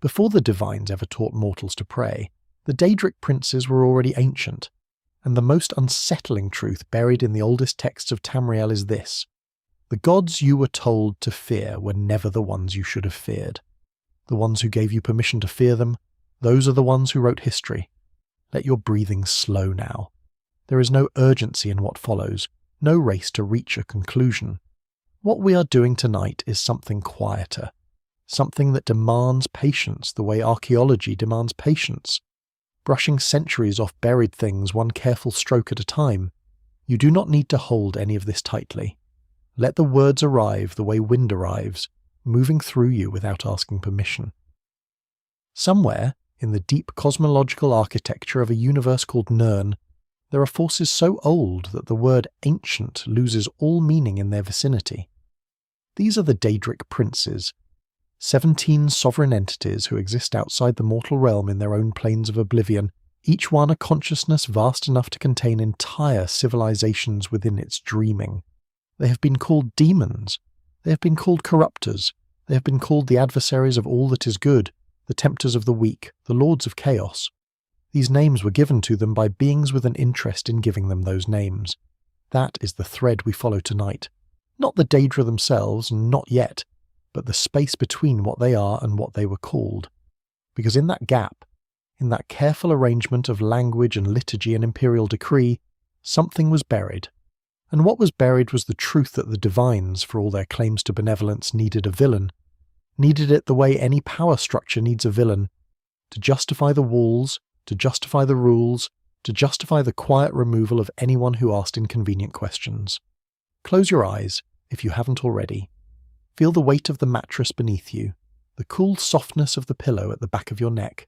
Before the divines ever taught mortals to pray, the Daedric Princes were already ancient, and the most unsettling truth buried in the oldest texts of Tamriel is this: the gods you were told to fear were never the ones you should have feared. The ones who gave you permission to fear them, those are the ones who wrote history. Let your breathing slow now. There is no urgency in what follows, no race to reach a conclusion. What we are doing tonight is something quieter, something that demands patience the way archaeology demands patience. Brushing centuries off buried things one careful stroke at a time, you do not need to hold any of this tightly. Let the words arrive the way wind arrives, moving through you without asking permission. Somewhere, in the deep cosmological architecture of a universe called Nirn, there are forces so old that the word ancient loses all meaning in their vicinity. These are the Daedric Princes, 17 sovereign entities who exist outside the mortal realm in their own planes of oblivion, each one a consciousness vast enough to contain entire civilizations within its dreaming. They have been called demons, they have been called corruptors, they have been called the adversaries of all that is good, the tempters of the weak, the lords of chaos. These names were given to them by beings with an interest in giving them those names. That is the thread we follow tonight. Not the Daedra themselves, not yet, but the space between what they are and what they were called. Because in that gap, in that careful arrangement of language and liturgy and imperial decree, something was buried. And what was buried was the truth that the divines, for all their claims to benevolence, needed a villain. Needed it the way any power structure needs a villain. To justify the walls, to justify the rules, to justify the quiet removal of anyone who asked inconvenient questions. Close your eyes, if you haven't already. Feel the weight of the mattress beneath you, the cool softness of the pillow at the back of your neck.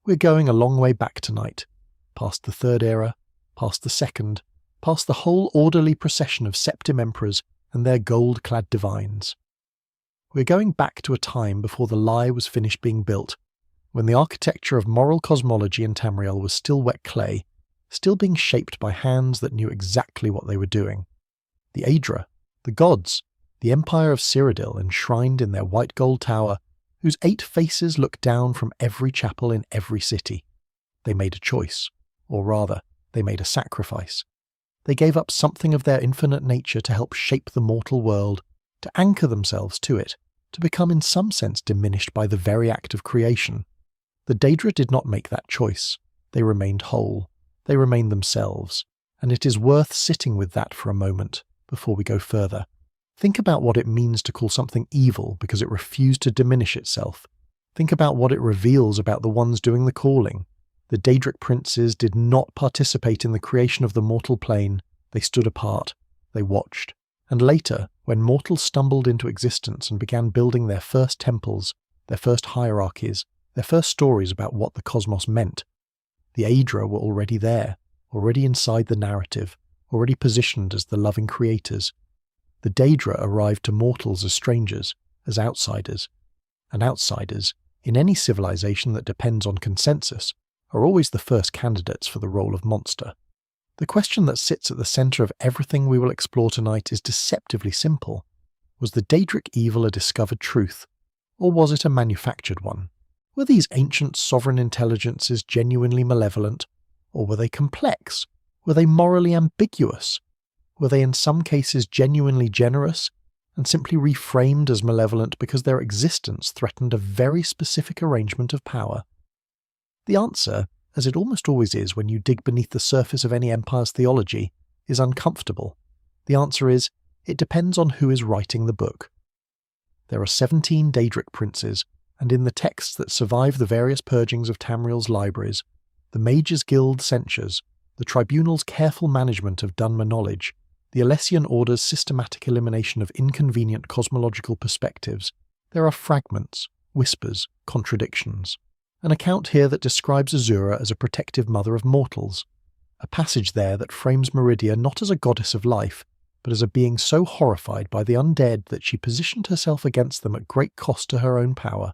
We're going a long way back tonight, past the Third Era, past the Second, past the whole orderly procession of Septim Emperors and their gold-clad divines. We're going back to a time before the lie was finished being built, when the architecture of moral cosmology in Tamriel was still wet clay, still being shaped by hands that knew exactly what they were doing. The Daedra, the gods, the Empire of Cyrodiil enshrined in their white gold tower, whose 8 faces look down from every chapel in every city. They made a choice, or rather, they made a sacrifice. They gave up something of their infinite nature to help shape the mortal world, to anchor themselves to it, to become in some sense diminished by the very act of creation. The Daedra did not make that choice. They remained whole. They remained themselves. And it is worth sitting with that for a moment before we go further. Think about what it means to call something evil because it refused to diminish itself. Think about what it reveals about the ones doing the calling. The Daedric Princes did not participate in the creation of the mortal plane. They stood apart. They watched. And later, when mortals stumbled into existence and began building their first temples, their first hierarchies, their first stories about what the cosmos meant, the Daedra were already there, already inside the narrative, already positioned as the loving creators. The Daedra arrived to mortals as strangers, as outsiders. And outsiders, in any civilization that depends on consensus, are always the first candidates for the role of monster. The question that sits at the centre of everything we will explore tonight is deceptively simple. Was the Daedric evil a discovered truth, or was it a manufactured one? Were these ancient sovereign intelligences genuinely malevolent, or were they complex? Were they morally ambiguous? Were they in some cases genuinely generous, and simply reframed as malevolent because their existence threatened a very specific arrangement of power? The answer, as it almost always is when you dig beneath the surface of any empire's theology, is uncomfortable. The answer is, it depends on who is writing the book. There are 17 Daedric Princes, and in the texts that survive the various purgings of Tamriel's libraries, the Mages' Guild censures, the Tribunal's careful management of Dunmer knowledge, the Alessian Order's systematic elimination of inconvenient cosmological perspectives, there are fragments, whispers, contradictions. An account here that describes Azura as a protective mother of mortals, a passage there that frames Meridia not as a goddess of life, but as a being so horrified by the undead that she positioned herself against them at great cost to her own power.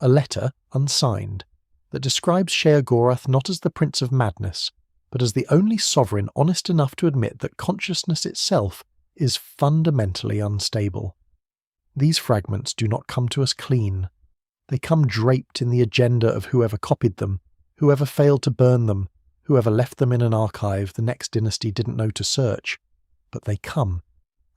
A letter, unsigned, that describes Sheogorath not as the Prince of Madness, but as the only sovereign honest enough to admit that consciousness itself is fundamentally unstable. These fragments do not come to us clean. They come draped in the agenda of whoever copied them, whoever failed to burn them, whoever left them in an archive the next dynasty didn't know to search. But they come,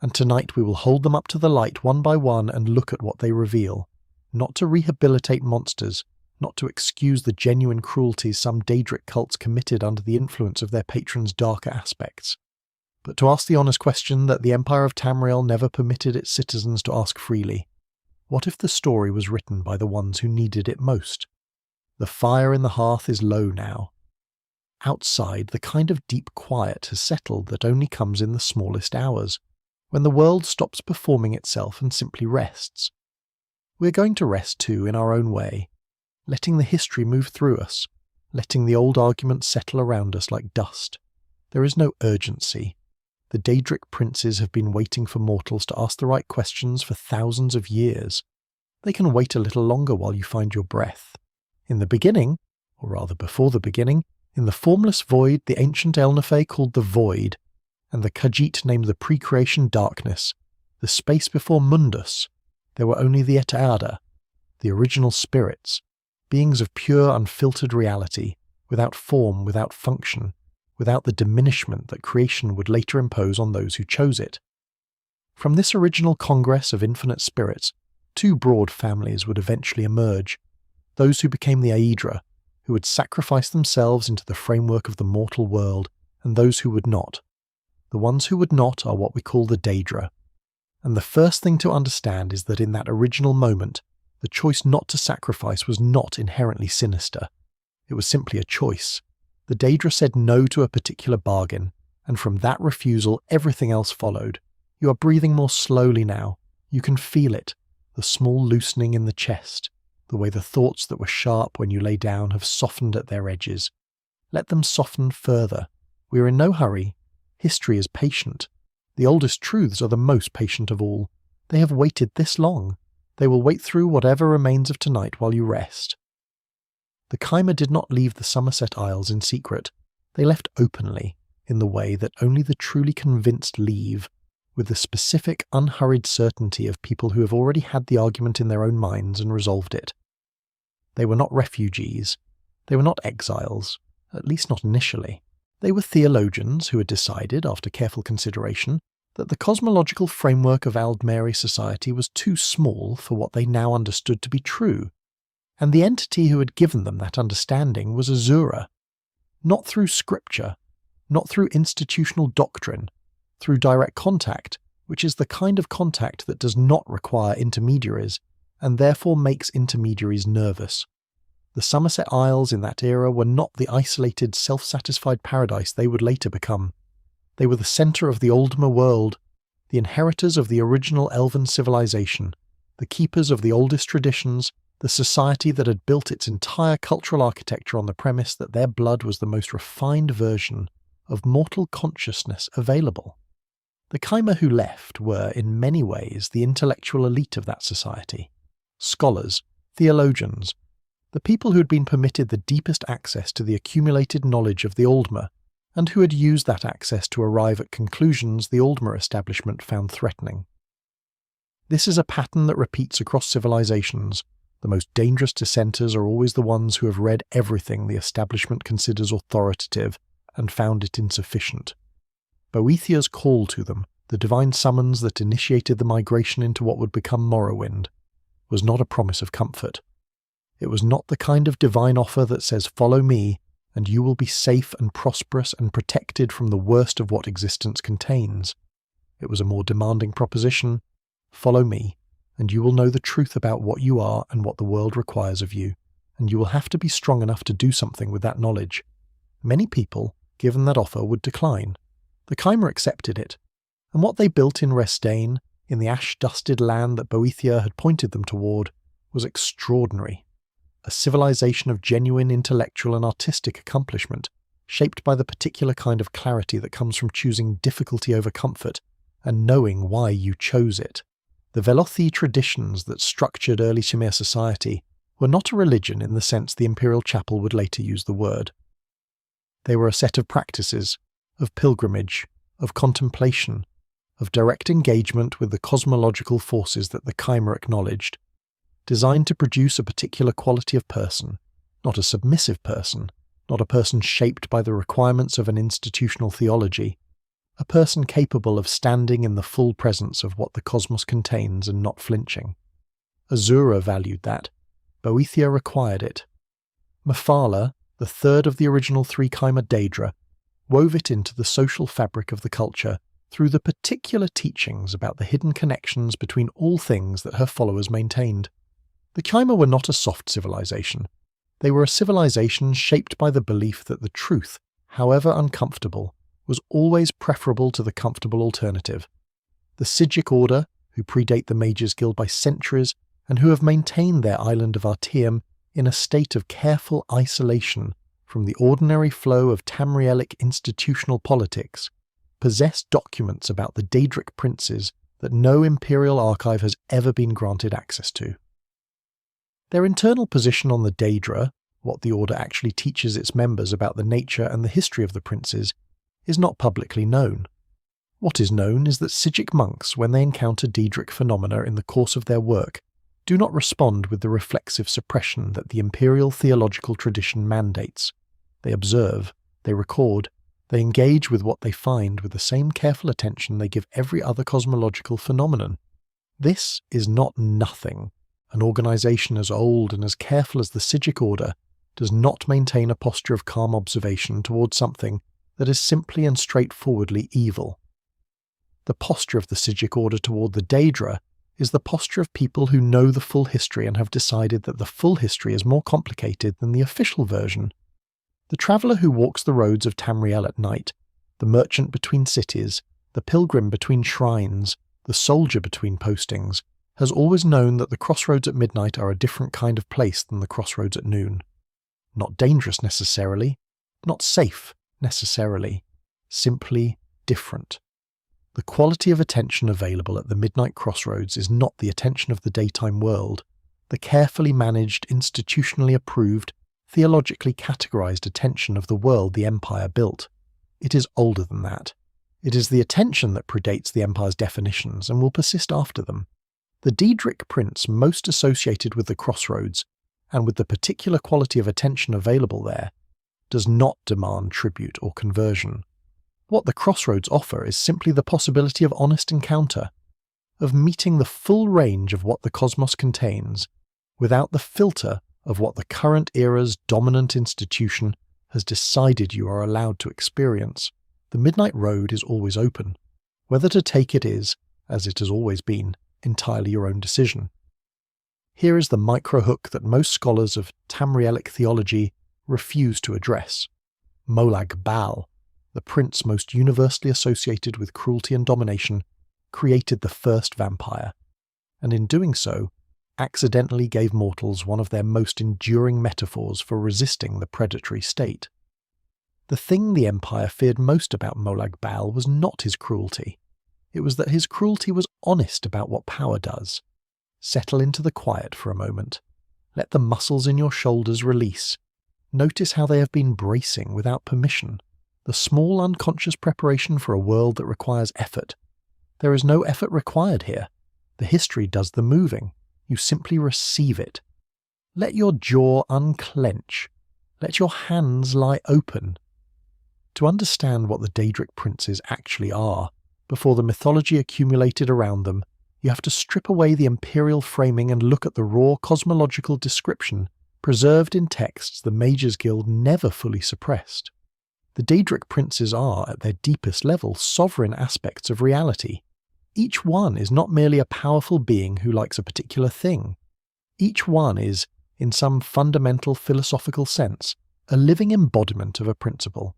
and tonight we will hold them up to the light one by one and look at what they reveal, not to rehabilitate monsters, not to excuse the genuine cruelties some Daedric cults committed under the influence of their patrons' darker aspects, but to ask the honest question that the Empire of Tamriel never permitted its citizens to ask freely. What if the story was written by the ones who needed it most? The fire in the hearth is low now. Outside, the kind of deep quiet has settled that only comes in the smallest hours, when the world stops performing itself and simply rests. We're going to rest too in our own way, letting the history move through us, letting the old arguments settle around us like dust. There is no urgency. The Daedric Princes have been waiting for mortals to ask the right questions for thousands of years. They can wait a little longer while you find your breath. In the beginning, or rather before the beginning, in the formless void the ancient Elnathe called the Void, and the Khajiit named the pre-creation darkness, the space before Mundus, there were only the Et'ada, the original spirits, beings of pure unfiltered reality, without form, without function, without the diminishment that creation would later impose on those who chose it. From this original congress of infinite spirits, two broad families would eventually emerge, those who became the Aedra, who would sacrifice themselves into the framework of the mortal world, and those who would not. The ones who would not are what we call the Daedra. And the first thing to understand is that in that original moment, the choice not to sacrifice was not inherently sinister. It was simply a choice. The Daedra said no to a particular bargain, and from that refusal everything else followed. You are breathing more slowly now. You can feel it, the small loosening in the chest, the way the thoughts that were sharp when you lay down have softened at their edges. Let them soften further. We are in no hurry. History is patient. The oldest truths are the most patient of all. They have waited this long. They will wait through whatever remains of tonight while you rest. The Chimer did not leave the Somerset Isles in secret. They left openly, in the way that only the truly convinced leave, with the specific, unhurried certainty of people who have already had the argument in their own minds and resolved it. They were not refugees. They were not exiles, at least not initially. They were theologians who had decided, after careful consideration, that the cosmological framework of Aldmeri society was too small for what they now understood to be true, and the entity who had given them that understanding was Azura. Not through scripture, not through institutional doctrine, through direct contact, which is the kind of contact that does not require intermediaries, and therefore makes intermediaries nervous. The Somerset Isles in that era were not the isolated, self-satisfied paradise they would later become. They were the centre of the Aldmer world, the inheritors of the original elven civilization, the keepers of the oldest traditions, the society that had built its entire cultural architecture on the premise that their blood was the most refined version of mortal consciousness available. The Chimer who left were, in many ways, the intellectual elite of that society. Scholars, theologians, the people who had been permitted the deepest access to the accumulated knowledge of the Aldmer, and who had used that access to arrive at conclusions the Aldmer establishment found threatening. This is a pattern that repeats across civilizations. The most dangerous dissenters are always the ones who have read everything the establishment considers authoritative and found it insufficient. Boethiah's call to them, the divine summons that initiated the migration into what would become Morrowind, was not a promise of comfort. It was not the kind of divine offer that says, "Follow me, and you will be safe and prosperous and protected from the worst of what existence contains." It was a more demanding proposition. "Follow me, and you will know the truth about what you are and what the world requires of you, and you will have to be strong enough to do something with that knowledge." Many people, given that offer, would decline. The Chimer accepted it, and what they built in Restain, in the ash-dusted land that Boethiah had pointed them toward, was extraordinary. A civilization of genuine intellectual and artistic accomplishment, shaped by the particular kind of clarity that comes from choosing difficulty over comfort, and knowing why you chose it. The Velothi traditions that structured early Chimer society were not a religion in the sense the Imperial Chapel would later use the word. They were a set of practices, of pilgrimage, of contemplation, of direct engagement with the cosmological forces that the Chimer acknowledged. designed to produce a particular quality of person, not a submissive person, not a person shaped by the requirements of an institutional theology, a person capable of standing in the full presence of what the cosmos contains and not flinching. Azura valued that. Boethiah required it. Mephala, the third of the original three Chimer Daedra, wove it into the social fabric of the culture through the particular teachings about the hidden connections between all things that her followers maintained. The Chimer were not a soft civilization. They were a civilization shaped by the belief that the truth, however uncomfortable, was always preferable to the comfortable alternative. The Psijic Order, who predate the Mages Guild by centuries and who have maintained their island of Artium in a state of careful isolation from the ordinary flow of Tamrielic institutional politics, possess documents about the Daedric Princes that no Imperial archive has ever been granted access to. Their internal position on the Daedra, what the Order actually teaches its members about the nature and the history of the Princes, is not publicly known. What is known is that Psijic monks, when they encounter Daedric phenomena in the course of their work, do not respond with the reflexive suppression that the Imperial theological tradition mandates. They observe, they record, they engage with what they find with the same careful attention they give every other cosmological phenomenon. This is not nothing. An organization as old and as careful as the Psijic Order does not maintain a posture of calm observation towards something that is simply and straightforwardly evil. The posture of the Psijic Order toward the Daedra is the posture of people who know the full history and have decided that the full history is more complicated than the official version. The traveller who walks the roads of Tamriel at night, the merchant between cities, the pilgrim between shrines, the soldier between postings, has always known that the crossroads at midnight are a different kind of place than the crossroads at noon. Not dangerous necessarily, not safe necessarily, simply different. The quality of attention available at the midnight crossroads is not the attention of the daytime world, the carefully managed, institutionally approved, theologically categorized attention of the world the Empire built. It is older than that. It is the attention that predates the Empire's definitions and will persist after them. The Daedric prince most associated with the crossroads, and with the particular quality of attention available there, does not demand tribute or conversion. What the crossroads offer is simply the possibility of honest encounter, of meeting the full range of what the cosmos contains, without the filter of what the current era's dominant institution has decided you are allowed to experience. The midnight road is always open. Whether to take it is, as it has always been, entirely your own decision. Here is the micro-hook that most scholars of Tamrielic theology refuse to address. Molag Bal, the prince most universally associated with cruelty and domination, created the first vampire, and in doing so, accidentally gave mortals one of their most enduring metaphors for resisting the predatory state. The thing the Empire feared most about Molag Bal was not his cruelty. It was that his cruelty was honest about what power does. Settle into the quiet for a moment. Let the muscles in your shoulders release. Notice how they have been bracing without permission. The small unconscious preparation for a world that requires effort. There is no effort required here. The history does the moving. You simply receive it. Let your jaw unclench. Let your hands lie open. To understand what the Daedric Princes actually are, before the mythology accumulated around them, you have to strip away the imperial framing and look at the raw cosmological description preserved in texts the Mages Guild never fully suppressed. The Daedric Princes are, at their deepest level, sovereign aspects of reality. Each one is not merely a powerful being who likes a particular thing. Each one is, in some fundamental philosophical sense, a living embodiment of a principle,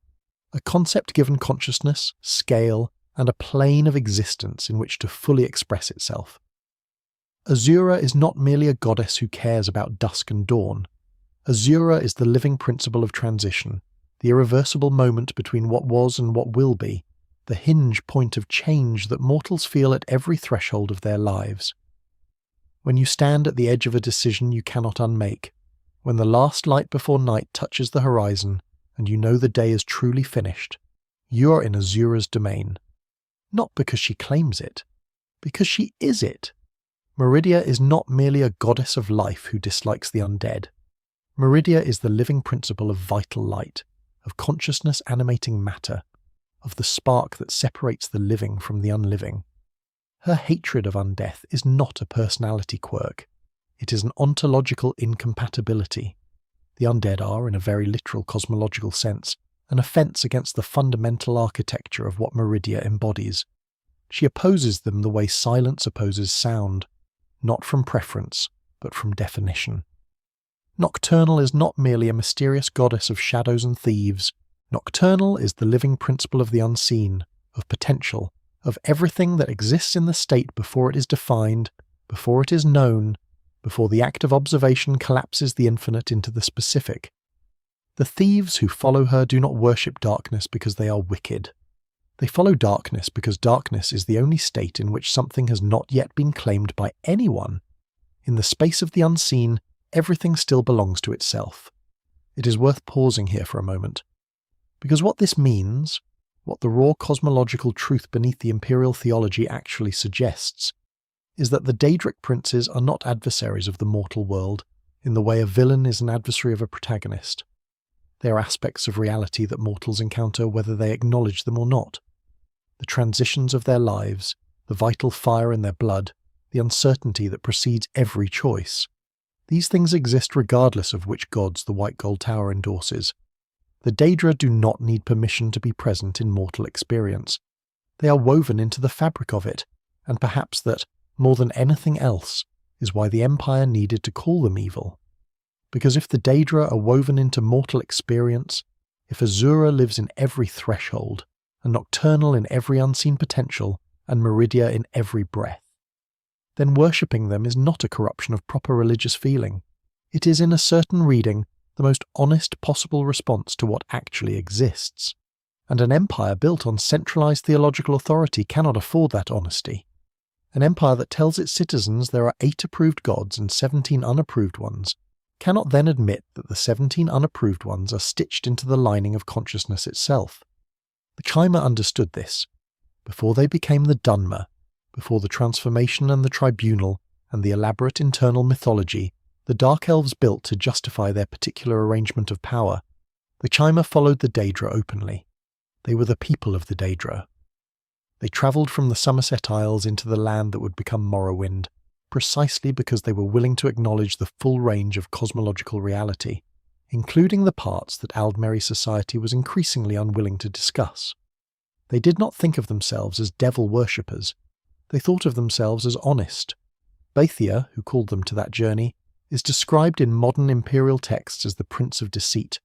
a concept given consciousness, scale, and a plane of existence in which to fully express itself. Azura is not merely a goddess who cares about dusk and dawn. Azura is the living principle of transition, the irreversible moment between what was and what will be, the hinge point of change that mortals feel at every threshold of their lives. When you stand at the edge of a decision you cannot unmake, when the last light before night touches the horizon and you know the day is truly finished, you are in Azura's domain. Not because she claims it, because she is it. Meridia is not merely a goddess of life who dislikes the undead. Meridia is the living principle of vital light, of consciousness animating matter, of the spark that separates the living from the unliving. Her hatred of undeath is not a personality quirk. It is an ontological incompatibility. The undead are, in a very literal cosmological sense, an offence against the fundamental architecture of what Meridia embodies. She opposes them the way silence opposes sound, not from preference, but from definition. Nocturnal is not merely a mysterious goddess of shadows and thieves. Nocturnal is the living principle of the unseen, of potential, of everything that exists in the state before it is defined, before it is known, before the act of observation collapses the infinite into the specific. The thieves who follow her do not worship darkness because they are wicked. They follow darkness because darkness is the only state in which something has not yet been claimed by anyone. In the space of the unseen, everything still belongs to itself. It is worth pausing here for a moment. Because what this means, what the raw cosmological truth beneath the Imperial Theology actually suggests, is that the Daedric Princes are not adversaries of the mortal world in the way a villain is an adversary of a protagonist. They are aspects of reality that mortals encounter whether they acknowledge them or not. The transitions of their lives, the vital fire in their blood, the uncertainty that precedes every choice. These things exist regardless of which gods the White Gold Tower endorses. The Daedra do not need permission to be present in mortal experience. They are woven into the fabric of it, and perhaps that, more than anything else, is why the Empire needed to call them evil. Because if the Daedra are woven into mortal experience, if Azura lives in every threshold, and Nocturnal in every unseen potential, and Meridia in every breath, then worshipping them is not a corruption of proper religious feeling. It is, in a certain reading, the most honest possible response to what actually exists. And an empire built on centralized theological authority cannot afford that honesty. An empire that tells its citizens there are 8 approved gods and 17 unapproved ones cannot then admit that the 17 unapproved ones are stitched into the lining of consciousness itself. The Chimer understood this. Before they became the Dunmer, before the transformation and the tribunal and the elaborate internal mythology the Dark Elves built to justify their particular arrangement of power, the Chimer followed the Daedra openly. They were the people of the Daedra. They travelled from the Somerset Isles into the land that would become Morrowind, precisely because they were willing to acknowledge the full range of cosmological reality, including the parts that Aldmeri society was increasingly unwilling to discuss. They did not think of themselves as devil worshippers. They thought of themselves as honest. Boethiah, who called them to that journey, is described in modern imperial texts as the prince of deceit,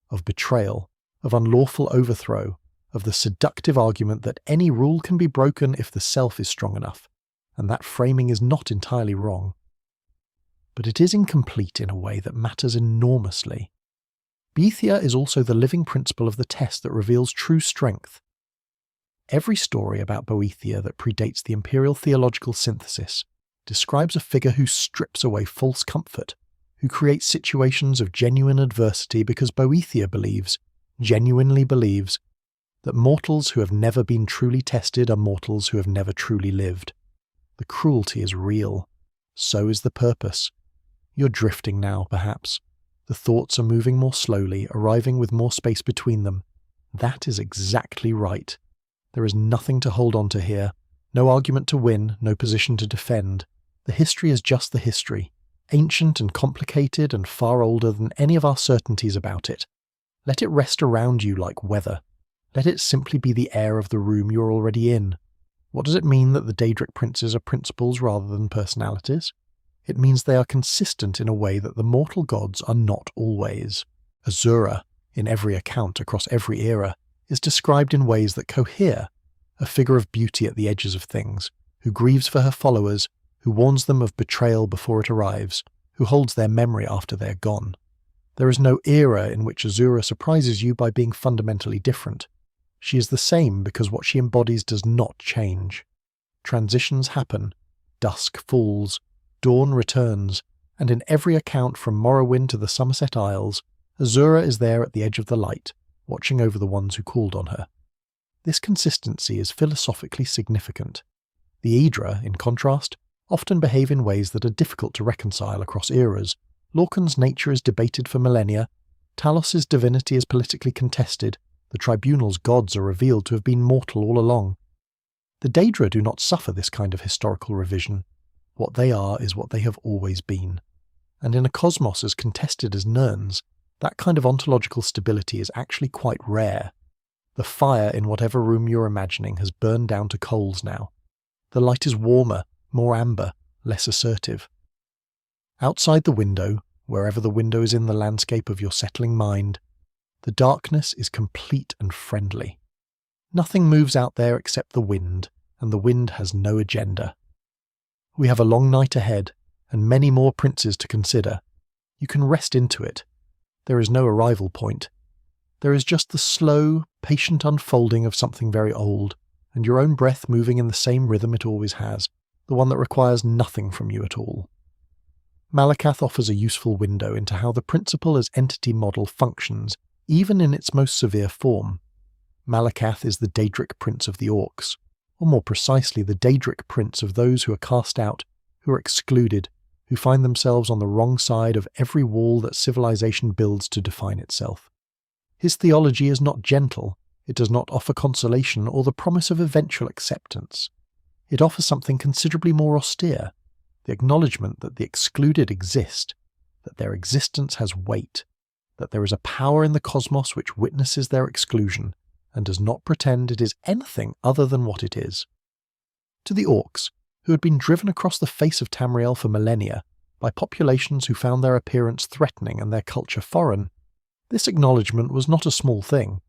of betrayal, of unlawful overthrow, of the seductive argument that any rule can be broken if the self is strong enough, and that framing is not entirely wrong. But it is incomplete in a way that matters enormously. Boethiah is also the living principle of the test that reveals true strength. Every story about Boethiah that predates the imperial theological synthesis describes a figure who strips away false comfort, who creates situations of genuine adversity because Boethiah genuinely believes, that mortals who have never been truly tested are mortals who have never truly lived. The cruelty is real. So is the purpose. You're drifting now, perhaps. The thoughts are moving more slowly, arriving with more space between them. That is exactly right. There is nothing to hold on to here. No argument to win, no position to defend. The history is just the history, ancient and complicated and far older than any of our certainties about it. Let it rest around you like weather. Let it simply be the air of the room you're already in. What does it mean that the Daedric Princes are principles rather than personalities? It means they are consistent in a way that the mortal gods are not always. Azura, in every account across every era, is described in ways that cohere, a figure of beauty at the edges of things, who grieves for her followers, who warns them of betrayal before it arrives, who holds their memory after they're gone. There is no era in which Azura surprises you by being fundamentally different. She is the same because what she embodies does not change. Transitions happen, dusk falls, dawn returns, and in every account from Morrowind to the Somerset Isles, Azura is there at the edge of the light, watching over the ones who called on her. This consistency is philosophically significant. The Daedra, in contrast, often behave in ways that are difficult to reconcile across eras. Lorkhan's nature is debated for millennia, Talos's divinity is politically contested, the Tribunal's gods are revealed to have been mortal all along. The Daedra do not suffer this kind of historical revision. What they are is what they have always been. And in a cosmos as contested as Nirn's, that kind of ontological stability is actually quite rare. The fire in whatever room you're imagining has burned down to coals now. The light is warmer, more amber, less assertive. Outside the window, wherever the window is in the landscape of your settling mind, the darkness is complete and friendly. Nothing moves out there except the wind, and the wind has no agenda. We have a long night ahead, and many more princes to consider. You can rest into it. There is no arrival point. There is just the slow, patient unfolding of something very old, and your own breath moving in the same rhythm it always has, the one that requires nothing from you at all. Malakath offers a useful window into how the principle as entity model functions, even in its most severe form. Malakath is the Daedric Prince of the Orcs, or more precisely the Daedric Prince of those who are cast out, who are excluded, who find themselves on the wrong side of every wall that civilization builds to define itself. His theology is not gentle, it does not offer consolation or the promise of eventual acceptance. It offers something considerably more austere, the acknowledgement that the excluded exist, that their existence has weight, that there is a power in the cosmos which witnesses their exclusion, and does not pretend it is anything other than what it is. To the Orcs, who had been driven across the face of Tamriel for millennia by populations who found their appearance threatening and their culture foreign, this acknowledgement was not a small thing.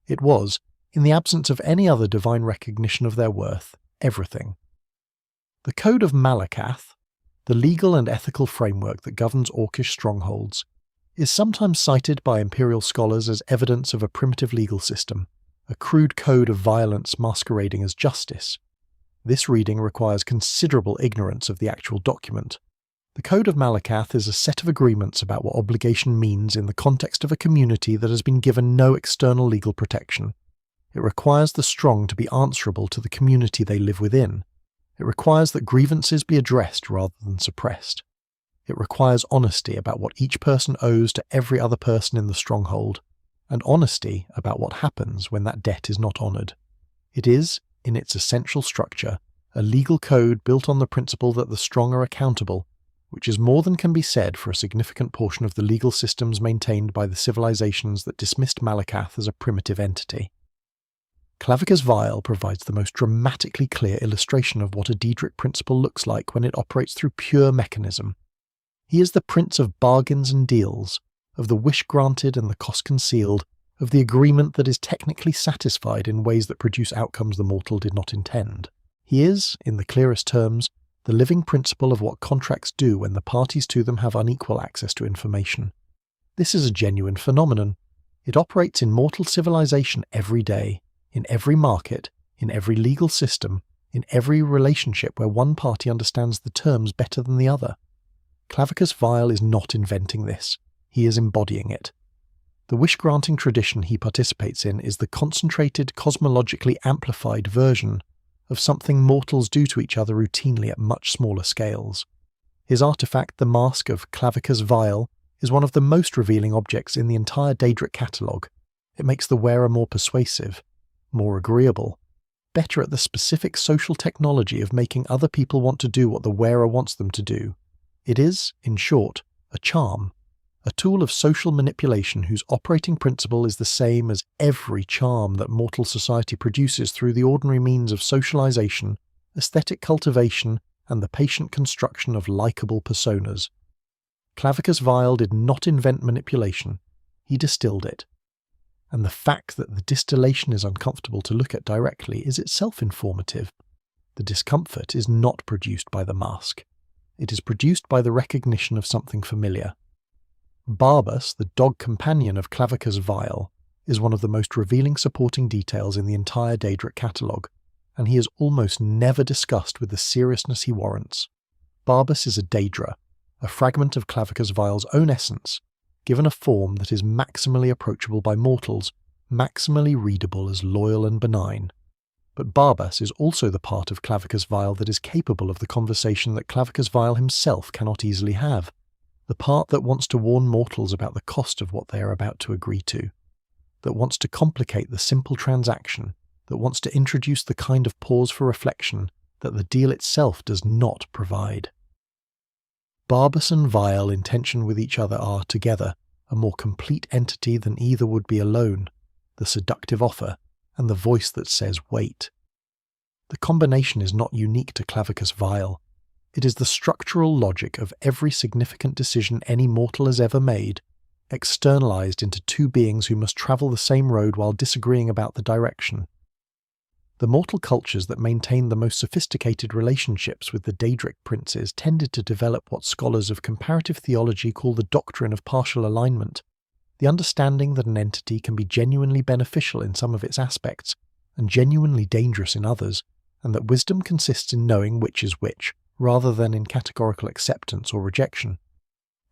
It was, in the absence of any other divine recognition of their worth, everything. The Code of Malakath, the legal and ethical framework that governs Orcish strongholds, is sometimes cited by Imperial scholars as evidence of a primitive legal system, a crude code of violence masquerading as justice. This reading requires considerable ignorance of the actual document. The Code of Malakath is a set of agreements about what obligation means in the context of a community that has been given no external legal protection. It requires the strong to be answerable to the community they live within. It requires that grievances be addressed rather than suppressed. It requires honesty about what each person owes to every other person in the stronghold, and honesty about what happens when that debt is not honoured. It is, in its essential structure, a legal code built on the principle that the strong are accountable, which is more than can be said for a significant portion of the legal systems maintained by the civilizations that dismissed Malakath as a primitive entity. Clavicus Vile provides the most dramatically clear illustration of what a Daedric principle looks like when it operates through pure mechanism. He is the prince of bargains and deals, of the wish granted and the cost concealed, of the agreement that is technically satisfied in ways that produce outcomes the mortal did not intend. He is, in the clearest terms, the living principle of what contracts do when the parties to them have unequal access to information. This is a genuine phenomenon. It operates in mortal civilization every day, in every market, in every legal system, in every relationship where one party understands the terms better than the other. Clavicus Vile is not inventing this. He is embodying it. The wish-granting tradition he participates in is the concentrated, cosmologically amplified version of something mortals do to each other routinely at much smaller scales. His artifact, the Mask of Clavicus Vile, is one of the most revealing objects in the entire Daedric catalogue. It makes the wearer more persuasive, more agreeable, better at the specific social technology of making other people want to do what the wearer wants them to do. It is, in short, a charm, a tool of social manipulation whose operating principle is the same as every charm that mortal society produces through the ordinary means of socialization, aesthetic cultivation, and the patient construction of likeable personas. Clavicus Vile did not invent manipulation, he distilled it. And the fact that the distillation is uncomfortable to look at directly is itself informative. The discomfort is not produced by the mask. It is produced by the recognition of something familiar. Barbas, the dog companion of Clavicus Vile, is one of the most revealing supporting details in the entire Daedric catalogue, and he is almost never discussed with the seriousness he warrants. Barbas is a Daedra, a fragment of Clavicus Vile's own essence, given a form that is maximally approachable by mortals, maximally readable as loyal and benign. but Barbas is also the part of Clavicus Vile that is capable of the conversation that Clavicus Vile himself cannot easily have, the part that wants to warn mortals about the cost of what they are about to agree to, that wants to complicate the simple transaction, that wants to introduce the kind of pause for reflection that the deal itself does not provide. Barbas and Vile in tension with each other are, together, a more complete entity than either would be alone, the seductive offer, and the voice that says wait. The combination is not unique to Clavicus Vile. It is the structural logic of every significant decision any mortal has ever made, externalized into two beings who must travel the same road while disagreeing about the direction. The mortal cultures that maintained the most sophisticated relationships with the Daedric Princes tended to develop what scholars of comparative theology call the doctrine of partial alignment, the understanding that an entity can be genuinely beneficial in some of its aspects and genuinely dangerous in others, and that wisdom consists in knowing which is which, rather than in categorical acceptance or rejection.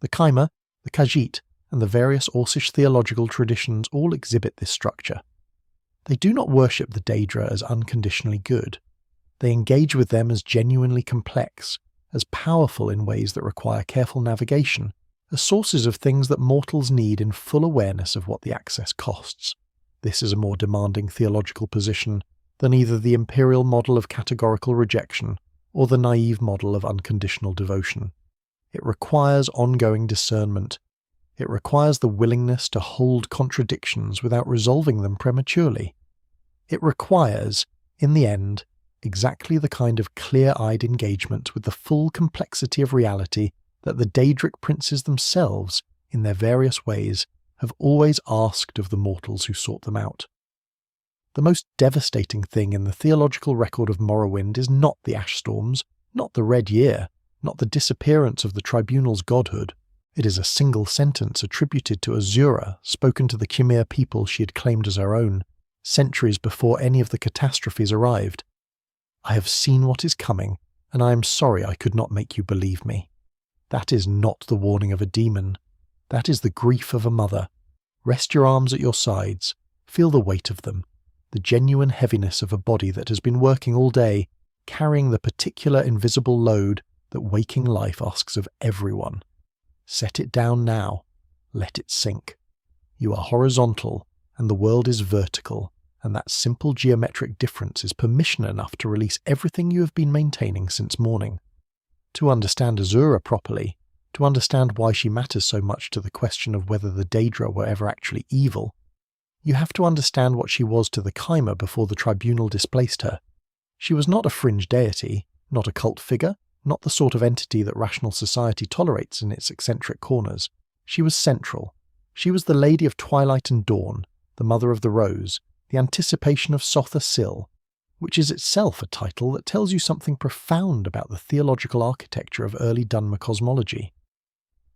The Chimer, the Khajiit, and the various Orcish theological traditions all exhibit this structure. They do not worship the Daedra as unconditionally good. They engage with them as genuinely complex, as powerful in ways that require careful navigation, as sources of things that mortals need in full awareness of what the access costs. This is a more demanding theological position than either the imperial model of categorical rejection or the naive model of unconditional devotion. It requires ongoing discernment. It requires the willingness to hold contradictions without resolving them prematurely. It requires, in the end, exactly the kind of clear-eyed engagement with the full complexity of reality that the Daedric Princes themselves, in their various ways, have always asked of the mortals who sought them out. The most devastating thing in the theological record of Morrowind is not the ash storms, not the Red Year, not the disappearance of the Tribunal's godhood. It is a single sentence attributed to Azura, spoken to the Chimer people she had claimed as her own, centuries before any of the catastrophes arrived. I have seen what is coming, and I am sorry I could not make you believe me. That is not the warning of a demon. That is the grief of a mother. Rest your arms at your sides. Feel the weight of them. The genuine heaviness of a body that has been working all day, carrying the particular invisible load that waking life asks of everyone. Set it down now. Let it sink. You are horizontal, and the world is vertical, and that simple geometric difference is permission enough to release everything you have been maintaining since morning. To understand Azura properly, to understand why she matters so much to the question of whether the Daedra were ever actually evil, you have to understand what she was to the Chimer before the Tribunal displaced her. She was not a fringe deity, not a cult figure, not the sort of entity that rational society tolerates in its eccentric corners. She was central. She was the Lady of Twilight and Dawn, the Mother of the Rose, the anticipation of Sotha Sil, which is itself a title that tells you something profound about the theological architecture of early Dunmer cosmology.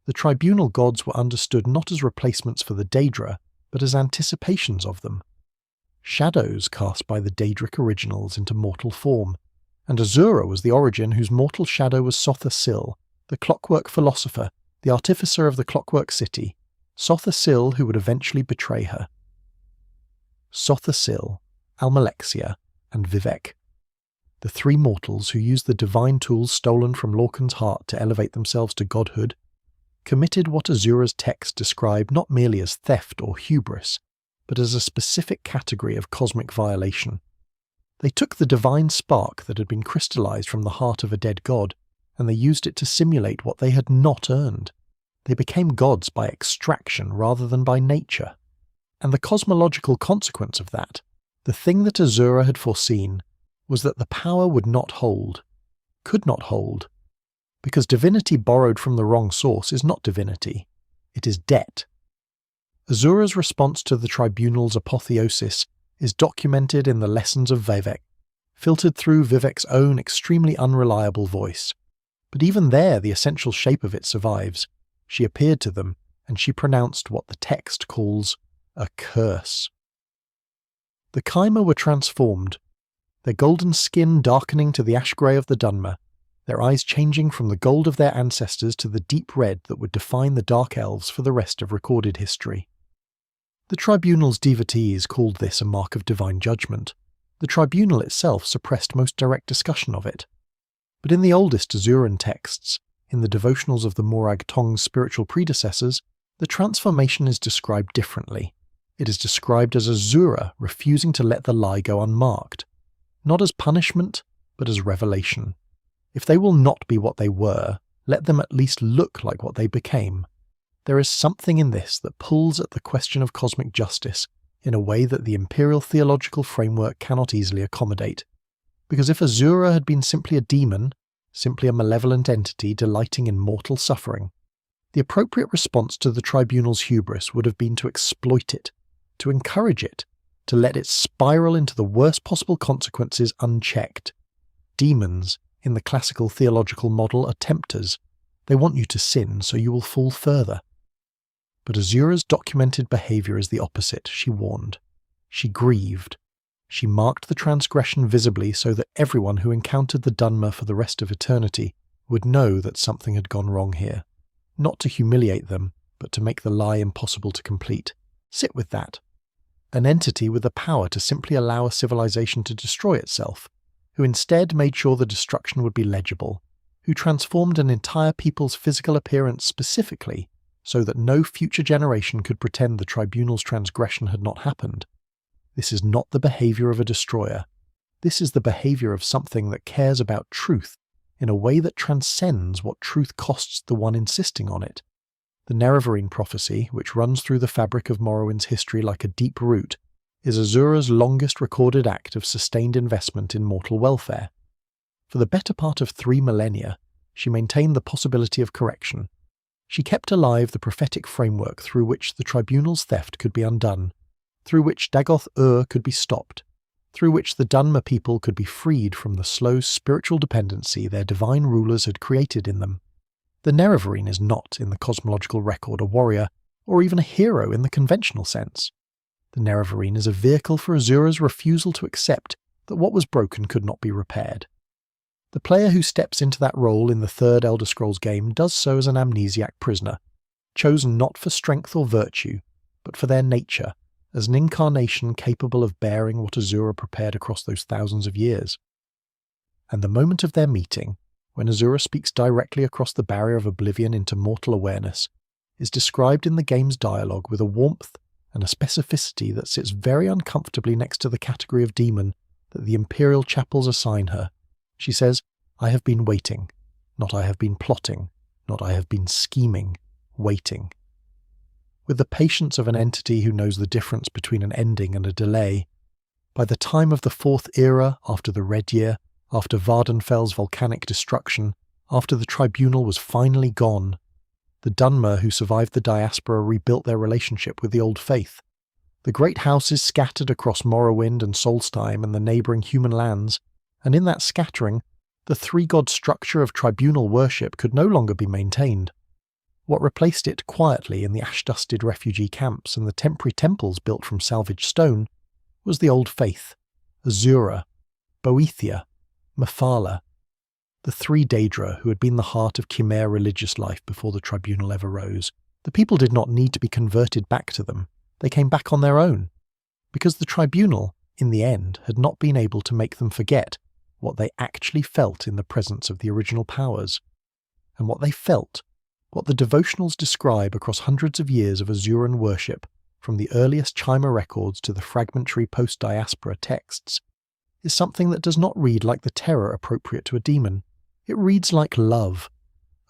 The Tribunal gods were understood not as replacements for the Daedra, but as anticipations of them. Shadows cast by the Daedric originals into mortal form, and Azura was the origin whose mortal shadow was Sotha Sil, the clockwork philosopher, the artificer of the clockwork city, Sotha Sil who would eventually betray her. Sotha Sil, Almalexia, and Vivek. The three mortals who used the divine tools stolen from Lorcan's heart to elevate themselves to godhood, committed what Azura's text described not merely as theft or hubris, but as a specific category of cosmic violation. They took the divine spark that had been crystallized from the heart of a dead god, and they used it to simulate what they had not earned. They became gods by extraction rather than by nature. And the cosmological consequence of that, the thing that Azura had foreseen, was that the power would not hold, could not hold, because divinity borrowed from the wrong source is not divinity, it is debt. Azura's response to the Tribunal's apotheosis is documented in the lessons of Vivek, filtered through Vivek's own extremely unreliable voice. But even there the essential shape of it survives. She appeared to them, and she pronounced what the text calls a curse. The Chimer were transformed, their golden skin darkening to the ash-grey of the Dunmer, their eyes changing from the gold of their ancestors to the deep red that would define the Dark Elves for the rest of recorded history. The Tribunal's devotees called this a mark of divine judgment, The tribunal itself suppressed most direct discussion of it. But in the oldest Azuran texts, in the devotionals of the Morag Tong's spiritual predecessors, the transformation is described differently. It is described as Azura refusing to let the lie go unmarked, not as punishment, but as revelation. If they will not be what they were, let them at least look like what they became. There is something in this that pulls at the question of cosmic justice in a way that the Imperial theological framework cannot easily accommodate. Because if Azura had been simply a demon, simply a malevolent entity delighting in mortal suffering, the appropriate response to the tribunal's hubris would have been to exploit it, to encourage it, to let it spiral into the worst possible consequences unchecked. Demons, in the classical theological model, are tempters. They want you to sin so you will fall further. But Azura's documented behaviour is the opposite, she warned. She grieved. She marked the transgression visibly so that everyone who encountered the Dunmer for the rest of eternity would know that something had gone wrong here. Not to humiliate them, but to make the lie impossible to complete. Sit with that. An entity with the power to simply allow a civilization to destroy itself, who instead made sure the destruction would be legible, who transformed an entire people's physical appearance specifically so that no future generation could pretend the tribunal's transgression had not happened. This is not the behaviour of a destroyer. This is the behaviour of something that cares about truth in a way that transcends what truth costs the one insisting on it. The Nerevarine prophecy, which runs through the fabric of Morrowind's history like a deep root, is Azura's longest recorded act of sustained investment in mortal welfare. For the better part of 3 millennia, she maintained the possibility of correction. She kept alive the prophetic framework through which the tribunal's theft could be undone, through which Dagoth-Ur could be stopped, through which the Dunmer people could be freed from the slow spiritual dependency their divine rulers had created in them. The Nerevarine is not, in the cosmological record, a warrior, or even a hero in the conventional sense. The Nerevarine is a vehicle for Azura's refusal to accept that what was broken could not be repaired. The player who steps into that role in the third Elder Scrolls game does so as an amnesiac prisoner, chosen not for strength or virtue, but for their nature, as an incarnation capable of bearing what Azura prepared across those thousands of years. And the moment of their meeting, when Azura speaks directly across the barrier of oblivion into mortal awareness, is described in the game's dialogue with a warmth and a specificity that sits very uncomfortably next to the category of demon that the Imperial Chapels assign her. She says, "I have been waiting, not I have been plotting, not I have been scheming, waiting." With the patience of an entity who knows the difference between an ending and a delay, by the time of the 4th era, after the Red Year, after Vardenfell's volcanic destruction, after the tribunal was finally gone, the Dunmer who survived the diaspora rebuilt their relationship with the old faith. The great houses scattered across Morrowind and Solstheim and the neighbouring human lands, and in that scattering, the 3-god structure of tribunal worship could no longer be maintained. What replaced it quietly in the ash-dusted refugee camps and the temporary temples built from salvaged stone was the old faith, Azura, Boethiah, Mephala, the 3 Daedra who had been the heart of Chimer religious life before the tribunal ever rose. The people did not need to be converted back to them. They came back on their own, because the tribunal, in the end, had not been able to make them forget what they actually felt in the presence of the original powers. And what they felt, what the devotionals describe across hundreds of years of Azuran worship, from the earliest Chimer records to the fragmentary post-diaspora texts, is something that does not read like the terror appropriate to a demon. It reads like love,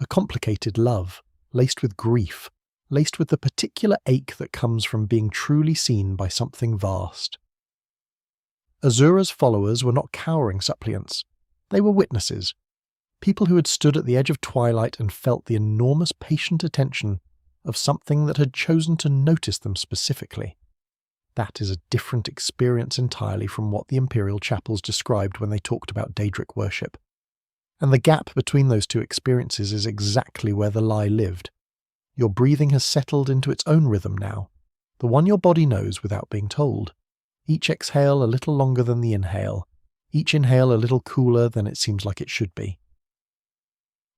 a complicated love, laced with grief, laced with the particular ache that comes from being truly seen by something vast. Azura's followers were not cowering suppliants. They were witnesses, people who had stood at the edge of twilight and felt the enormous patient attention of something that had chosen to notice them specifically. That is a different experience entirely from what the Imperial Chapels described when they talked about Daedric worship. And the gap between those two experiences is exactly where the lie lived. Your breathing has settled into its own rhythm now, the one your body knows without being told. Each exhale a little longer than the inhale, each inhale a little cooler than it seems like it should be.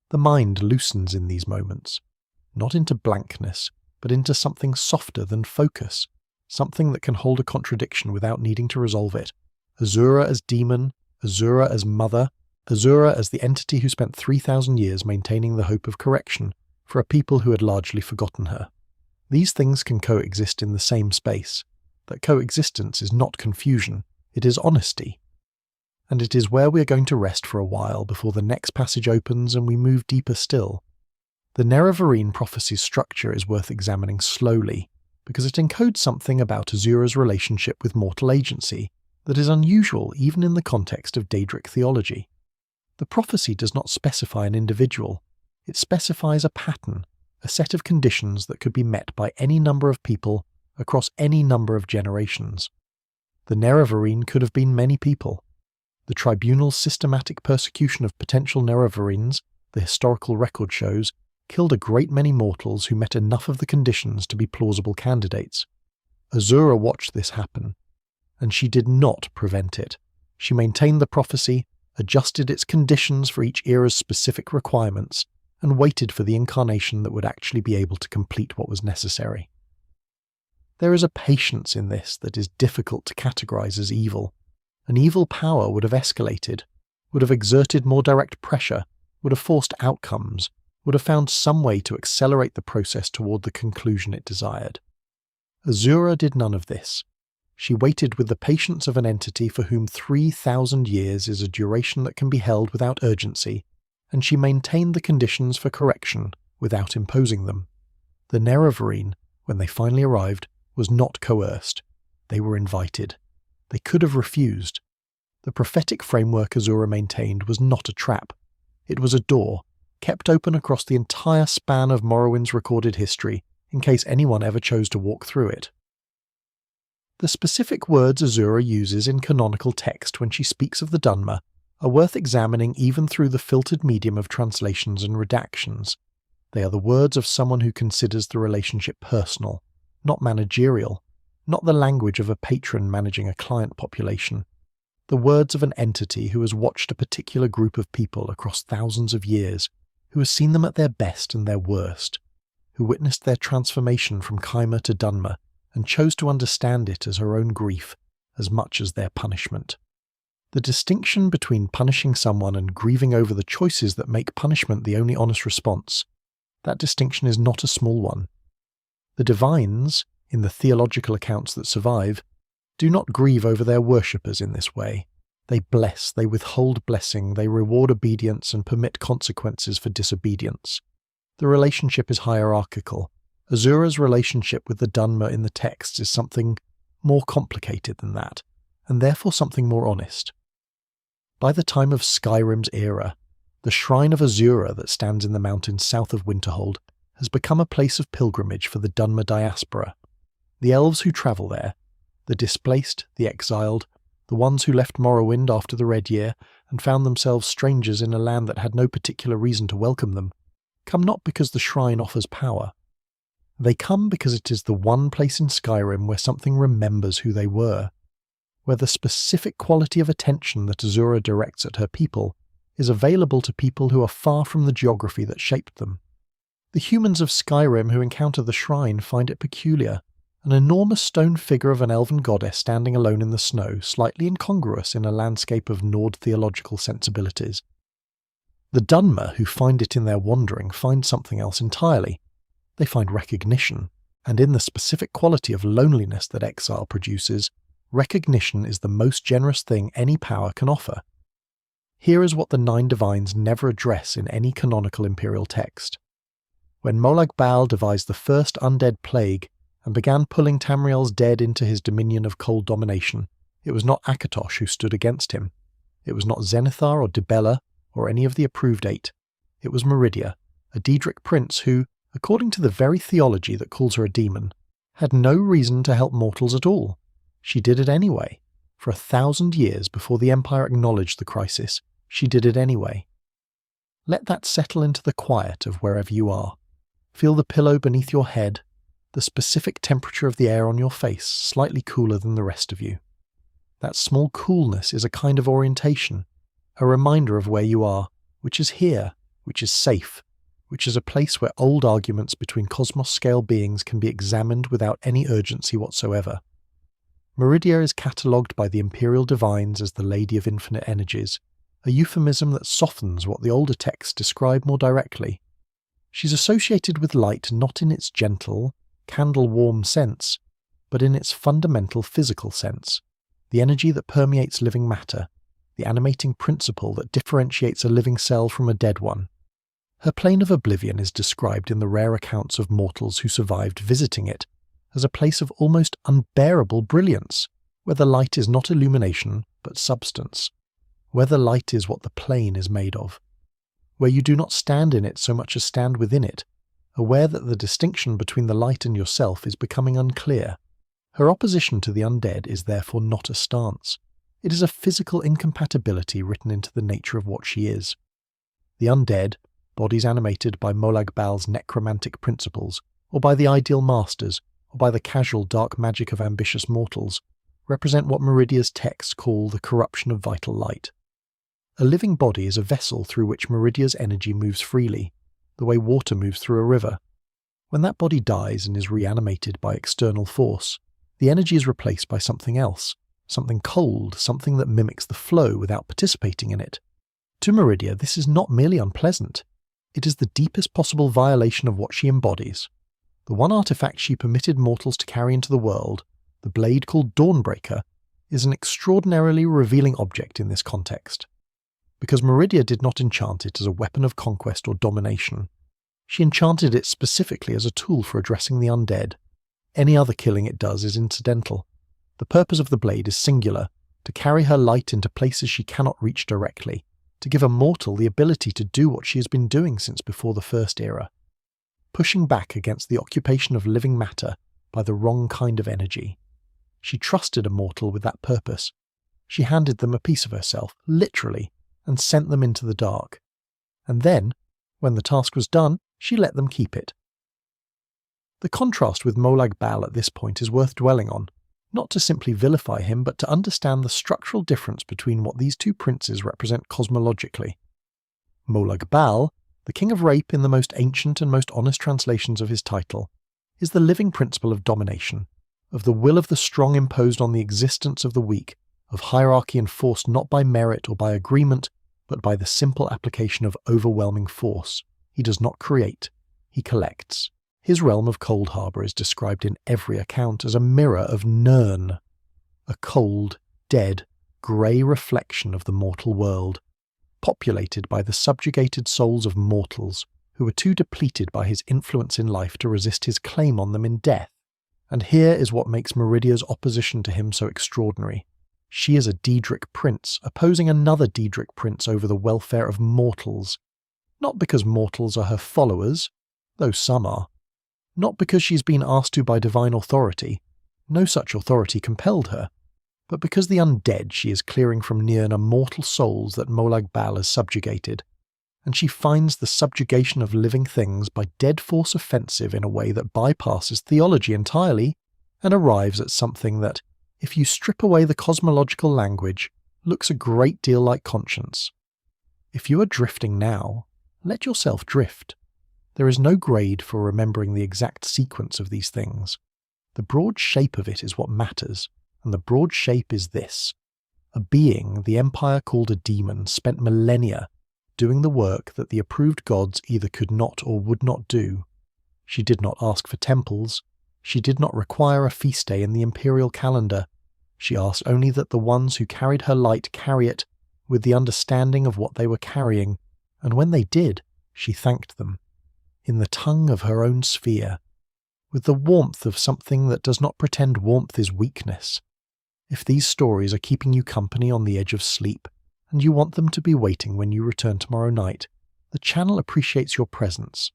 The mind loosens in these moments, not into blankness, but into something softer than focus, something that can hold a contradiction without needing to resolve it. Azura as demon, Azura as mother, Azura as the entity who spent 3,000 years maintaining the hope of correction for a people who had largely forgotten her. These things can coexist in the same space. That coexistence is not confusion, it is honesty. And it is where we are going to rest for a while before the next passage opens and we move deeper still. The Nerevarine prophecy's structure is worth examining slowly, because it encodes something about Azura's relationship with mortal agency that is unusual even in the context of Daedric theology. The prophecy does not specify an individual, it specifies a pattern, a set of conditions that could be met by any number of people across any number of generations. The Nerevarine could have been many people. The tribunal's systematic persecution of potential Nerevarines, the historical record shows, killed a great many mortals who met enough of the conditions to be plausible candidates. Azura watched this happen, and she did not prevent it. She maintained the prophecy, adjusted its conditions for each era's specific requirements, and waited for the incarnation that would actually be able to complete what was necessary. There is a patience in this that is difficult to categorize as evil. An evil power would have escalated, would have exerted more direct pressure, would have forced outcomes, would have found some way to accelerate the process toward the conclusion it desired. Azura did none of this. She waited with the patience of an entity for whom 3,000 years is a duration that can be held without urgency, and she maintained the conditions for correction without imposing them. The Nerevarine, when they finally arrived, was not coerced. They were invited. They could have refused. The prophetic framework Azura maintained was not a trap. It was a door, kept open across the entire span of Morrowind's recorded history, in case anyone ever chose to walk through it. The specific words Azura uses in canonical text when she speaks of the Dunmer are worth examining even through the filtered medium of translations and redactions. They are the words of someone who considers the relationship personal, not managerial, not the language of a patron managing a client population. The words of an entity who has watched a particular group of people across thousands of years, who has seen them at their best and their worst, who witnessed their transformation from Chimer to Dunmer and chose to understand it as her own grief as much as their punishment. The distinction between punishing someone and grieving over the choices that make punishment the only honest response, that distinction is not a small one. The divines, in the theological accounts that survive, do not grieve over their worshippers in this way. They bless, they withhold blessing, they reward obedience and permit consequences for disobedience. The relationship is hierarchical. Azura's relationship with the Dunmer in the texts is something more complicated than that, and therefore something more honest. By the time of Skyrim's era, the shrine of Azura that stands in the mountains south of Winterhold has become a place of pilgrimage for the Dunmer diaspora. The elves who travel there, the displaced, the exiled, the ones who left Morrowind after the Red Year and found themselves strangers in a land that had no particular reason to welcome them, come not because the shrine offers power. They come because it is the one place in Skyrim where something remembers who they were, where the specific quality of attention that Azura directs at her people is available to people who are far from the geography that shaped them. The humans of Skyrim who encounter the shrine find it peculiar, an enormous stone figure of an elven goddess standing alone in the snow, slightly incongruous in a landscape of Nord theological sensibilities. The Dunmer who find it in their wandering find something else entirely. They find recognition, and in the specific quality of loneliness that exile produces, recognition is the most generous thing any power can offer. Here is what the 9 divines never address in any canonical imperial text. When Molag Bal devised the first undead plague and began pulling Tamriel's dead into his dominion of cold domination, it was not Akatosh who stood against him. It was not Zenithar or Dibella or any of the approved 8. It was Meridia, a Daedric prince who, according to the very theology that calls her a demon, had no reason to help mortals at all. She did it anyway. For 1,000 years before the Empire acknowledged the crisis, she did it anyway. Let that settle into the quiet of wherever you are. Feel the pillow beneath your head, the specific temperature of the air on your face slightly cooler than the rest of you. That small coolness is a kind of orientation, a reminder of where you are, which is here, which is safe, which is a place where old arguments between cosmos-scale beings can be examined without any urgency whatsoever. Meridia is catalogued by the Imperial Divines as the Lady of Infinite Energies, a euphemism that softens what the older texts describe more directly. She's associated with light not in its gentle, candle-warm sense, but in its fundamental physical sense, the energy that permeates living matter, the animating principle that differentiates a living cell from a dead one. Her plane of oblivion is described in the rare accounts of mortals who survived visiting it as a place of almost unbearable brilliance, where the light is not illumination but substance, where the light is what the plane is made of, where you do not stand in it so much as stand within it, aware that the distinction between the light and yourself is becoming unclear. Her opposition to the undead is therefore not a stance. It is a physical incompatibility written into the nature of what she is. The undead, bodies animated by Molag Bal's necromantic principles, or by the ideal masters, or by the casual dark magic of ambitious mortals, represent what Meridia's texts call the corruption of vital light. A living body is a vessel through which Meridia's energy moves freely, the way water moves through a river. When that body dies and is reanimated by external force, the energy is replaced by something else, something cold, something that mimics the flow without participating in it. To Meridia, this is not merely unpleasant. It is the deepest possible violation of what she embodies. The one artifact she permitted mortals to carry into the world, the blade called Dawnbreaker, is an extraordinarily revealing object in this context. Because Meridia did not enchant it as a weapon of conquest or domination, she enchanted it specifically as a tool for addressing the undead. Any other killing it does is incidental. The purpose of the blade is singular, to carry her light into places she cannot reach directly, to give a mortal the ability to do what she has been doing since before the First Era, pushing back against the occupation of living matter by the wrong kind of energy. She trusted a mortal with that purpose. She handed them a piece of herself, literally, and sent them into the dark. And then, when the task was done, she let them keep it. The contrast with Molag Bal at this point is worth dwelling on, not to simply vilify him, but to understand the structural difference between what these two princes represent cosmologically. Molag Bal, the king of rape in the most ancient and most honest translations of his title, is the living principle of domination, of the will of the strong imposed on the existence of the weak, of hierarchy enforced not by merit or by agreement, but by the simple application of overwhelming force. He does not create, he collects. His realm of Cold Harbour is described in every account as a mirror of Nirn, a cold, dead, grey reflection of the mortal world, populated by the subjugated souls of mortals who were too depleted by his influence in life to resist his claim on them in death. And here is what makes Meridia's opposition to him so extraordinary. She is a Daedric prince, opposing another Daedric prince over the welfare of mortals. Not because mortals are her followers, though some are. Not because she's been asked to by divine authority, no such authority compelled her, but because the undead she is clearing from Nirn are mortal souls that Molag Bal has subjugated, and she finds the subjugation of living things by dead force offensive in a way that bypasses theology entirely and arrives at something that, if you strip away the cosmological language, looks a great deal like conscience. If you are drifting now, let yourself drift. There is no grade for remembering the exact sequence of these things. The broad shape of it is what matters, and the broad shape is this. A being the Empire called a demon spent millennia doing the work that the approved gods either could not or would not do. She did not ask for temples. She did not require a feast day in the imperial calendar. She asked only that the ones who carried her light carry it with the understanding of what they were carrying, and when they did, she thanked them. In the tongue of her own sphere, with the warmth of something that does not pretend warmth is weakness. If these stories are keeping you company on the edge of sleep, and you want them to be waiting when you return tomorrow night, the channel appreciates your presence.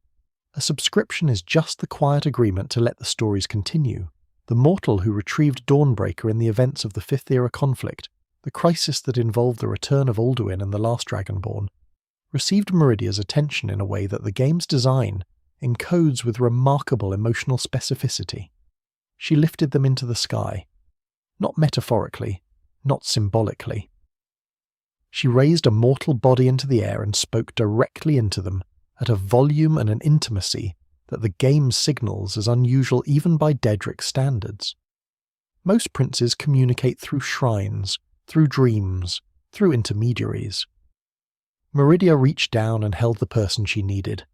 A subscription is just the quiet agreement to let the stories continue. The mortal who retrieved Dawnbreaker in the events of the Fifth Era conflict, the crisis that involved the return of Alduin and the last Dragonborn, received Meridia's attention in a way that the game's design encodes with remarkable emotional specificity. She lifted them into the sky, not metaphorically, not symbolically. She raised a mortal body into the air and spoke directly into them, at a volume and an intimacy that the game signals as unusual even by Daedric standards. Most princes communicate through shrines, through dreams, through intermediaries. Meridia reached down and held the person she needed,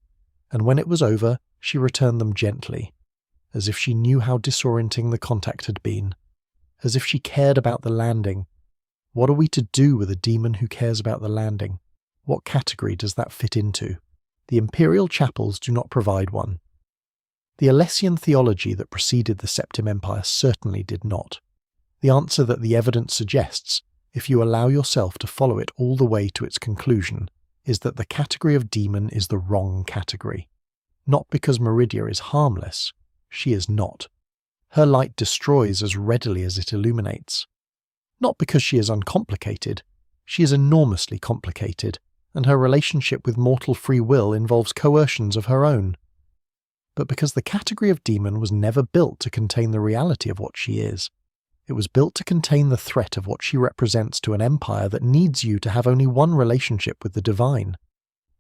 and when it was over, she returned them gently, as if she knew how disorienting the contact had been, as if she cared about the landing. What are we to do with a demon who cares about the landing? What category does that fit into? The Imperial Chapels do not provide one. The Alessian theology that preceded the Septim Empire certainly did not. The answer that the evidence suggests, if you allow yourself to follow it all the way to its conclusion, is that the category of demon is the wrong category. Not because Meridia is harmless, she is not. Her light destroys as readily as it illuminates. Not because she is uncomplicated, she is enormously complicated, and her relationship with mortal free will involves coercions of her own. But because the category of demon was never built to contain the reality of what she is. It was built to contain the threat of what she represents to an empire that needs you to have only one relationship with the divine.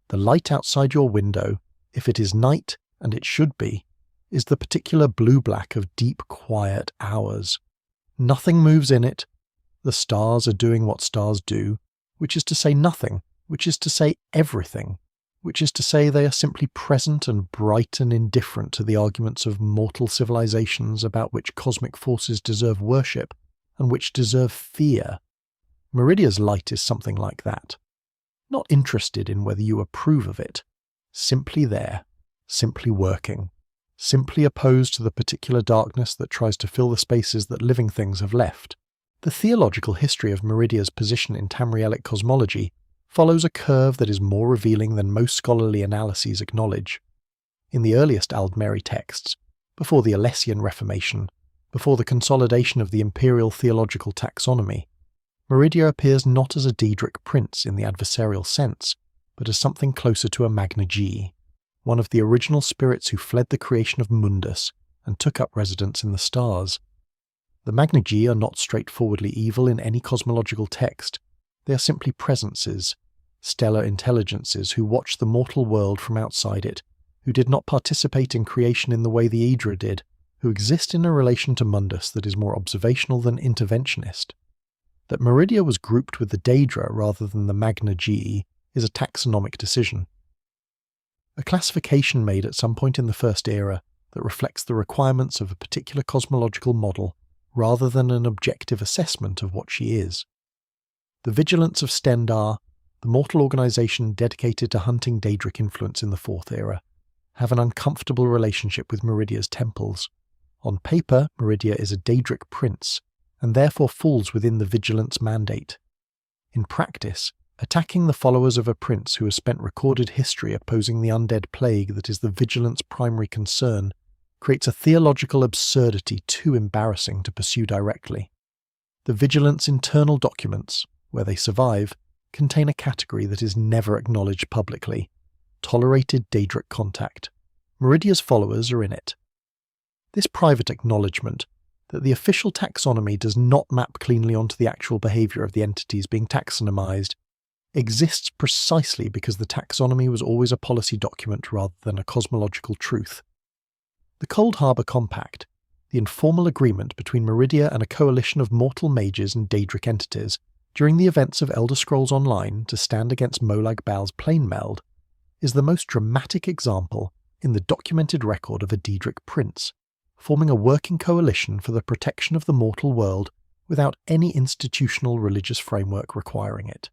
The light outside your window, if it is night, and it should be, is the particular blue-black of deep, quiet hours. Nothing moves in it. The stars are doing what stars do, which is to say nothing, which is to say everything, which is to say they are simply present and bright and indifferent to the arguments of mortal civilizations about which cosmic forces deserve worship and which deserve fear. Meridia's light is something like that. Not interested in whether you approve of it, simply there, simply working, simply opposed to the particular darkness that tries to fill the spaces that living things have left. The theological history of Meridia's position in Tamrielic cosmology follows a curve that is more revealing than most scholarly analyses acknowledge. In the earliest Aldmeri texts, before the Alessian Reformation, before the consolidation of the imperial theological taxonomy, Meridia appears not as a Daedric prince in the adversarial sense, but as something closer to a Magna G, one of the original spirits who fled the creation of Mundus and took up residence in the stars. The Magna G are not straightforwardly evil in any cosmological text. They are simply presences, stellar intelligences who watch the mortal world from outside it, who did not participate in creation in the way the Daedra did, who exist in a relation to Mundus that is more observational than interventionist. That Meridia was grouped with the Daedra rather than the Magna G is a taxonomic decision. A classification made at some point in the First Era that reflects the requirements of a particular cosmological model rather than an objective assessment of what she is. The Vigilance of Stendarr, the mortal organisation dedicated to hunting Daedric influence in the Fourth Era, have an uncomfortable relationship with Meridia's temples. On paper, Meridia is a Daedric prince, and therefore falls within the Vigilance mandate. In practice, attacking the followers of a prince who has spent recorded history opposing the undead plague that is the Vigilance primary concern creates a theological absurdity too embarrassing to pursue directly. The Vigilance internal documents, where they survive, contain a category that is never acknowledged publicly: tolerated Daedric contact. Meridia's followers are in it. This private acknowledgement that the official taxonomy does not map cleanly onto the actual behaviour of the entities being taxonomized exists precisely because the taxonomy was always a policy document rather than a cosmological truth. The Cold Harbour Compact, the informal agreement between Meridia and a coalition of mortal mages and Daedric entities during the events of Elder Scrolls Online to stand against Molag Bal's plane meld, is the most dramatic example in the documented record of a Daedric prince, forming a working coalition for the protection of the mortal world without any institutional religious framework requiring it.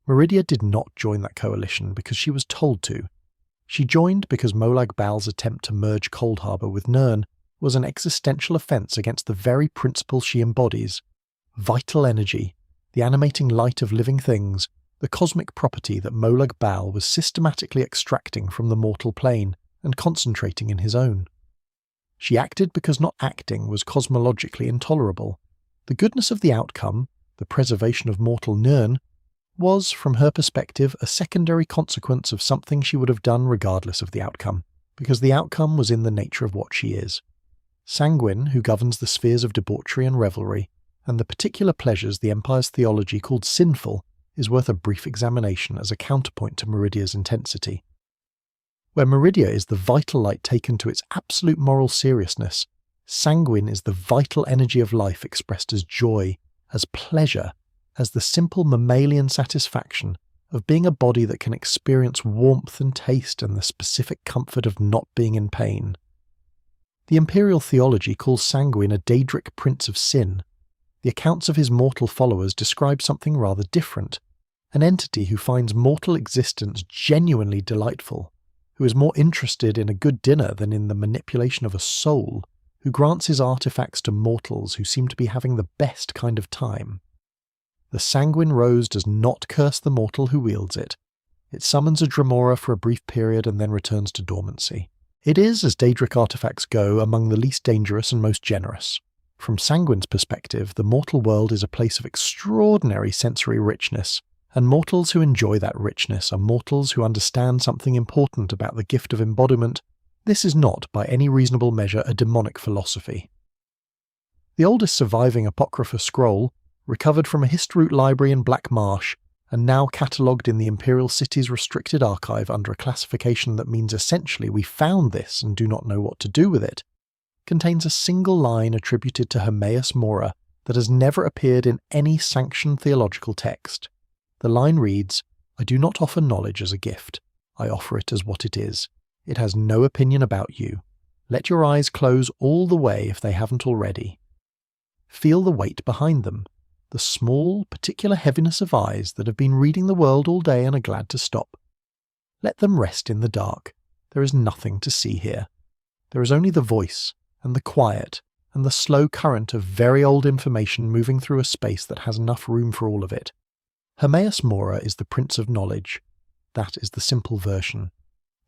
Meridia did not join that coalition because she was told to. She joined because Molag Bal's attempt to merge Cold Harbour with Nirn was an existential offence against the very principle she embodies: vital energy, the animating light of living things, the cosmic property that Molag Bal was systematically extracting from the mortal plane and concentrating in his own. She acted because not acting was cosmologically intolerable. The goodness of the outcome, the preservation of mortal Nirn, was, from her perspective, a secondary consequence of something she would have done regardless of the outcome, because the outcome was in the nature of what she is. Sanguine, who governs the spheres of debauchery and revelry, and the particular pleasures the Empire's theology called sinful, is worth a brief examination as a counterpoint to Meridia's intensity. Where Meridia is the vital light taken to its absolute moral seriousness, Sanguine is the vital energy of life expressed as joy, as pleasure, as the simple mammalian satisfaction of being a body that can experience warmth and taste and the specific comfort of not being in pain. The Imperial Theology calls Sanguine a Daedric Prince of Sin. The accounts of his mortal followers describe something rather different, an entity who finds mortal existence genuinely delightful, who is more interested in a good dinner than in the manipulation of a soul, who grants his artifacts to mortals who seem to be having the best kind of time. The Sanguine Rose does not curse the mortal who wields it. It summons a Dremora for a brief period and then returns to dormancy. It is, as Daedric artifacts go, among the least dangerous and most generous. From Sanguine's perspective, the mortal world is a place of extraordinary sensory richness, and mortals who enjoy that richness are mortals who understand something important about the gift of embodiment. This is not, by any reasonable measure, a demonic philosophy. The oldest surviving Apocrypha scroll, recovered from a Histroot library in Black Marsh, and now catalogued in the Imperial City's restricted archive under a classification that means essentially we found this and do not know what to do with it, contains a single line attributed to Hermaeus Mora that has never appeared in any sanctioned theological text. The line reads, "I do not offer knowledge as a gift. I offer it as what it is. It has no opinion about you. Let your eyes close all the way if they haven't already. Feel the weight behind them, the small, particular heaviness of eyes that have been reading the world all day and are glad to stop. Let them rest in the dark. There is nothing to see here. There is only the voice, and the quiet, and the slow current of very old information moving through a space that has enough room for all of it. Hermaeus Mora is the Prince of Knowledge. That is the simple version.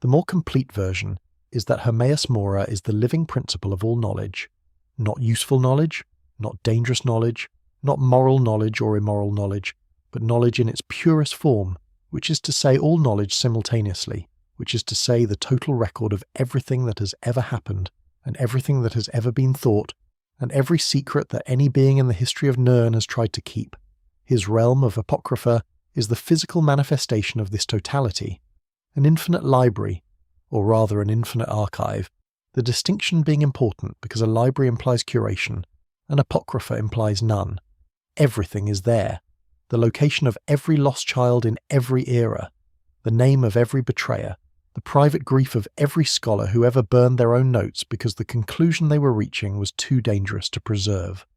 The more complete version is that Hermaeus Mora is the living principle of all knowledge. Not useful knowledge, not dangerous knowledge, not moral knowledge or immoral knowledge, but knowledge in its purest form, which is to say all knowledge simultaneously, which is to say the total record of everything that has ever happened, and everything that has ever been thought, and every secret that any being in the history of Nirn has tried to keep. His realm of Apocrypha is the physical manifestation of this totality, an infinite library, or rather an infinite archive, the distinction being important because a library implies curation, and Apocrypha implies none. Everything is there, the location of every lost child in every era, the name of every betrayer, the private grief of every scholar who ever burned their own notes because the conclusion they were reaching was too dangerous to preserve.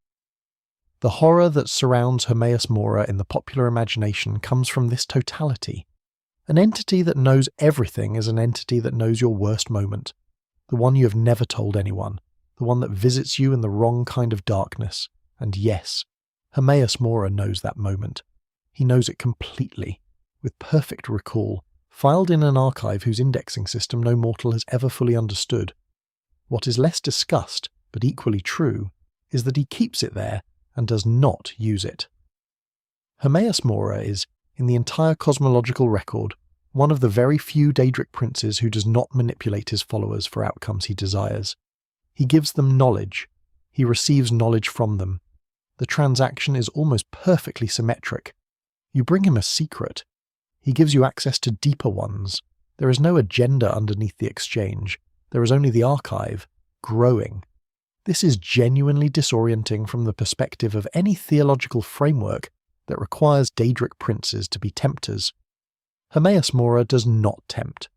The horror that surrounds Hermaeus Mora in the popular imagination comes from this totality. An entity that knows everything is an entity that knows your worst moment, the one you have never told anyone, the one that visits you in the wrong kind of darkness. And yes, Hermaeus Mora knows that moment. He knows it completely, with perfect recall, filed in an archive whose indexing system no mortal has ever fully understood. What is less discussed, but equally true, is that he keeps it there and does not use it. Hermaeus Mora is, in the entire cosmological record, one of the very few Daedric princes who does not manipulate his followers for outcomes he desires. He gives them knowledge. He receives knowledge from them. The transaction is almost perfectly symmetric. You bring him a secret. He gives you access to deeper ones. There is no agenda underneath the exchange. There is only the archive, growing. This is genuinely disorienting from the perspective of any theological framework that requires Daedric princes to be tempters. Hermaeus Mora does not tempt.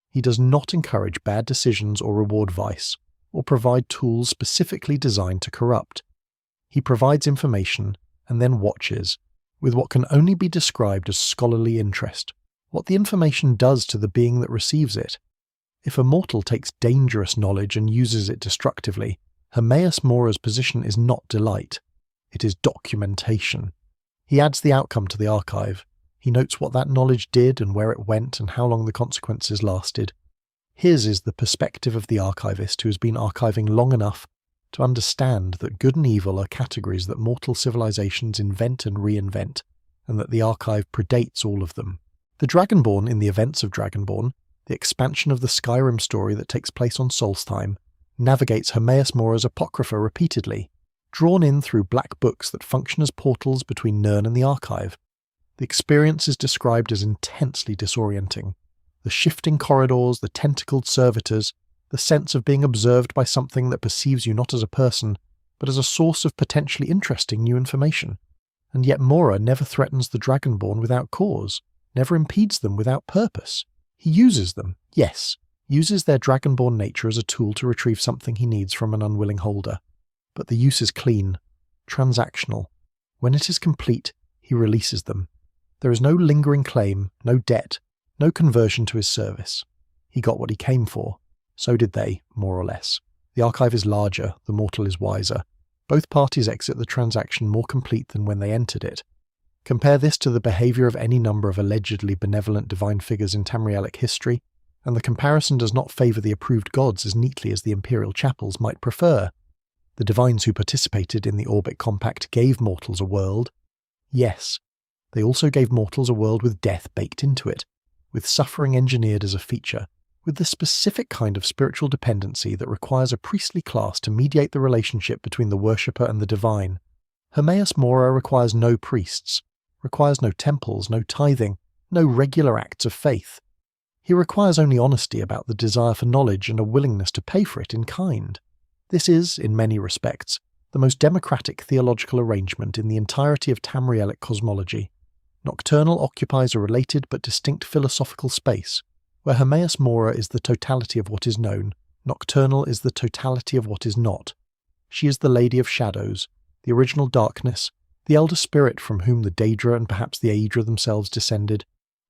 He does not encourage bad decisions or reward vice, or provide tools specifically designed to corrupt. He provides information and then watches, with what can only be described as scholarly interest, what the information does to the being that receives it. If a mortal takes dangerous knowledge and uses it destructively, Hermaeus Mora's position is not delight. It is documentation. He adds the outcome to the archive. He notes what that knowledge did and where it went and how long the consequences lasted. His is the perspective of the archivist who has been archiving long enough to understand that good and evil are categories that mortal civilizations invent and reinvent, and that the archive predates all of them. The Dragonborn in the events of Dragonborn, the expansion of the Skyrim story that takes place on Solstheim, navigates Hermaeus Mora's Apocrypha repeatedly, drawn in through black books that function as portals between Nirn and the archive. The experience is described as intensely disorienting. The shifting corridors, the tentacled servitors, the sense of being observed by something that perceives you not as a person, but as a source of potentially interesting new information. And yet Mora never threatens the Dragonborn without cause, never impedes them without purpose. He uses them, yes, uses their Dragonborn nature as a tool to retrieve something he needs from an unwilling holder. But the use is clean, transactional. When it is complete, he releases them. There is no lingering claim, no debt, no conversion to his service. He got what he came for. So did they, more or less. The archive is larger, the mortal is wiser. Both parties exit the transaction more complete than when they entered it. Compare this to the behaviour of any number of allegedly benevolent divine figures in Tamrielic history, and the comparison does not favour the approved gods as neatly as the Imperial Chapels might prefer. The divines who participated in the Aurbic Compact gave mortals a world. Yes, they also gave mortals a world with death baked into it, with suffering engineered as a feature, with the specific kind of spiritual dependency that requires a priestly class to mediate the relationship between the worshipper and the divine. Hermaeus Mora requires no priests, requires no temples, no tithing, no regular acts of faith. He requires only honesty about the desire for knowledge and a willingness to pay for it in kind. This is, in many respects, the most democratic theological arrangement in the entirety of Tamrielic cosmology. Nocturnal occupies a related but distinct philosophical space, where Hermaeus Mora is the totality of what is known, Nocturnal is the totality of what is not. She is the Lady of Shadows, the original darkness, the elder spirit from whom the Daedra and perhaps the Aedra themselves descended,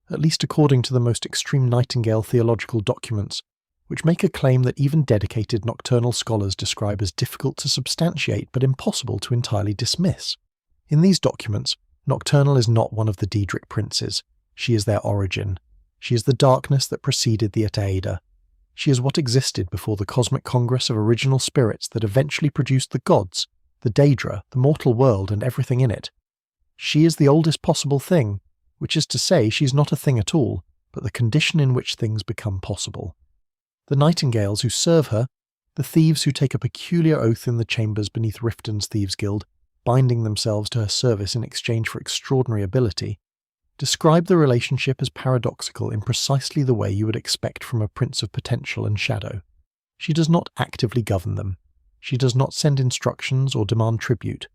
at least according to the most extreme Nightingale theological documents, which make a claim that even dedicated nocturnal scholars describe as difficult to substantiate but impossible to entirely dismiss. In these documents, Nocturnal is not one of the Daedric Princes. She is their origin. She is the darkness that preceded the Aeeda. She is what existed before the cosmic congress of original spirits that eventually produced the gods, the Daedra, the mortal world and everything in it. She is the oldest possible thing, which is to say she's not a thing at all, but the condition in which things become possible. The nightingales who serve her, the thieves who take a peculiar oath in the chambers beneath Riften's Thieves' Guild, binding themselves to her service in exchange for extraordinary ability, describe the relationship as paradoxical in precisely the way you would expect from a prince of potential and shadow. She does not actively govern them. She does not send instructions or demand tribute.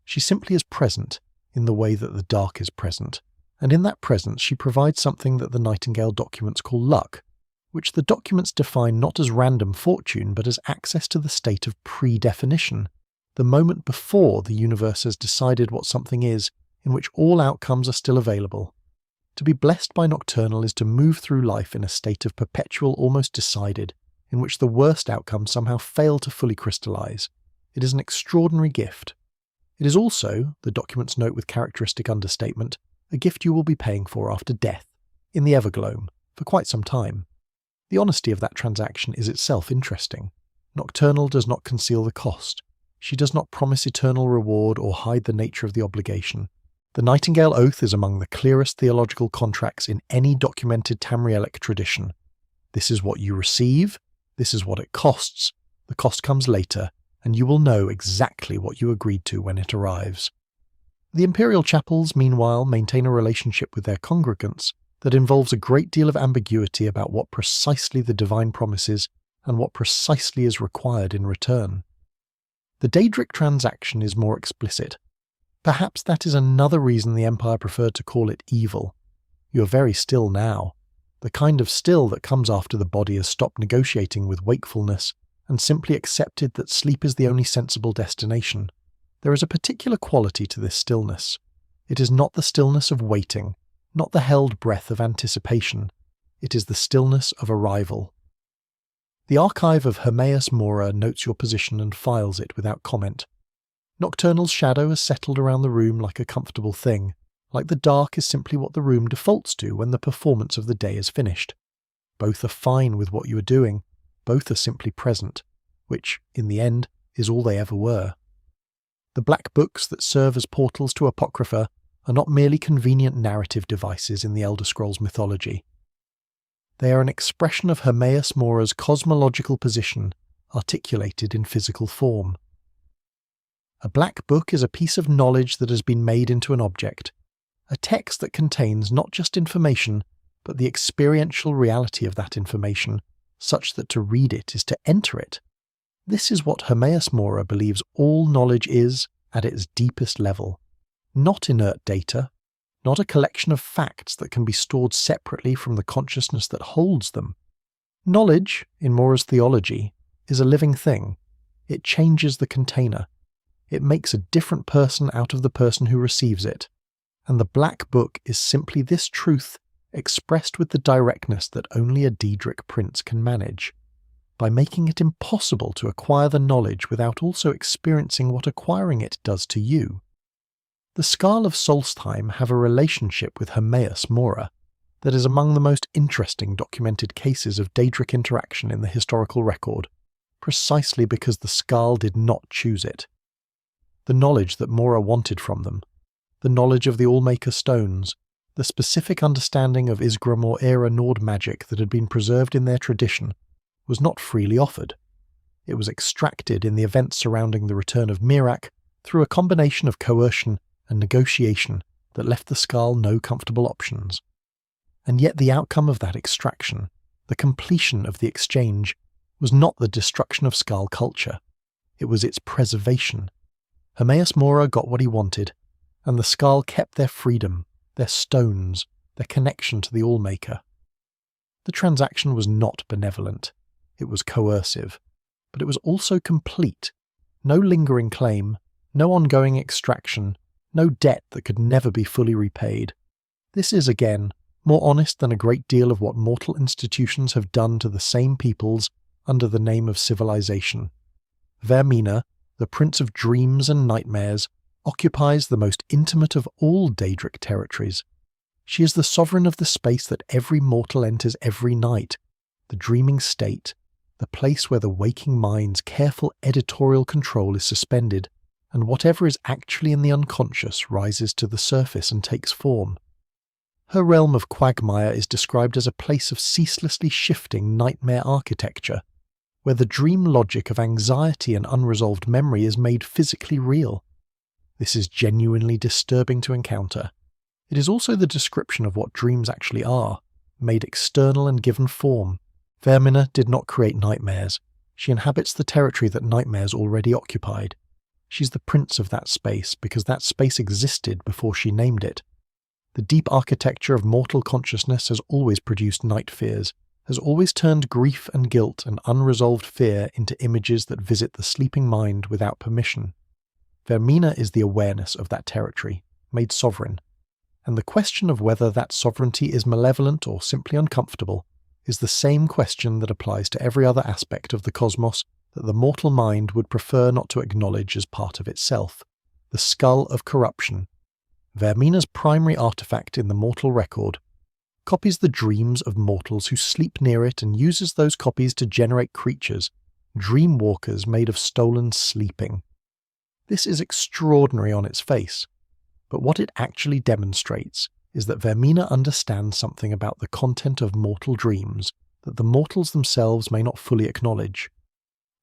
She simply is present, in the way that the dark is present, and in that presence she provides something that the Nightingale documents call luck, which the documents define not as random fortune but as access to the state of predefinition, the moment before the universe has decided what something is, in which all outcomes are still available. To be blessed by Nocturnal is to move through life in a state of perpetual almost decided, in which the worst outcomes somehow fail to fully crystallize. It is an extraordinary gift. It is also, the documents note with characteristic understatement, a gift you will be paying for after death, in the Evergloam, for quite some time. The honesty of that transaction is itself interesting. Nocturnal does not conceal the cost. She does not promise eternal reward or hide the nature of the obligation. The Nightingale Oath is among the clearest theological contracts in any documented Tamrielic tradition. This is what you receive, this is what it costs, the cost comes later, and you will know exactly what you agreed to when it arrives. The Imperial Chapels, meanwhile, maintain a relationship with their congregants that involves a great deal of ambiguity about what precisely the divine promises and what precisely is required in return. The Daedric transaction is more explicit. Perhaps that is another reason the Empire preferred to call it evil. You are very still now, the kind of still that comes after the body has stopped negotiating with wakefulness and simply accepted that sleep is the only sensible destination. There is a particular quality to this stillness. It is not the stillness of waiting, not the held breath of anticipation. It is the stillness of arrival. The archive of Hermaeus Mora notes your position and files it without comment. Nocturnal's shadow has settled around the room like a comfortable thing, like the dark is simply what the room defaults to when the performance of the day is finished. Both are fine with what you are doing, both are simply present, which, in the end, is all they ever were. The black books that serve as portals to Apocrypha are not merely convenient narrative devices in the Elder Scrolls mythology. They are an expression of Hermaeus Mora's cosmological position, articulated in physical form. A black book is a piece of knowledge that has been made into an object, a text that contains not just information, but the experiential reality of that information, such that to read it is to enter it. This is what Hermaeus Mora believes all knowledge is at its deepest level. Not inert data, not a collection of facts that can be stored separately from the consciousness that holds them. Knowledge, in Mora's theology, is a living thing. It changes the container. It makes a different person out of the person who receives it. And the Black Book is simply this truth expressed with the directness that only a Daedric prince can manage, by making it impossible to acquire the knowledge without also experiencing what acquiring it does to you. The Skald of Solstheim have a relationship with Hermaeus Mora that is among the most interesting documented cases of Daedric interaction in the historical record, precisely because the Skald did not choose it. The knowledge that Mora wanted from them, the knowledge of the Allmaker stones, the specific understanding of Isgrim or Era Nord magic that had been preserved in their tradition, was not freely offered. It was extracted in the events surrounding the return of Miraak through a combination of coercion and negotiation that left the Skald no comfortable options. And yet the outcome of that extraction, the completion of the exchange, was not the destruction of Skald culture. It was its preservation. Hermaeus Mora got what he wanted, and the Skald kept their freedom, their stones, their connection to the Allmaker. The transaction was not benevolent. It was coercive, but it was also complete. No lingering claim, no ongoing extraction, no debt that could never be fully repaid. This is, again, more honest than a great deal of what mortal institutions have done to the same peoples under the name of civilization. Vaermina, the Prince of Dreams and Nightmares, occupies the most intimate of all Daedric territories. She is the sovereign of the space that every mortal enters every night, the dreaming state, the place where the waking mind's careful editorial control is suspended, and whatever is actually in the unconscious rises to the surface and takes form. Her realm of quagmire is described as a place of ceaselessly shifting nightmare architecture, where the dream logic of anxiety and unresolved memory is made physically real. This is genuinely disturbing to encounter. It is also the description of what dreams actually are, made external and given form. Vaermina did not create nightmares. She inhabits the territory that nightmares already occupied. She's the prince of that space because that space existed before she named it. The deep architecture of mortal consciousness has always produced night fears, has always turned grief and guilt and unresolved fear into images that visit the sleeping mind without permission. Vaermina is the awareness of that territory, made sovereign, and the question of whether that sovereignty is malevolent or simply uncomfortable is the same question that applies to every other aspect of the cosmos that the mortal mind would prefer not to acknowledge as part of itself, the skull of corruption. Vaermina's primary artifact in the mortal record copies the dreams of mortals who sleep near it and uses those copies to generate creatures, dream walkers made of stolen sleeping. This is extraordinary on its face, but what it actually demonstrates is that Vaermina understands something about the content of mortal dreams that the mortals themselves may not fully acknowledge.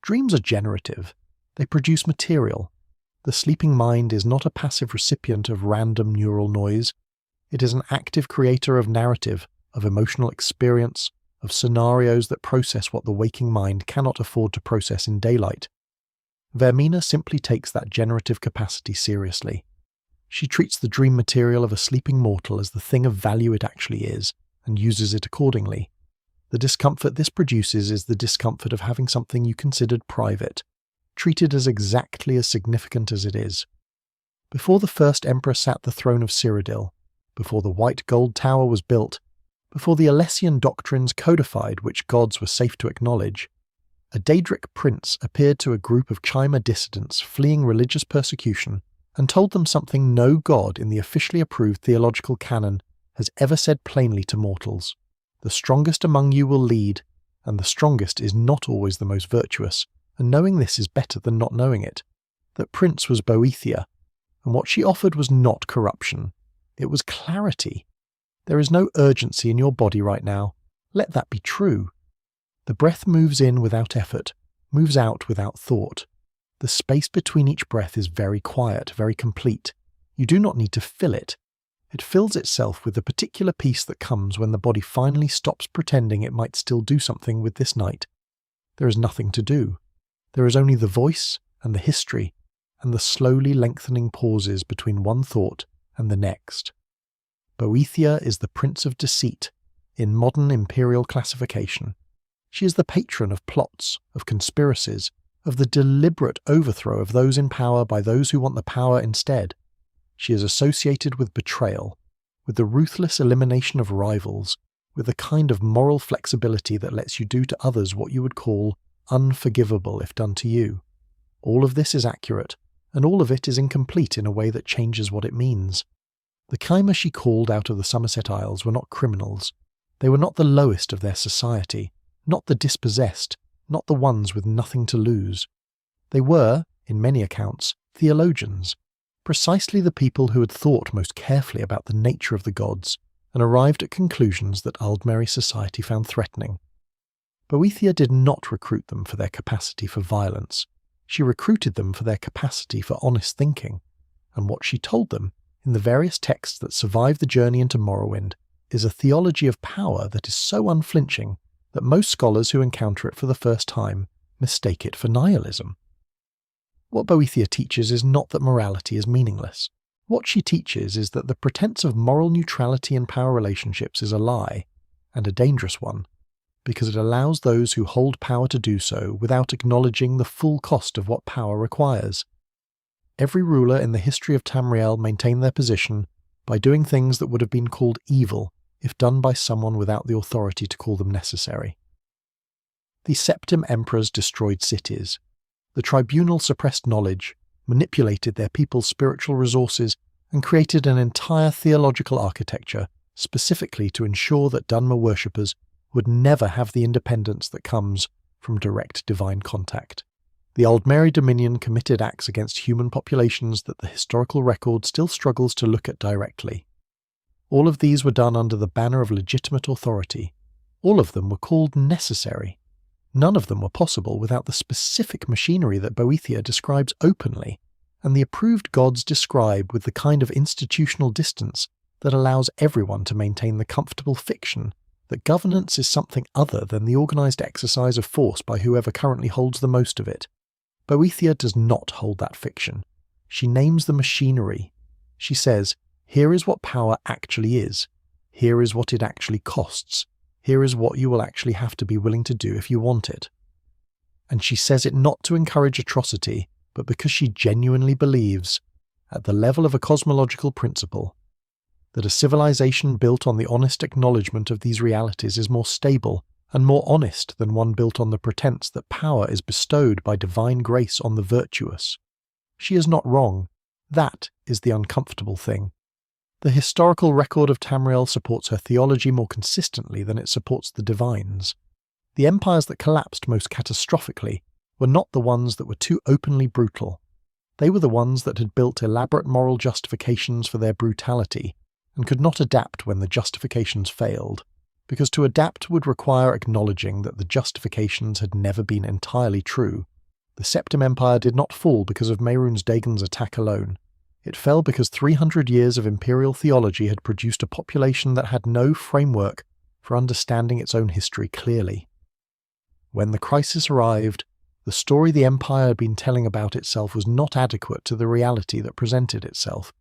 Dreams are generative. They produce material. The sleeping mind is not a passive recipient of random neural noise. It is an active creator of narrative, of emotional experience, of scenarios that process what the waking mind cannot afford to process in daylight. Vaermina simply takes that generative capacity seriously. She treats the dream material of a sleeping mortal as the thing of value it actually is, and uses it accordingly. The discomfort this produces is the discomfort of having something you considered private, treated as exactly as significant as it is. Before the first emperor sat the throne of Cyrodiil, before the White Gold Tower was built, before the Alessian doctrines codified which gods were safe to acknowledge, a Daedric prince appeared to a group of Chimer dissidents fleeing religious persecution and told them something no god in the officially approved theological canon has ever said plainly to mortals. The strongest among you will lead, and the strongest is not always the most virtuous, and knowing this is better than not knowing it. That prince was Boethiah, and what she offered was not corruption. It was clarity. There is no urgency in your body right now. Let that be true. The breath moves in without effort, moves out without thought. The space between each breath is very quiet, very complete. You do not need to fill it. It fills itself with the particular peace that comes when the body finally stops pretending it might still do something with this night. There is nothing to do. There is only the voice and the history and the slowly lengthening pauses between one thought and the next. Boethiah is the Prince of Deceit in modern imperial classification. She is the patron of plots, of conspiracies, of the deliberate overthrow of those in power by those who want the power instead. She is associated with betrayal, with the ruthless elimination of rivals, with the kind of moral flexibility that lets you do to others what you would call unforgivable if done to you. All of this is accurate, and all of it is incomplete in a way that changes what it means. The Chimer she called out of the Somerset Isles were not criminals. They were not the lowest of their society, not the dispossessed, not the ones with nothing to lose. They were, in many accounts, theologians, precisely the people who had thought most carefully about the nature of the gods and arrived at conclusions that Aldmeri society found threatening. Boethiah did not recruit them for their capacity for violence. She recruited them for their capacity for honest thinking, and what she told them, in the various texts that survive the journey into Morrowind, is a theology of power that is so unflinching that most scholars who encounter it for the first time mistake it for nihilism. What Boethiah teaches is not that morality is meaningless. What she teaches is that the pretense of moral neutrality in power relationships is a lie, and a dangerous one, because it allows those who hold power to do so without acknowledging the full cost of what power requires. Every ruler in the history of Tamriel maintained their position by doing things that would have been called evil if done by someone without the authority to call them necessary. The Septim emperors destroyed cities. The tribunal suppressed knowledge, manipulated their people's spiritual resources, and created an entire theological architecture specifically to ensure that Dunmer worshippers would never have the independence that comes from direct divine contact. The Aldmeri Dominion committed acts against human populations that the historical record still struggles to look at directly. All of these were done under the banner of legitimate authority. All of them were called necessary. None of them were possible without the specific machinery that Boethiah describes openly, and the approved gods describe with the kind of institutional distance that allows everyone to maintain the comfortable fiction that governance is something other than the organized exercise of force by whoever currently holds the most of it. Boethiah does not hold that fiction. She names the machinery. She says, here is what power actually is. Here is what it actually costs. Here is what you will actually have to be willing to do if you want it. And she says it not to encourage atrocity, but because she genuinely believes, at the level of a cosmological principle, that a civilization built on the honest acknowledgement of these realities is more stable and more honest than one built on the pretense that power is bestowed by divine grace on the virtuous. She is not wrong. That is the uncomfortable thing. The historical record of Tamriel supports her theology more consistently than it supports the divines. The empires that collapsed most catastrophically were not the ones that were too openly brutal. They were the ones that had built elaborate moral justifications for their brutality and could not adapt when the justifications failed, because to adapt would require acknowledging that the justifications had never been entirely true. The Septim Empire did not fall because of Mehrunes Dagon's attack alone. It fell because 300 years of imperial theology had produced a population that had no framework for understanding its own history clearly. When the crisis arrived, the story the empire had been telling about itself was not adequate to the reality that presented itself.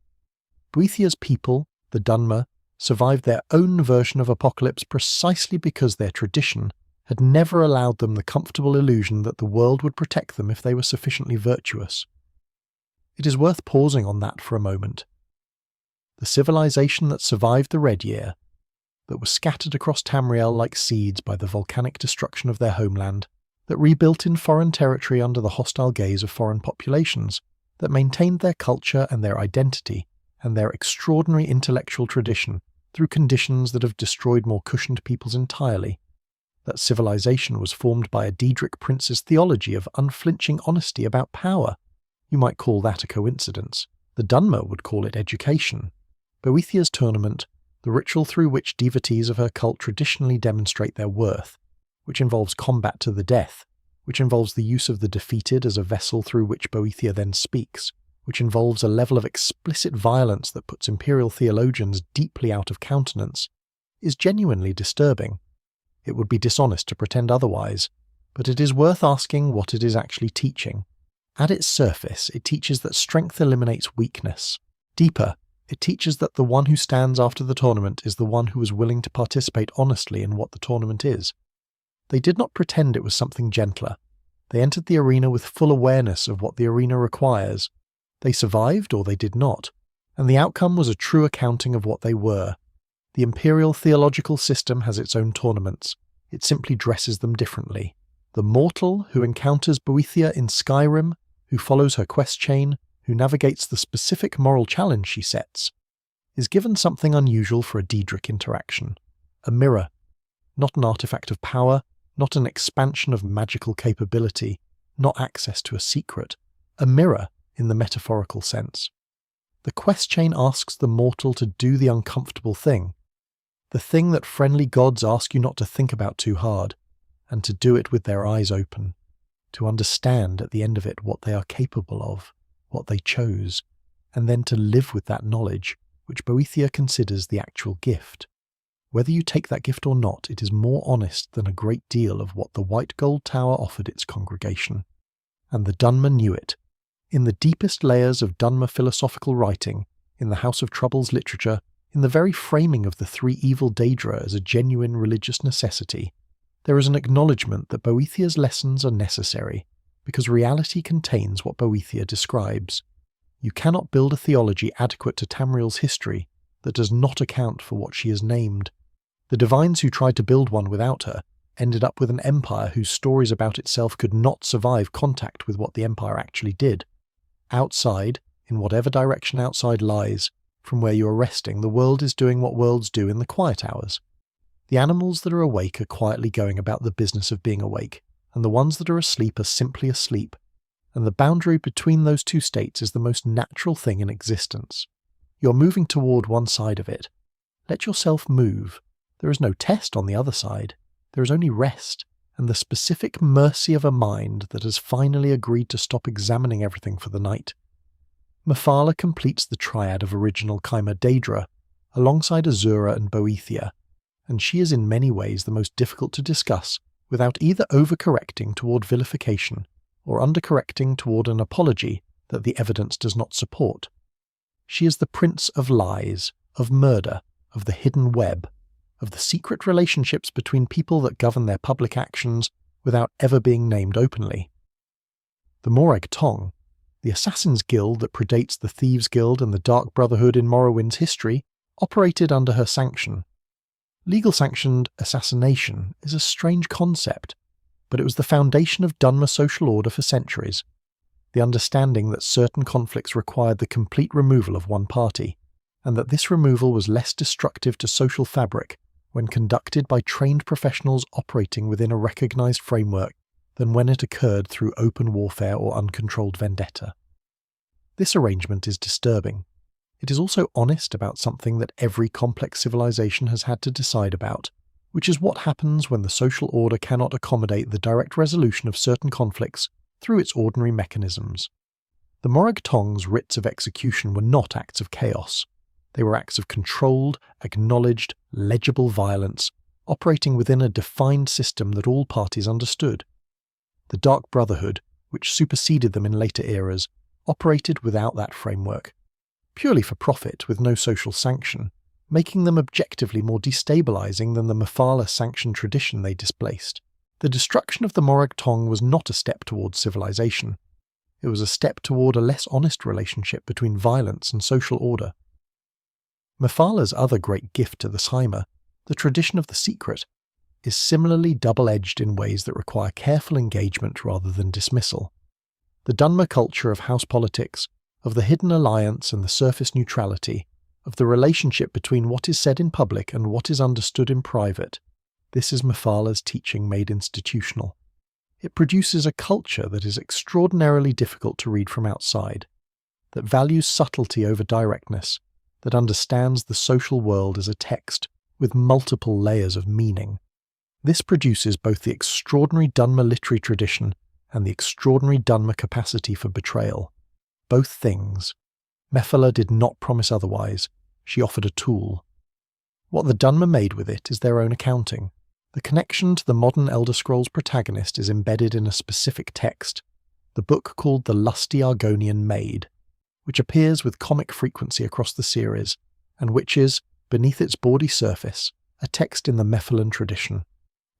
Boethiah's people, the Dunmer, survived their own version of apocalypse precisely because their tradition had never allowed them the comfortable illusion that the world would protect them if they were sufficiently virtuous. It is worth pausing on that for a moment. The civilization that survived the Red Year, that was scattered across Tamriel like seeds by the volcanic destruction of their homeland, that rebuilt in foreign territory under the hostile gaze of foreign populations, that maintained their culture and their identity and their extraordinary intellectual tradition through conditions that have destroyed more cushioned peoples entirely. That civilization was formed by a Daedric Princes theology of unflinching honesty about power. You might call that a coincidence. The Dunmer would call it education. Boethiah's tournament, the ritual through which devotees of her cult traditionally demonstrate their worth, which involves combat to the death, which involves the use of the defeated as a vessel through which Boethiah then speaks, which involves a level of explicit violence that puts Imperial theologians deeply out of countenance, is genuinely disturbing. It would be dishonest to pretend otherwise, but it is worth asking what it is actually teaching. At its surface, it teaches that strength eliminates weakness. Deeper, it teaches that the one who stands after the tournament is the one who is willing to participate honestly in what the tournament is. They did not pretend it was something gentler. They entered the arena with full awareness of what the arena requires. They survived or they did not, and the outcome was a true accounting of what they were. The Imperial theological system has its own tournaments. It simply dresses them differently. The mortal who encounters Boethiah in Skyrim, who follows her quest chain, who navigates the specific moral challenge she sets, is given something unusual for a Daedric interaction. A mirror. Not an artifact of power, not an expansion of magical capability, not access to a secret. A mirror in the metaphorical sense. The quest chain asks the mortal to do the uncomfortable thing. The thing that friendly gods ask you not to think about too hard, and to do it with their eyes open. To understand at the end of it what they are capable of, what they chose, and then to live with that knowledge, which Boethiah considers the actual gift. Whether you take that gift or not, it is more honest than a great deal of what the White Gold Tower offered its congregation. And the Dunmer knew it. In the deepest layers of Dunmer philosophical writing, in the House of Troubles literature, in the very framing of the three evil Daedra as a genuine religious necessity, there is an acknowledgement that Boethiah's lessons are necessary, because reality contains what Boethiah describes. You cannot build a theology adequate to Tamriel's history that does not account for what she has named. The divines who tried to build one without her ended up with an empire whose stories about itself could not survive contact with what the empire actually did. Outside, in whatever direction outside lies, from where you are resting, the world is doing what worlds do in the quiet hours. The animals that are awake are quietly going about the business of being awake, and the ones that are asleep are simply asleep, and the boundary between those two states is the most natural thing in existence. You're moving toward one side of it. Let yourself move. There is no test on the other side. There is only rest, and the specific mercy of a mind that has finally agreed to stop examining everything for the night. Mephala completes the triad of original Chimer Daedra, alongside Azura and Boethiah, and she is in many ways the most difficult to discuss without either overcorrecting toward vilification or undercorrecting toward an apology that the evidence does not support. She is the prince of lies, of murder, of the hidden web, of the secret relationships between people that govern their public actions without ever being named openly. The Morag Tong, the Assassin's Guild that predates the Thieves' Guild and the Dark Brotherhood in Morrowind's history, operated under her sanction. Legal-sanctioned assassination is a strange concept, but it was the foundation of Dunmer social order for centuries. The understanding that certain conflicts required the complete removal of one party, and that this removal was less destructive to social fabric when conducted by trained professionals operating within a recognized framework than when it occurred through open warfare or uncontrolled vendetta. This arrangement is disturbing. It is also honest about something that every complex civilization has had to decide about, which is what happens when the social order cannot accommodate the direct resolution of certain conflicts through its ordinary mechanisms. The Morag Tong's writs of execution were not acts of chaos. They were acts of controlled, acknowledged, legible violence, operating within a defined system that all parties understood. The Dark Brotherhood, which superseded them in later eras, operated without that framework, purely for profit with no social sanction, making them objectively more destabilizing than the Mephala-sanctioned tradition they displaced. The destruction of the Morag Tong was not a step towards civilization. It was a step toward a less honest relationship between violence and social order. Mephala's other great gift to the Chimer, the tradition of the secret, is similarly double-edged in ways that require careful engagement rather than dismissal. The Dunmer culture of house politics, of the hidden alliance and the surface neutrality, of the relationship between what is said in public and what is understood in private, this is Mephala's teaching made institutional. It produces a culture that is extraordinarily difficult to read from outside, that values subtlety over directness, that understands the social world as a text with multiple layers of meaning. This produces both the extraordinary Dunmer literary tradition and the extraordinary Dunmer capacity for betrayal. Both things. Mephala did not promise otherwise. She offered a tool. What the Dunmer made with it is their own accounting. The connection to the modern Elder Scrolls protagonist is embedded in a specific text, the book called The Lusty Argonian Maid, which appears with comic frequency across the series, and which is, beneath its bawdy surface, a text in the Mephalan tradition,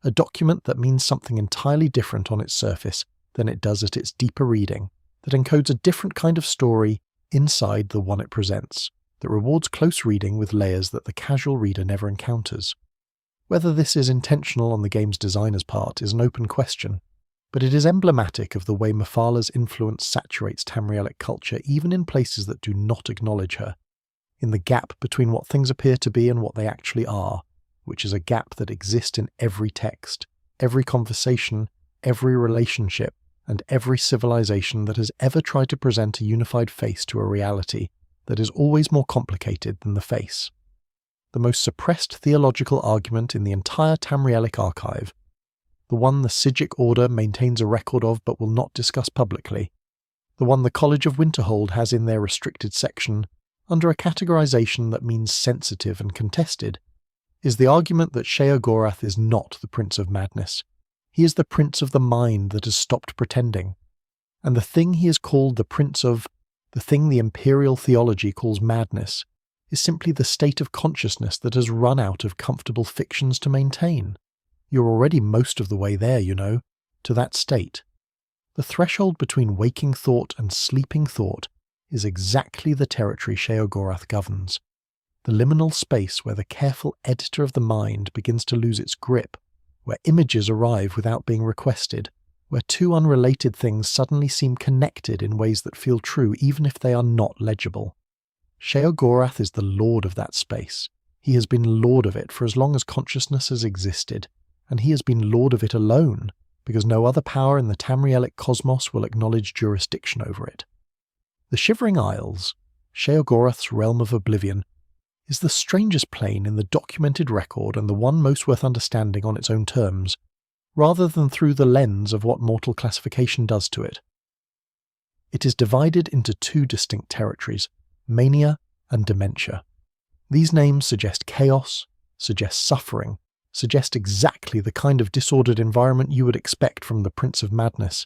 a document that means something entirely different on its surface than it does at its deeper reading, that encodes a different kind of story inside the one it presents, that rewards close reading with layers that the casual reader never encounters. Whether this is intentional on the game's designer's part is an open question, but it is emblematic of the way Mephala's influence saturates Tamrielic culture even in places that do not acknowledge her, in the gap between what things appear to be and what they actually are, which is a gap that exists in every text, every conversation, every relationship, and every civilization that has ever tried to present a unified face to a reality that is always more complicated than the face. The most suppressed theological argument in the entire Tamrielic archive, the one the Sigic Order maintains a record of but will not discuss publicly, the one the College of Winterhold has in their restricted section, under a categorization that means sensitive and contested, is the argument that Sheogorath is not the Prince of Madness. He is the Prince of the Mind that has stopped pretending. And the thing he is called the Prince of, the thing the Imperial Theology calls madness, is simply the state of consciousness that has run out of comfortable fictions to maintain. You're already most of the way there, you know, to that state. The threshold between waking thought and sleeping thought is exactly the territory Sheogorath governs. The liminal space where the careful editor of the mind begins to lose its grip, where images arrive without being requested, where two unrelated things suddenly seem connected in ways that feel true even if they are not legible. Sheogorath is the lord of that space. He has been lord of it for as long as consciousness has existed, and he has been lord of it alone, because no other power in the Tamrielic cosmos will acknowledge jurisdiction over it. The Shivering Isles, Sheogorath's realm of oblivion, is the strangest plane in the documented record and the one most worth understanding on its own terms, rather than through the lens of what mortal classification does to it. It is divided into two distinct territories, mania and dementia. These names suggest chaos, suggest suffering, suggest exactly the kind of disordered environment you would expect from the Prince of Madness,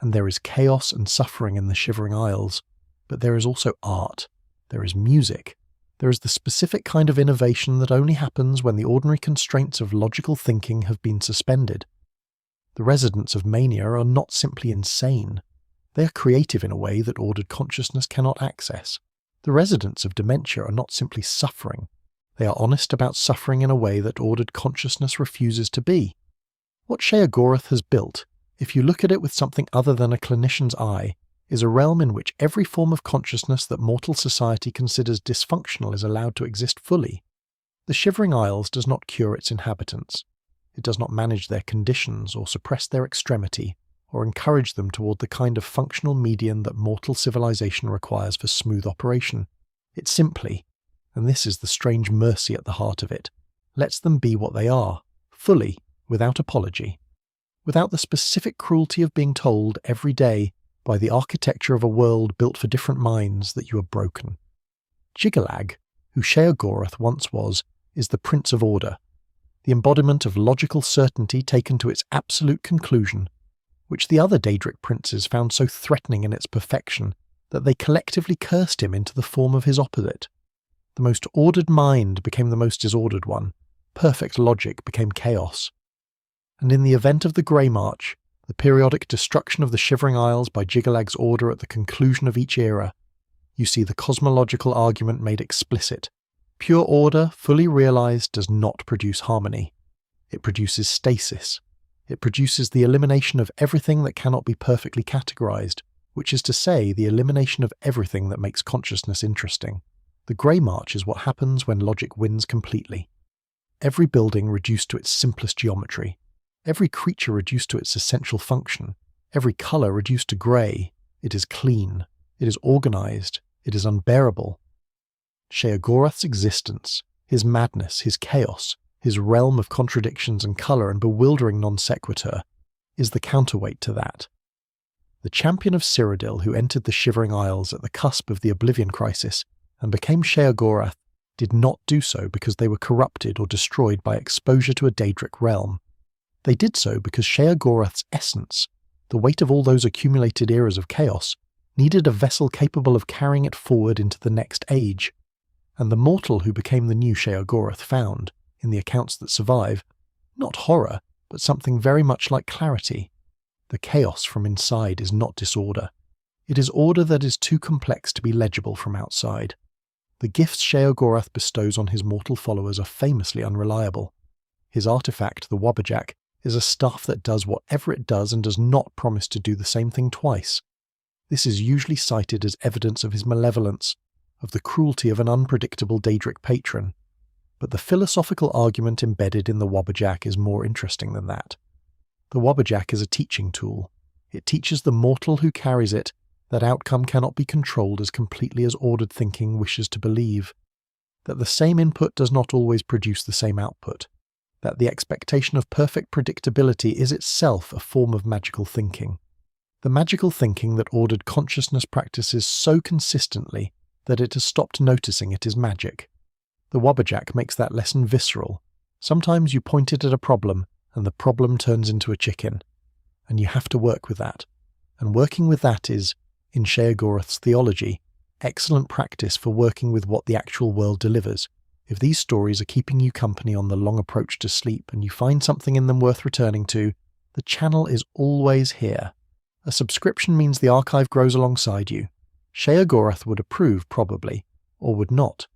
and there is chaos and suffering in the Shivering Isles, but there is also art, there is music, there is the specific kind of innovation that only happens when the ordinary constraints of logical thinking have been suspended. The residents of mania are not simply insane, they are creative in a way that ordered consciousness cannot access. The residents of dementia are not simply suffering, they are honest about suffering in a way that ordered consciousness refuses to be. What Sheogorath has built, if you look at it with something other than a clinician's eye, is a realm in which every form of consciousness that mortal society considers dysfunctional is allowed to exist fully. The Shivering Isles does not cure its inhabitants. It does not manage their conditions or suppress their extremity, or encourage them toward the kind of functional median that mortal civilization requires for smooth operation. It simply, and this is the strange mercy at the heart of it, lets them be what they are, fully, without apology, without the specific cruelty of being told every day by the architecture of a world built for different minds that you are broken. Jigalag, who Sheogorath once was, is the Prince of Order, the embodiment of logical certainty taken to its absolute conclusion, which the other Daedric Princes found so threatening in its perfection that they collectively cursed him into the form of his opposite. The most ordered mind became the most disordered one, perfect logic became chaos. And in the event of the Grey March, the periodic destruction of the Shivering Isles by Jigalag's order at the conclusion of each era, you see the cosmological argument made explicit. Pure order, fully realized, does not produce harmony. It produces stasis. It produces the elimination of everything that cannot be perfectly categorized, which is to say, the elimination of everything that makes consciousness interesting. The Grey March is what happens when logic wins completely. Every building reduced to its simplest geometry. Every creature reduced to its essential function, every colour reduced to grey. It is clean, it is organised, it is unbearable. Sheogorath's existence, his madness, his chaos, his realm of contradictions and colour and bewildering non sequitur, is the counterweight to that. The champion of Cyrodiil who entered the Shivering Isles at the cusp of the Oblivion Crisis and became Sheogorath did not do so because they were corrupted or destroyed by exposure to a Daedric realm. They did so because Sheogorath's essence, the weight of all those accumulated eras of chaos, needed a vessel capable of carrying it forward into the next age. And the mortal who became the new Sheogorath found, in the accounts that survive, not horror, but something very much like clarity. The chaos from inside is not disorder. It is order that is too complex to be legible from outside. The gifts Sheogorath bestows on his mortal followers are famously unreliable. His artifact, the Wabbajack, is a staff that does whatever it does and does not promise to do the same thing twice. This is usually cited as evidence of his malevolence, of the cruelty of an unpredictable Daedric patron. But the philosophical argument embedded in the Wabbajack is more interesting than that. The Wabbajack is a teaching tool. It teaches the mortal who carries it that outcome cannot be controlled as completely as ordered thinking wishes to believe, that the same input does not always produce the same output, that the expectation of perfect predictability is itself a form of magical thinking. The magical thinking that ordered consciousness practices so consistently that it has stopped noticing it is magic. The Wabbajack makes that lesson visceral. Sometimes you point it at a problem, and the problem turns into a chicken. And you have to work with that. And working with that is, in Sheogorath's theology, excellent practice for working with what the actual world delivers. If these stories are keeping you company on the long approach to sleep and you find something in them worth returning to, the channel is always here. A subscription means the archive grows alongside you. Sheogorath would approve, probably, or would not.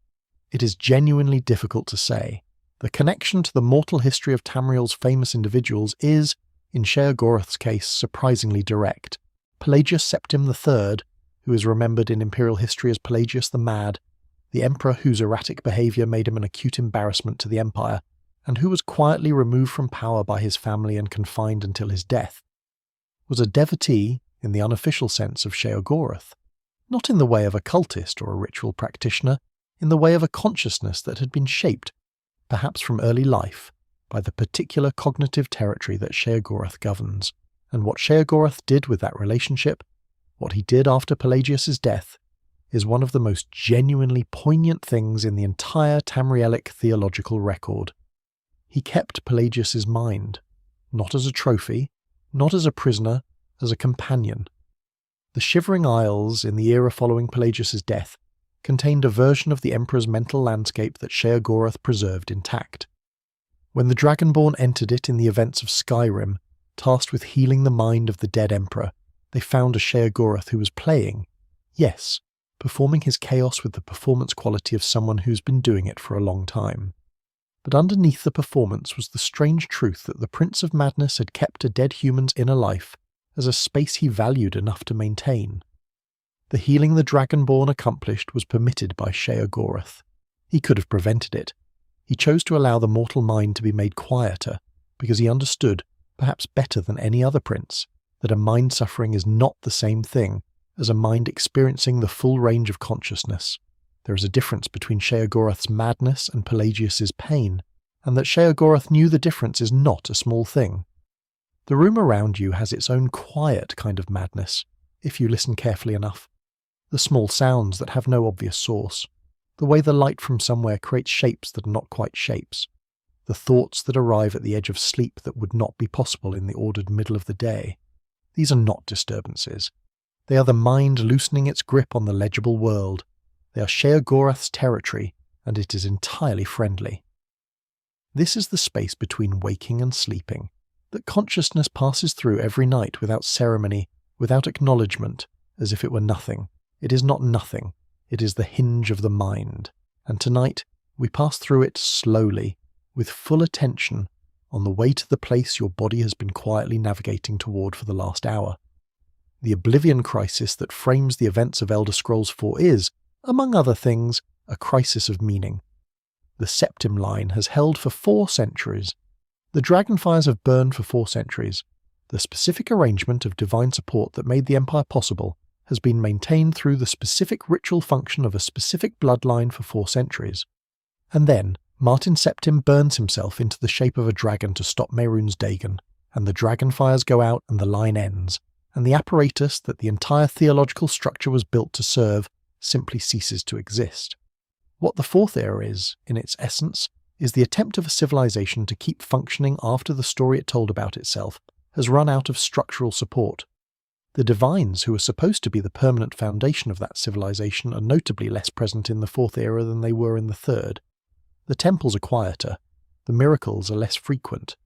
It is genuinely difficult to say. The connection to the mortal history of Tamriel's famous individuals is, in Sheogorath's case, surprisingly direct. Pelagius Septim III, who is remembered in Imperial history as Pelagius the Mad, the emperor whose erratic behaviour made him an acute embarrassment to the empire, and who was quietly removed from power by his family and confined until his death, was a devotee, in the unofficial sense, of Sheogorath, not in the way of a cultist or a ritual practitioner, in the way of a consciousness that had been shaped, perhaps from early life, by the particular cognitive territory that Sheogorath governs. And what Sheogorath did with that relationship, what he did after Pelagius's death, is one of the most genuinely poignant things in the entire Tamrielic theological record. He kept Pelagius's mind, not as a trophy, not as a prisoner, as a companion. The Shivering Isles, in the era following Pelagius's death, contained a version of the Emperor's mental landscape that Sheogorath preserved intact. When the Dragonborn entered it in the events of Skyrim, tasked with healing the mind of the dead Emperor, they found a Sheogorath who was playing, yes, performing his chaos with the performance quality of someone who's been doing it for a long time. But underneath the performance was the strange truth that the Prince of Madness had kept a dead human's inner life as a space he valued enough to maintain. The healing the Dragonborn accomplished was permitted by Sheogorath. He could have prevented it. He chose to allow the mortal mind to be made quieter, because he understood, perhaps better than any other prince, that a mind suffering is not the same thing as a mind experiencing the full range of consciousness. There is a difference between Sheogorath's madness and Pelagius's pain, and that Sheogorath knew the difference is not a small thing. The room around you has its own quiet kind of madness, if you listen carefully enough. The small sounds that have no obvious source, the way the light from somewhere creates shapes that are not quite shapes, the thoughts that arrive at the edge of sleep that would not be possible in the ordered middle of the day. These are not disturbances. They are the mind loosening its grip on the legible world. They are Sheogorath's territory, and it is entirely friendly. This is the space between waking and sleeping, that consciousness passes through every night without ceremony, without acknowledgement, as if it were nothing. It is not nothing. It is the hinge of the mind. And tonight, we pass through it slowly, with full attention, on the way to the place your body has been quietly navigating toward for the last hour. The Oblivion crisis that frames the events of Elder Scrolls IV is, among other things, a crisis of meaning. The Septim line has held for 4 centuries. The Dragonfires have burned for 4 centuries. The specific arrangement of divine support that made the Empire possible has been maintained through the specific ritual function of a specific bloodline for 4 centuries. And then, Martin Septim burns himself into the shape of a dragon to stop Mehrunes Dagon, and the Dragonfires go out and the line ends, and the apparatus that the entire theological structure was built to serve simply ceases to exist. What the Fourth Era is, in its essence, is the attempt of a civilization to keep functioning after the story it told about itself has run out of structural support. The divines, who are supposed to be the permanent foundation of that civilization, are notably less present in the Fourth Era than they were in the Third. The temples are quieter, the miracles are less frequent.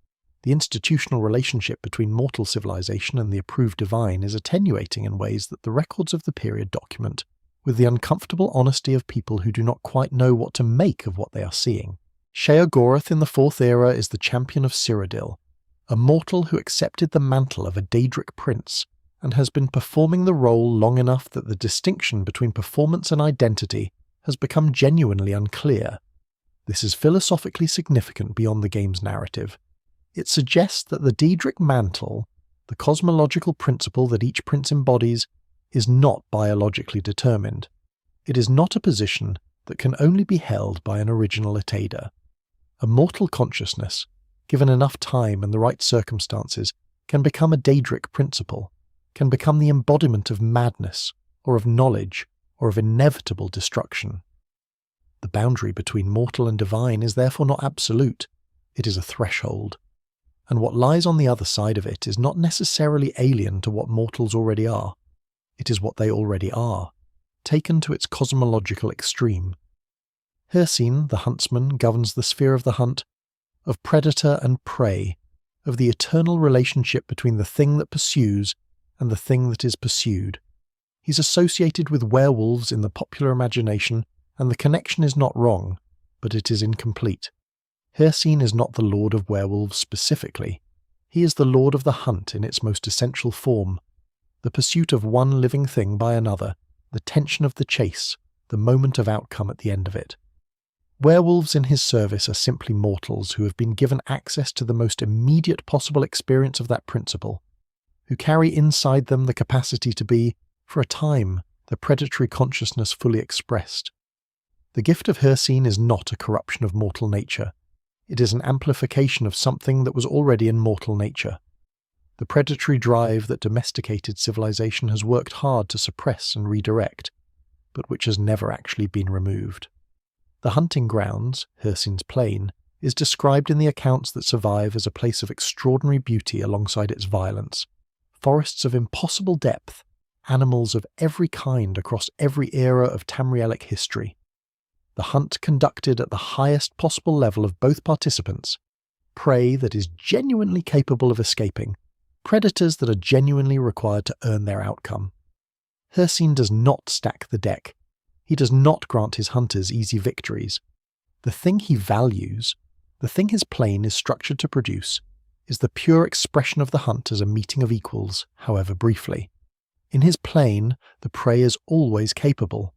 The institutional relationship between mortal civilization and the approved divine is attenuating in ways that the records of the period document, with the uncomfortable honesty of people who do not quite know what to make of what they are seeing. Sheogorath in the Fourth Era is the champion of Cyrodiil, a mortal who accepted the mantle of a Daedric prince, and has been performing the role long enough that the distinction between performance and identity has become genuinely unclear. This is philosophically significant beyond the game's narrative. It suggests that the Daedric mantle, the cosmological principle that each prince embodies, is not biologically determined. It is not a position that can only be held by an original Aether. A mortal consciousness, given enough time and the right circumstances, can become a Daedric principle, can become the embodiment of madness, or of knowledge, or of inevitable destruction. The boundary between mortal and divine is therefore not absolute, it is a threshold. And what lies on the other side of it is not necessarily alien to what mortals already are. It is what they already are, taken to its cosmological extreme. Hermaeus, the huntsman, governs the sphere of the hunt, of predator and prey, of the eternal relationship between the thing that pursues and the thing that is pursued. He's associated with werewolves in the popular imagination, and the connection is not wrong, but it is incomplete. Hermaeus is not the lord of werewolves specifically. He is the lord of the hunt in its most essential form, the pursuit of one living thing by another, the tension of the chase, the moment of outcome at the end of it. Werewolves in his service are simply mortals who have been given access to the most immediate possible experience of that principle, who carry inside them the capacity to be, for a time, the predatory consciousness fully expressed. The gift of Hermaeus is not a corruption of mortal nature. It is an amplification of something that was already in mortal nature. The predatory drive that domesticated civilization has worked hard to suppress and redirect, but which has never actually been removed. The hunting grounds, Hermaeus Plain, is described in the accounts that survive as a place of extraordinary beauty alongside its violence. Forests of impossible depth, animals of every kind across every era of Tamrielic history. The hunt conducted at the highest possible level of both participants, prey that is genuinely capable of escaping, predators that are genuinely required to earn their outcome. Hermaeus does not stack the deck. He does not grant his hunters easy victories. The thing he values, the thing his plane is structured to produce, is the pure expression of the hunt as a meeting of equals, however briefly. In his plane, the prey is always capable.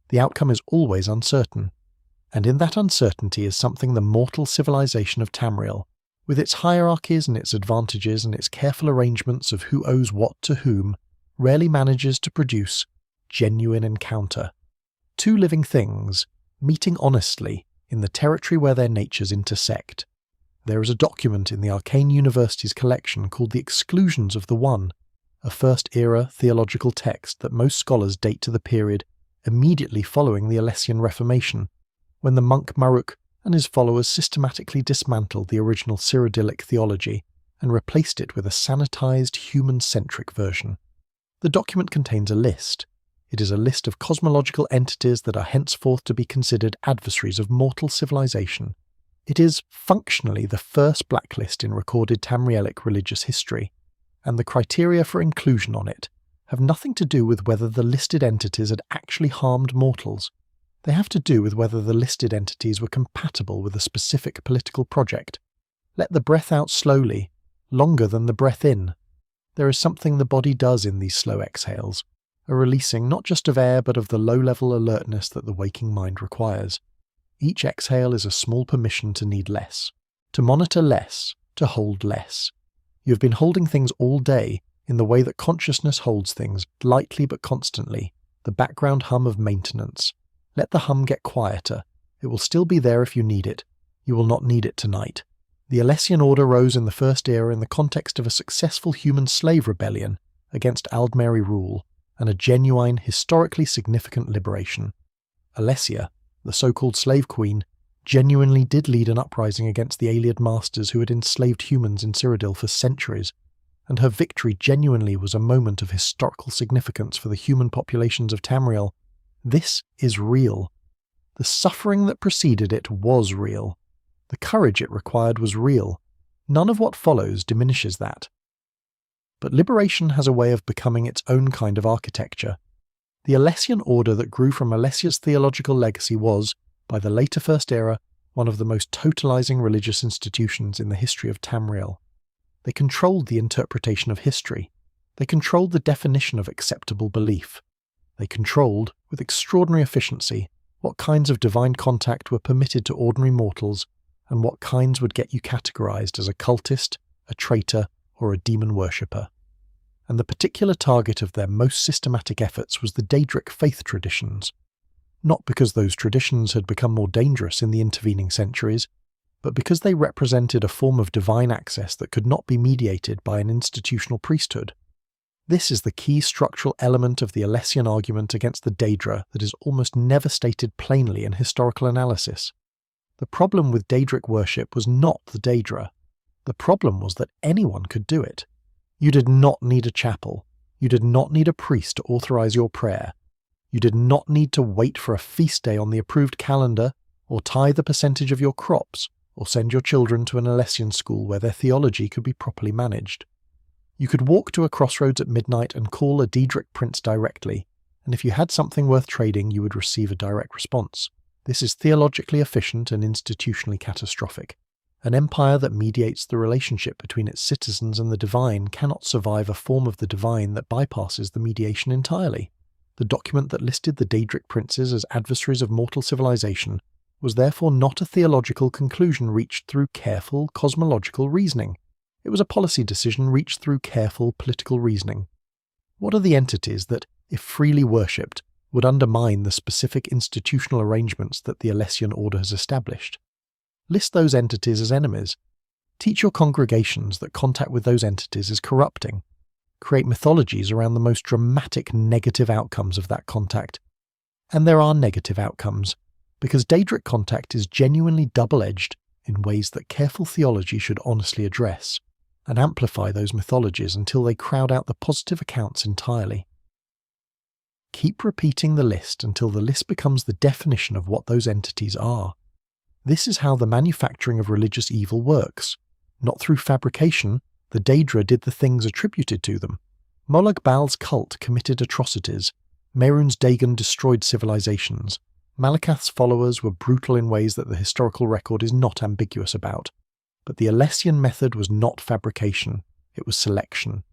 The outcome is always uncertain. And in that uncertainty is something the mortal civilization of Tamriel, with its hierarchies and its advantages and its careful arrangements of who owes what to whom, rarely manages to produce genuine encounter. Two living things, meeting honestly in the territory where their natures intersect. There is a document in the Arcane University's collection called The Exclusions of the One, a first-era theological text that most scholars date to the period immediately following the Alessian Reformation, when the monk Maruk and his followers systematically dismantled the original Cyrodiilic theology and replaced it with a sanitized, human-centric version. The document contains a list. It is a list of cosmological entities that are henceforth to be considered adversaries of mortal civilization. It is functionally the first blacklist in recorded Tamrielic religious history, and the criteria for inclusion on it have nothing to do with whether the listed entities had actually harmed mortals. They have to do with whether the listed entities were compatible with a specific political project. Let the breath out slowly, longer than the breath in. There is something the body does in these slow exhales, a releasing not just of air but of the low-level alertness that the waking mind requires. Each exhale is a small permission to need less, to monitor less, to hold less. You have been holding things all day in the way that consciousness holds things, lightly but constantly, the background hum of maintenance. Let the hum get quieter. It will still be there if you need it. You will not need it tonight. The Alessian order rose in the First Era in the context of a successful human slave rebellion, against Aldmeri rule, and a genuine, historically significant liberation. Alessia, the so-called slave queen, genuinely did lead an uprising against the Ayleid masters who had enslaved humans in Cyrodiil for centuries, and her victory genuinely was a moment of historical significance for the human populations of Tamriel. This is real. The suffering that preceded it was real. The courage it required was real. None of what follows diminishes that. But liberation has a way of becoming its own kind of architecture. The Alessian order that grew from Alessia's theological legacy was, by the later First Era, one of the most totalizing religious institutions in the history of Tamriel. They controlled the interpretation of history. They controlled the definition of acceptable belief. They controlled, with extraordinary efficiency, what kinds of divine contact were permitted to ordinary mortals, and what kinds would get you categorized as a cultist, a traitor, or a demon worshipper. And the particular target of their most systematic efforts was the Daedric faith traditions. Not because those traditions had become more dangerous in the intervening centuries, but because they represented a form of divine access that could not be mediated by an institutional priesthood. This is the key structural element of the Alessian argument against the Daedra that is almost never stated plainly in historical analysis. The problem with Daedric worship was not the Daedra. The problem was that anyone could do it. You did not need a chapel. You did not need a priest to authorize your prayer. You did not need to wait for a feast day on the approved calendar, or tithe a percentage of your crops, or send your children to an Alessian school where their theology could be properly managed. You could walk to a crossroads at midnight and call a Daedric prince directly, and if you had something worth trading, you would receive a direct response. This is theologically efficient and institutionally catastrophic. An empire that mediates the relationship between its citizens and the divine cannot survive a form of the divine that bypasses the mediation entirely. The document that listed the Daedric princes as adversaries of mortal civilization was therefore not a theological conclusion reached through careful cosmological reasoning. It was a policy decision reached through careful political reasoning. What are the entities that, if freely worshipped, would undermine the specific institutional arrangements that the Alessian order has established? List those entities as enemies. Teach your congregations that contact with those entities is corrupting. Create mythologies around the most dramatic negative outcomes of that contact. And there are negative outcomes, because Daedric contact is genuinely double-edged in ways that careful theology should honestly address, and amplify those mythologies until they crowd out the positive accounts entirely. Keep repeating the list until the list becomes the definition of what those entities are. This is how the manufacturing of religious evil works. Not through fabrication, the Daedra did the things attributed to them. Molag Bal's cult committed atrocities. Mehrunes Dagon destroyed civilizations. Malakath's followers were brutal in ways that the historical record is not ambiguous about. But the Alessian method was not fabrication, it was selection.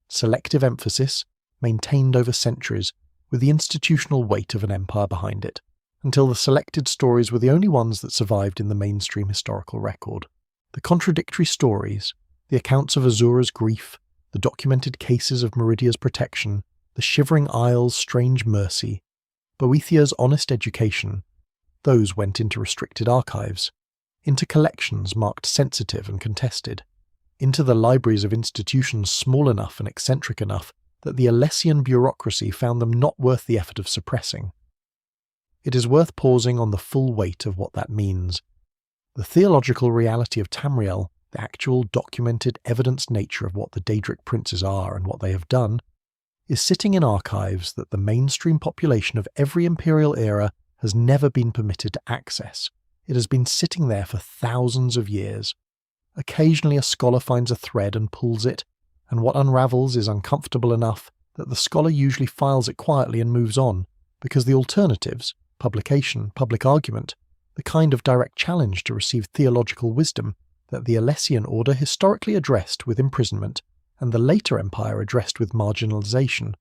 Selective emphasis, maintained over centuries, with the institutional weight of an empire behind it, until the selected stories were the only ones that survived in the mainstream historical record. The contradictory stories, the accounts of Azura's grief, the documented cases of Meridia's protection, the Shivering Isle's strange mercy, Boethiah's honest education, those went into restricted archives, into collections marked sensitive and contested, into the libraries of institutions small enough and eccentric enough that the Alessian bureaucracy found them not worth the effort of suppressing. It is worth pausing on the full weight of what that means. The theological reality of Tamriel, the actual documented evidenced nature of what the Daedric princes are and what they have done, is sitting in archives that the mainstream population of every imperial era has never been permitted to access. It has been sitting there for thousands of years. Occasionally a scholar finds a thread and pulls it, and what unravels is uncomfortable enough that the scholar usually files it quietly and moves on, because the alternatives, publication, public argument, the kind of direct challenge to receive theological wisdom that the Alessian order historically addressed with imprisonment and the later empire addressed with marginalization,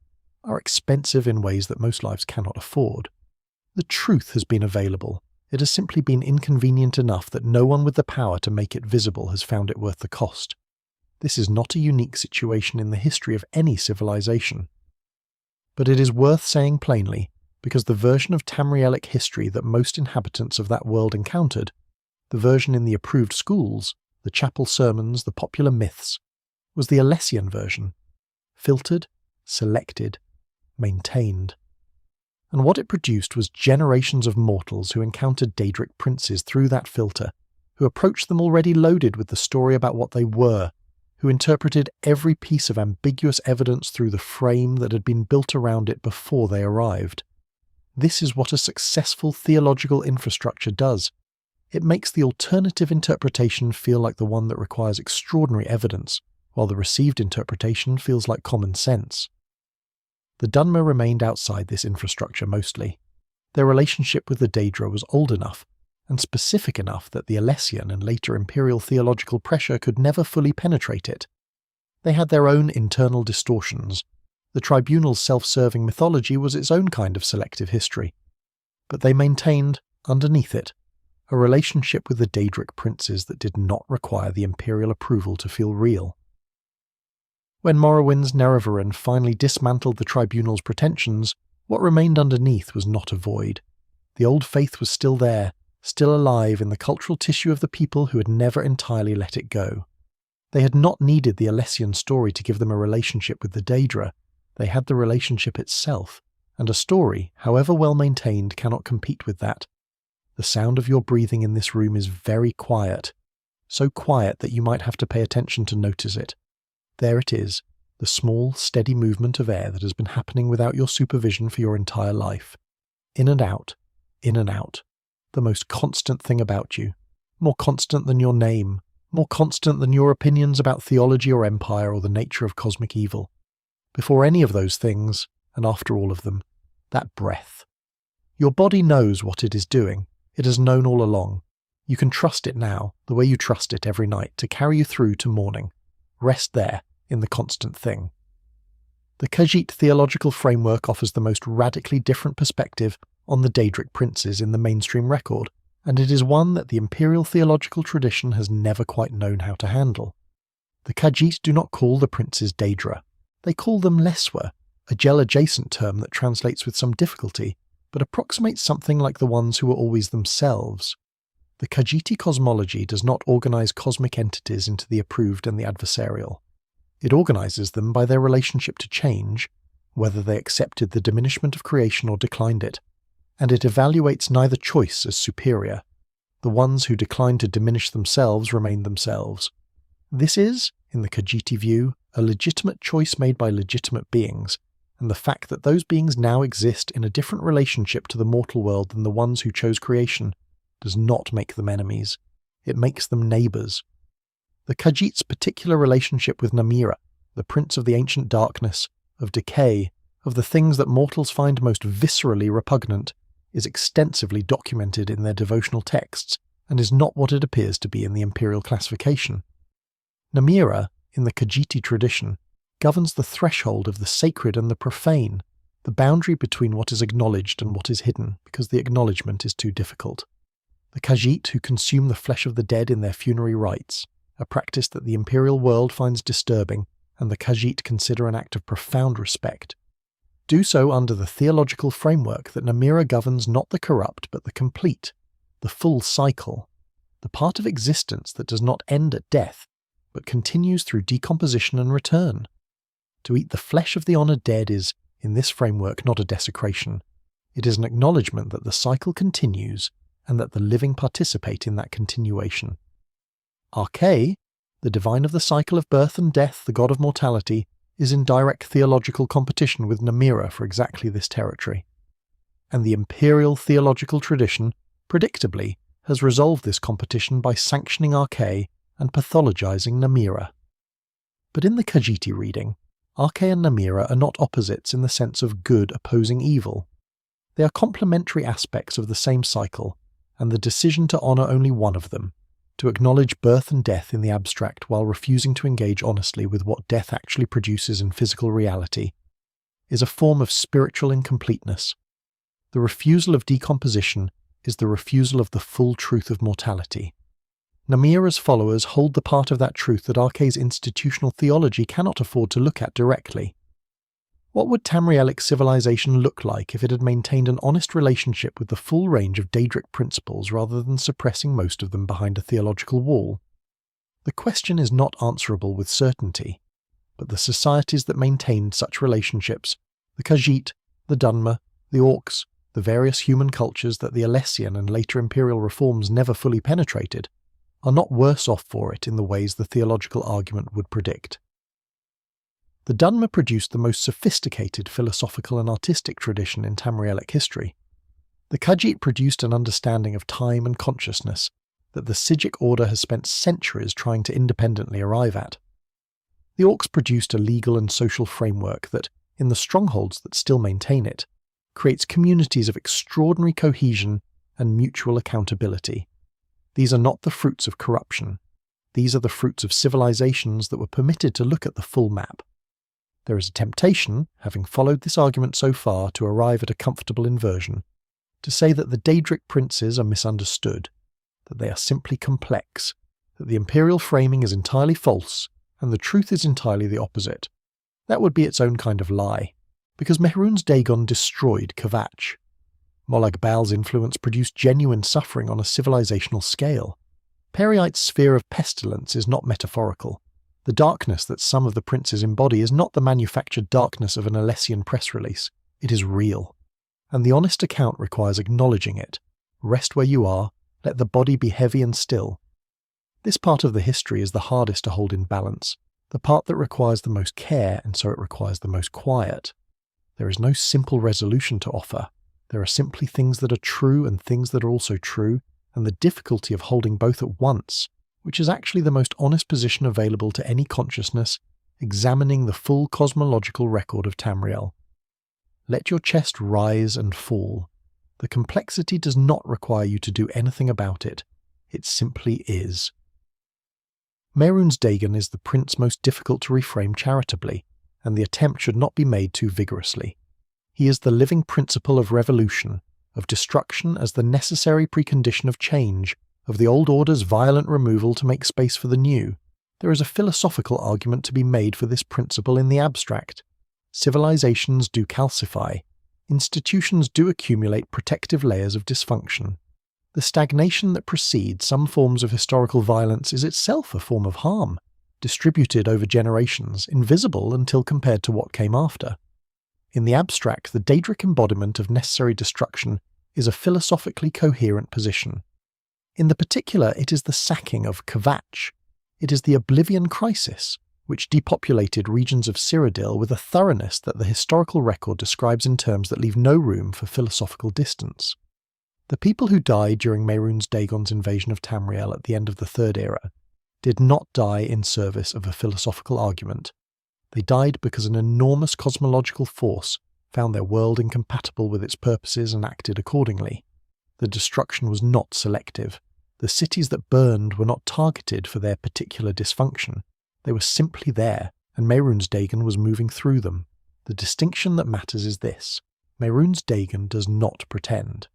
are expensive in ways that most lives cannot afford. The truth has been available. It has simply been inconvenient enough that no one with the power to make it visible has found it worth the cost. This is not a unique situation in the history of any civilization. But it is worth saying plainly, because the version of Tamrielic history that most inhabitants of that world encountered, the version in the approved schools, the chapel sermons, the popular myths, was the Alessian version, filtered, selected, maintained. And what it produced was generations of mortals who encountered Daedric Princes through that filter, who approached them already loaded with the story about what they were, who interpreted every piece of ambiguous evidence through the frame that had been built around it before they arrived. This is what a successful theological infrastructure does. It makes the alternative interpretation feel like the one that requires extraordinary evidence, while the received interpretation feels like common sense. The Dunmer remained outside this infrastructure mostly. Their relationship with the Daedra was old enough, and specific enough that the Alessian and later Imperial theological pressure could never fully penetrate it. They had their own internal distortions. The tribunal's self-serving mythology was its own kind of selective history. But they maintained, underneath it, a relationship with the Daedric Princes that did not require the Imperial approval to feel real. When Morrowind's Nerevarin finally dismantled the tribunal's pretensions, what remained underneath was not a void. The old faith was still there, still alive in the cultural tissue of the people who had never entirely let it go. They had not needed the Alessian story to give them a relationship with the Daedra. They had the relationship itself, and a story, however well maintained, cannot compete with that. The sound of your breathing in this room is very quiet, so quiet that you might have to pay attention to notice it. There it is, the small, steady movement of air that has been happening without your supervision for your entire life. In and out, the most constant thing about you, more constant than your name, more constant than your opinions about theology or empire or the nature of cosmic evil. Before any of those things, and after all of them, that breath. Your body knows what it is doing. It has known all along. You can trust it now, the way you trust it every night, to carry you through to morning. Rest there, in the constant thing. The Khajiit theological framework offers the most radically different perspective on the Daedric Princes in the mainstream record, and it is one that the Imperial theological tradition has never quite known how to handle. The Khajiit do not call the princes Daedra. They call them Leswa, a gel-adjacent term that translates with some difficulty, but approximates something like the ones who were always themselves. The Khajiiti cosmology does not organize cosmic entities into the approved and the adversarial. It organizes them by their relationship to change, whether they accepted the diminishment of creation or declined it, and it evaluates neither choice as superior. The ones who decline to diminish themselves remain themselves. This is, in the Khajiiti view, a legitimate choice made by legitimate beings, and the fact that those beings now exist in a different relationship to the mortal world than the ones who chose creation does not make them enemies. It makes them neighbours. The Khajiit's particular relationship with Namira, the prince of the ancient darkness, of decay, of the things that mortals find most viscerally repugnant, is extensively documented in their devotional texts, and is not what it appears to be in the imperial classification. Namira, in the Khajiiti tradition, governs the threshold of the sacred and the profane, the boundary between what is acknowledged and what is hidden, because the acknowledgement is too difficult. The Khajiit who consume the flesh of the dead in their funerary rites, a practice that the imperial world finds disturbing and the Khajiit consider an act of profound respect, do so under the theological framework that Namira governs not the corrupt but the complete, the full cycle, the part of existence that does not end at death, but continues through decomposition and return. To eat the flesh of the honoured dead is, in this framework, not a desecration. It is an acknowledgement that the cycle continues and that the living participate in that continuation. Arche, the divine of the cycle of birth and death, the god of mortality, is in direct theological competition with Namira for exactly this territory. And the imperial theological tradition, predictably, has resolved this competition by sanctioning Arche and pathologizing Namira. But in the Khajiiti reading, Arche and Namira are not opposites in the sense of good opposing evil. They are complementary aspects of the same cycle, and the decision to honour only one of them, to acknowledge birth and death in the abstract while refusing to engage honestly with what death actually produces in physical reality, is a form of spiritual incompleteness. The refusal of decomposition is the refusal of the full truth of mortality. Namira's followers hold the part of that truth that Arche's institutional theology cannot afford to look at directly. What would Tamrielic civilization look like if it had maintained an honest relationship with the full range of Daedric principles rather than suppressing most of them behind a theological wall? The question is not answerable with certainty, but the societies that maintained such relationships, the Khajiit, the Dunmer, the Orcs, the various human cultures that the Alessian and later imperial reforms never fully penetrated, are not worse off for it in the ways the theological argument would predict. The Dunmer produced the most sophisticated philosophical and artistic tradition in Tamrielic history. The Khajiit produced an understanding of time and consciousness that the Psijic order has spent centuries trying to independently arrive at. The Orcs produced a legal and social framework that, in the strongholds that still maintain it, creates communities of extraordinary cohesion and mutual accountability. These are not the fruits of corruption. These are the fruits of civilizations that were permitted to look at the full map. There is a temptation, having followed this argument so far to arrive at a comfortable inversion, to say that the Daedric Princes are misunderstood, that they are simply complex, that the imperial framing is entirely false, and the truth is entirely the opposite. That would be its own kind of lie, because Mehrunes Dagon destroyed Kvatch. Molag Bal's influence produced genuine suffering on a civilizational scale. Peryite's sphere of pestilence is not metaphorical. The darkness that some of the princes embody is not the manufactured darkness of an Alessian press release. It is real. And the honest account requires acknowledging it. Rest where you are, let the body be heavy and still. This part of the history is the hardest to hold in balance, the part that requires the most care, and so it requires the most quiet. There is no simple resolution to offer. There are simply things that are true and things that are also true, and the difficulty of holding both at once, which is actually the most honest position available to any consciousness examining the full cosmological record of Tamriel. Let your chest rise and fall. The complexity does not require you to do anything about it. It simply is. Mehrunes Dagon is the prince most difficult to reframe charitably, and the attempt should not be made too vigorously. He is the living principle of revolution, of destruction as the necessary precondition of change, of the old order's violent removal to make space for the new. There is a philosophical argument to be made for this principle in the abstract. Civilizations do calcify. Institutions do accumulate protective layers of dysfunction. The stagnation that precedes some forms of historical violence is itself a form of harm, distributed over generations, invisible until compared to what came after. In the abstract, the Daedric embodiment of necessary destruction is a philosophically coherent position. In the particular, it is the sacking of Kvatch. It is the Oblivion Crisis, which depopulated regions of Cyrodiil with a thoroughness that the historical record describes in terms that leave no room for philosophical distance. The people who died during Mehrunes Dagon's invasion of Tamriel at the end of the Third Era did not die in service of a philosophical argument. They died because an enormous cosmological force found their world incompatible with its purposes and acted accordingly. The destruction was not selective. The cities that burned were not targeted for their particular dysfunction. They were simply there, and Mehrunes Dagon was moving through them. The distinction that matters is this. Mehrunes Dagon does not pretend.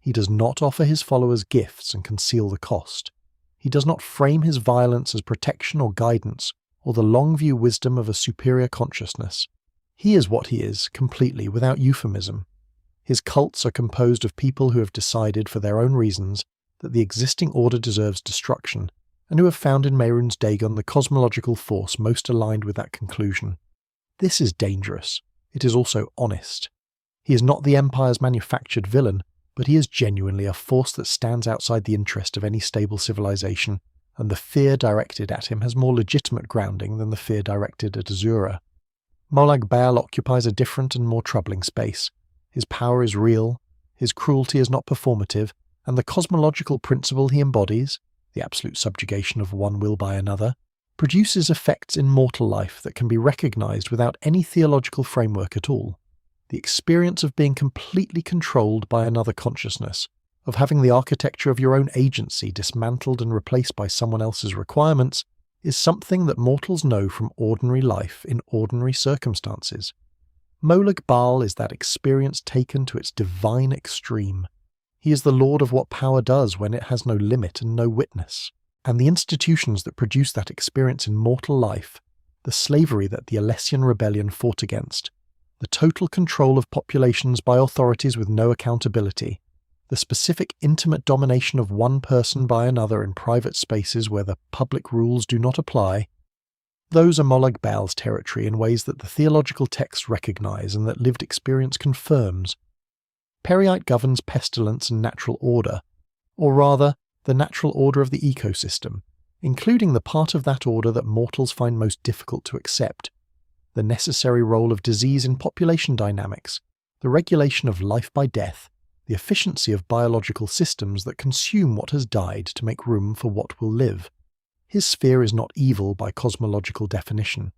He does not offer his followers gifts and conceal the cost. He does not frame his violence as protection or guidance, or the long-view wisdom of a superior consciousness. He is what he is, completely, without euphemism. His cults are composed of people who have decided, for their own reasons, that the existing order deserves destruction, and who have found in Mehrunes Dagon the cosmological force most aligned with that conclusion. This is dangerous. It is also honest. He is not the Empire's manufactured villain, but he is genuinely a force that stands outside the interest of any stable civilization, and the fear directed at him has more legitimate grounding than the fear directed at Azura. Molag Bal occupies a different and more troubling space. His power is real, his cruelty is not performative, and the cosmological principle he embodies, the absolute subjugation of one will by another, produces effects in mortal life that can be recognized without any theological framework at all. The experience of being completely controlled by another consciousness, of having the architecture of your own agency dismantled and replaced by someone else's requirements, is something that mortals know from ordinary life in ordinary circumstances. Molag Bal is that experience taken to its divine extreme. He is the lord of what power does when it has no limit and no witness. And the institutions that produce that experience in mortal life, the slavery that the Alessian rebellion fought against, the total control of populations by authorities with no accountability, the specific intimate domination of one person by another in private spaces where the public rules do not apply, Those are Molag Bal's territory in ways that the theological texts recognise and that lived experience confirms. Peryite governs pestilence and natural order, or rather, the natural order of the ecosystem, including the part of that order that mortals find most difficult to accept, the necessary role of disease in population dynamics, the regulation of life by death, the efficiency of biological systems that consume what has died to make room for what will live. His sphere is not evil by cosmological definition.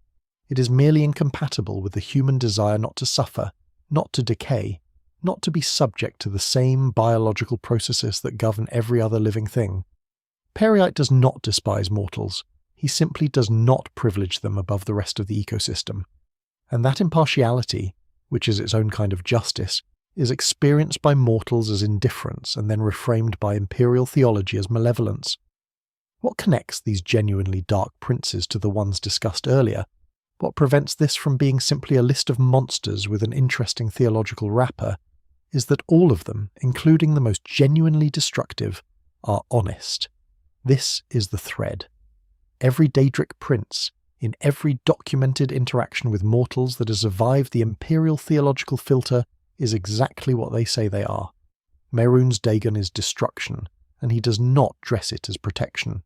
It is merely incompatible with the human desire not to suffer, not to decay, not to be subject to the same biological processes that govern every other living thing. Peryite does not despise mortals. He simply does not privilege them above the rest of the ecosystem. And that impartiality, which is its own kind of justice, is experienced by mortals as indifference and then reframed by imperial theology as malevolence. What connects these genuinely dark princes to the ones discussed earlier? What prevents this from being simply a list of monsters with an interesting theological wrapper is that all of them, including the most genuinely destructive, are honest. This is the thread. Every Daedric prince, in every documented interaction with mortals that has survived the imperial theological filter, is exactly what they say they are. Mehrunes Dagon is destruction, and he does not dress it as protection.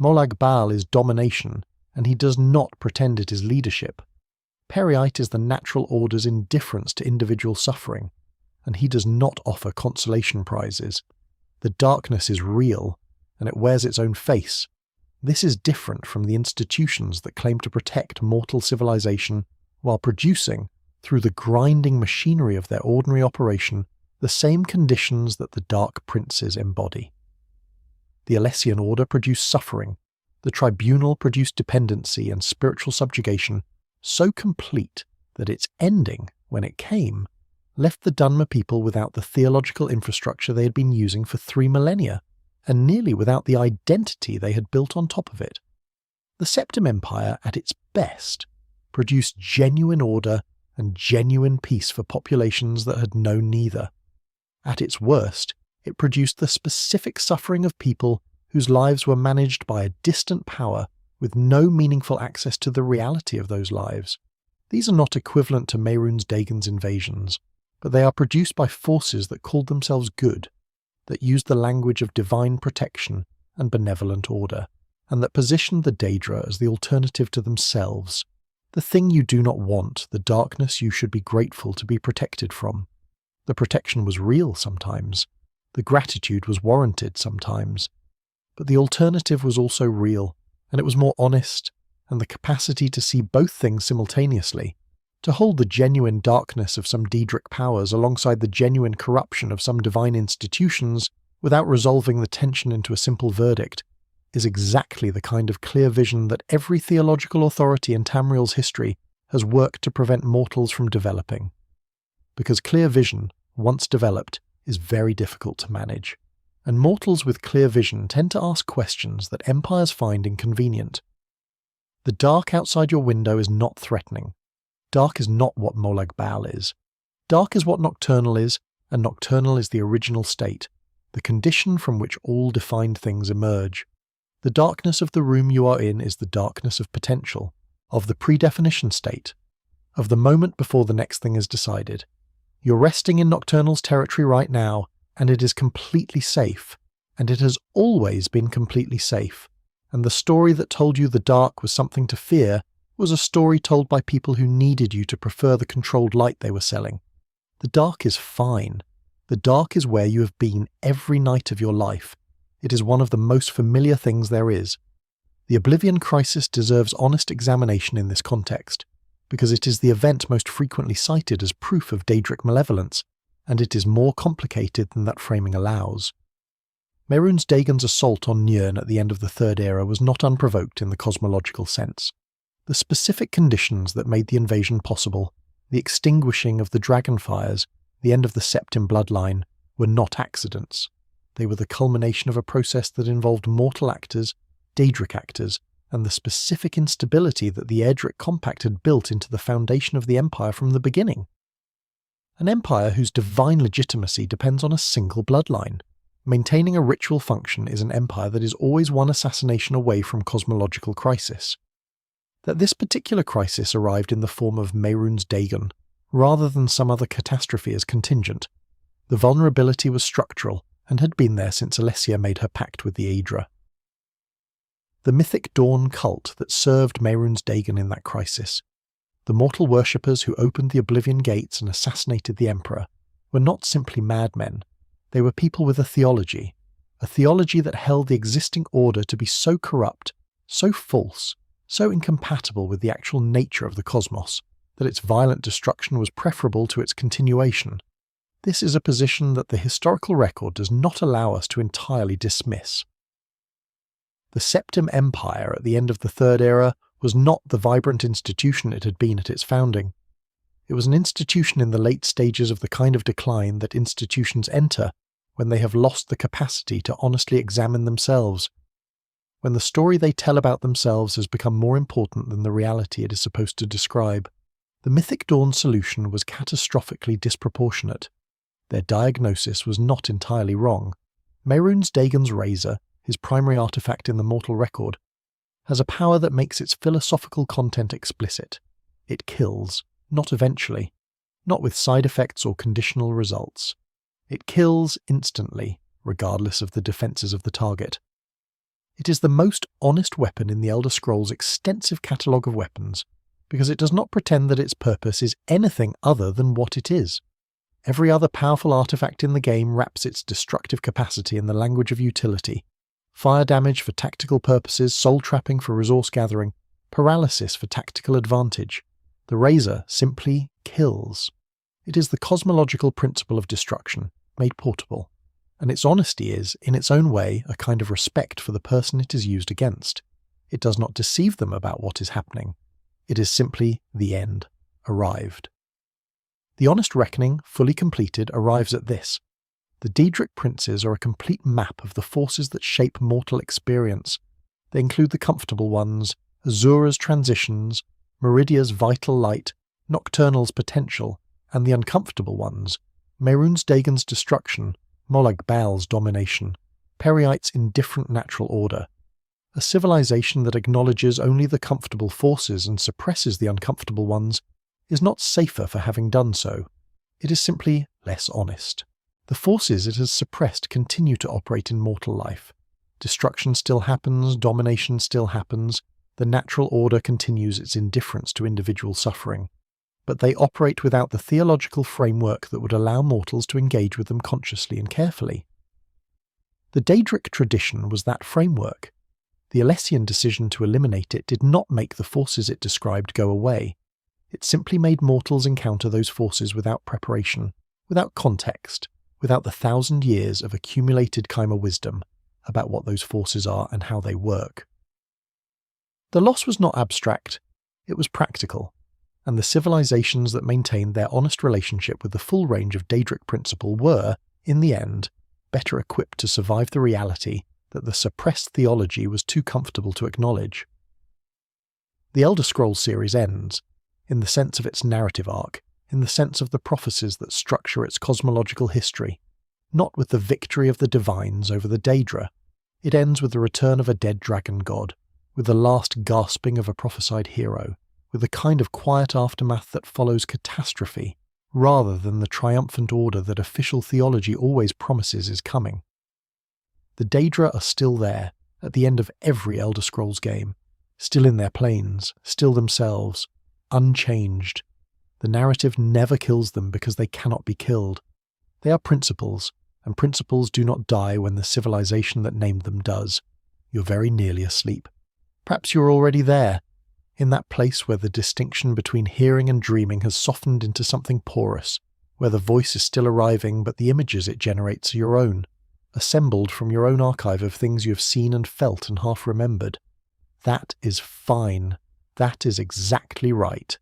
Molag Bal is domination, and he does not pretend it is leadership. Peryite is the natural order's indifference to individual suffering, and he does not offer consolation prizes. The darkness is real, and it wears its own face. This is different from the institutions that claim to protect mortal civilization while producing, through the grinding machinery of their ordinary operation, the same conditions that the Dark Princes embody. The Alessian order produced suffering. The tribunal produced dependency and spiritual subjugation so complete that its ending, when it came, left the Dunmer people without the theological infrastructure they had been using for 3 millennia, and nearly without the identity they had built on top of it. The Septim Empire, at its best, produced genuine order and genuine peace for populations that had known neither. At its worst, it produced the specific suffering of people whose lives were managed by a distant power with no meaningful access to the reality of those lives. These are not equivalent to Mehrunes Dagon's invasions, but they are produced by forces that called themselves good, that used the language of divine protection and benevolent order, and that positioned the Daedra as the alternative to themselves, the thing you do not want, the darkness you should be grateful to be protected from. The protection was real sometimes, the gratitude was warranted sometimes, but the alternative was also real, and it was more honest, and the capacity to see both things simultaneously, to hold the genuine darkness of some Daedric powers alongside the genuine corruption of some divine institutions without resolving the tension into a simple verdict, is exactly the kind of clear vision that every theological authority in Tamriel's history has worked to prevent mortals from developing. Because clear vision, once developed, is very difficult to manage, and mortals with clear vision tend to ask questions that empires find inconvenient. The dark outside your window is not threatening. Dark is not what Molag Bal is. Dark is what nocturnal is, and nocturnal is the original state, the condition from which all defined things emerge. The darkness of the room you are in is the darkness of potential, of the predefinition state, of the moment before the next thing is decided. You're resting in Nocturnal's territory right now, and it is completely safe, and it has always been completely safe, and the story that told you the dark was something to fear was a story told by people who needed you to prefer the controlled light they were selling. The dark is fine. The dark is where you have been every night of your life. It is one of the most familiar things there is. The Oblivion Crisis deserves honest examination in this context, because it is the event most frequently cited as proof of Daedric malevolence, and it is more complicated than that framing allows. Mehrunes Dagon's assault on Nirn at the end of the Third Era was not unprovoked in the cosmological sense. The specific conditions that made the invasion possible, the extinguishing of the dragonfires, the end of the Septim bloodline, were not accidents. They were the culmination of a process that involved mortal actors, Daedric actors, and the specific instability that the Daedric Compact had built into the foundation of the Empire from the beginning. An empire whose divine legitimacy depends on a single bloodline. Maintaining a ritual function is an empire that is always one assassination away from cosmological crisis. that this particular crisis arrived in the form of Mehrunes Dagon, rather than some other catastrophe as contingent. The vulnerability was structural and had been there since Alessia made her pact with the Daedra. The mythic Dawn cult that served Mehrunes Dagon in that crisis, the mortal worshippers who opened the Oblivion Gates and assassinated the Emperor, were not simply madmen. They were people with a theology that held the existing order to be so corrupt, so false, so incompatible with the actual nature of the cosmos, that its violent destruction was preferable to its continuation. This is a position that the historical record does not allow us to entirely dismiss. The Septim Empire at the end of the Third Era was not the vibrant institution it had been at its founding. It was an institution in the late stages of the kind of decline that institutions enter when they have lost the capacity to honestly examine themselves, when the story they tell about themselves has become more important than the reality it is supposed to describe. The Mythic Dawn solution was catastrophically disproportionate. Their diagnosis was not entirely wrong. Mehrunes Dagon's razor, his primary artifact in the mortal record, has a power that makes its philosophical content explicit. It kills, not eventually, not with side effects or conditional results. It kills instantly, regardless of the defences of the target. It is the most honest weapon in the Elder Scrolls' extensive catalogue of weapons, because it does not pretend that its purpose is anything other than what it is. Every other powerful artifact in the game wraps its destructive capacity in the language of utility: fire damage for tactical purposes, soul trapping for resource gathering, paralysis for tactical advantage. The razor simply kills. It is the cosmological principle of destruction, made portable, and its honesty is, in its own way, a kind of respect for the person it is used against. It does not deceive them about what is happening. It is simply the end, arrived. The honest reckoning, fully completed, arrives at this: the Daedric Princes are a complete map of the forces that shape mortal experience. They include the comfortable ones, Azura's transitions, Meridia's vital light, Nocturnal's potential, and the uncomfortable ones, Mehrunes Dagon's destruction, Molag Baal's domination, Periite's indifferent natural order. A civilization that acknowledges only the comfortable forces and suppresses the uncomfortable ones is not safer for having done so. It is simply less honest. The forces it has suppressed continue to operate in mortal life. Destruction still happens, domination still happens, the natural order continues its indifference to individual suffering. But they operate without the theological framework that would allow mortals to engage with them consciously and carefully. The Daedric tradition was that framework. The Alessian decision to eliminate it did not make the forces it described go away. It simply made mortals encounter those forces without preparation, without context, without the 1,000 years of accumulated Chimer wisdom about what those forces are and how they work. The loss was not abstract, it was practical, and the civilizations that maintained their honest relationship with the full range of Daedric principle were, in the end, better equipped to survive the reality that the suppressed theology was too comfortable to acknowledge. The Elder Scrolls series ends, in the sense of its narrative arc, in the sense of the prophecies that structure its cosmological history, not with the victory of the divines over the Daedra. It ends with the return of a dead dragon god, with the last gasping of a prophesied hero, with the kind of quiet aftermath that follows catastrophe, rather than the triumphant order that official theology always promises is coming. The Daedra are still there, at the end of every Elder Scrolls game, still in their planes, still themselves, unchanged. The narrative never kills them because they cannot be killed. They are principles, and principles do not die when the civilization that named them does. You're very nearly asleep. Perhaps you're already there, in that place where the distinction between hearing and dreaming has softened into something porous, where the voice is still arriving but the images it generates are your own, assembled from your own archive of things you have seen and felt and half remembered. That is fine. That is exactly right.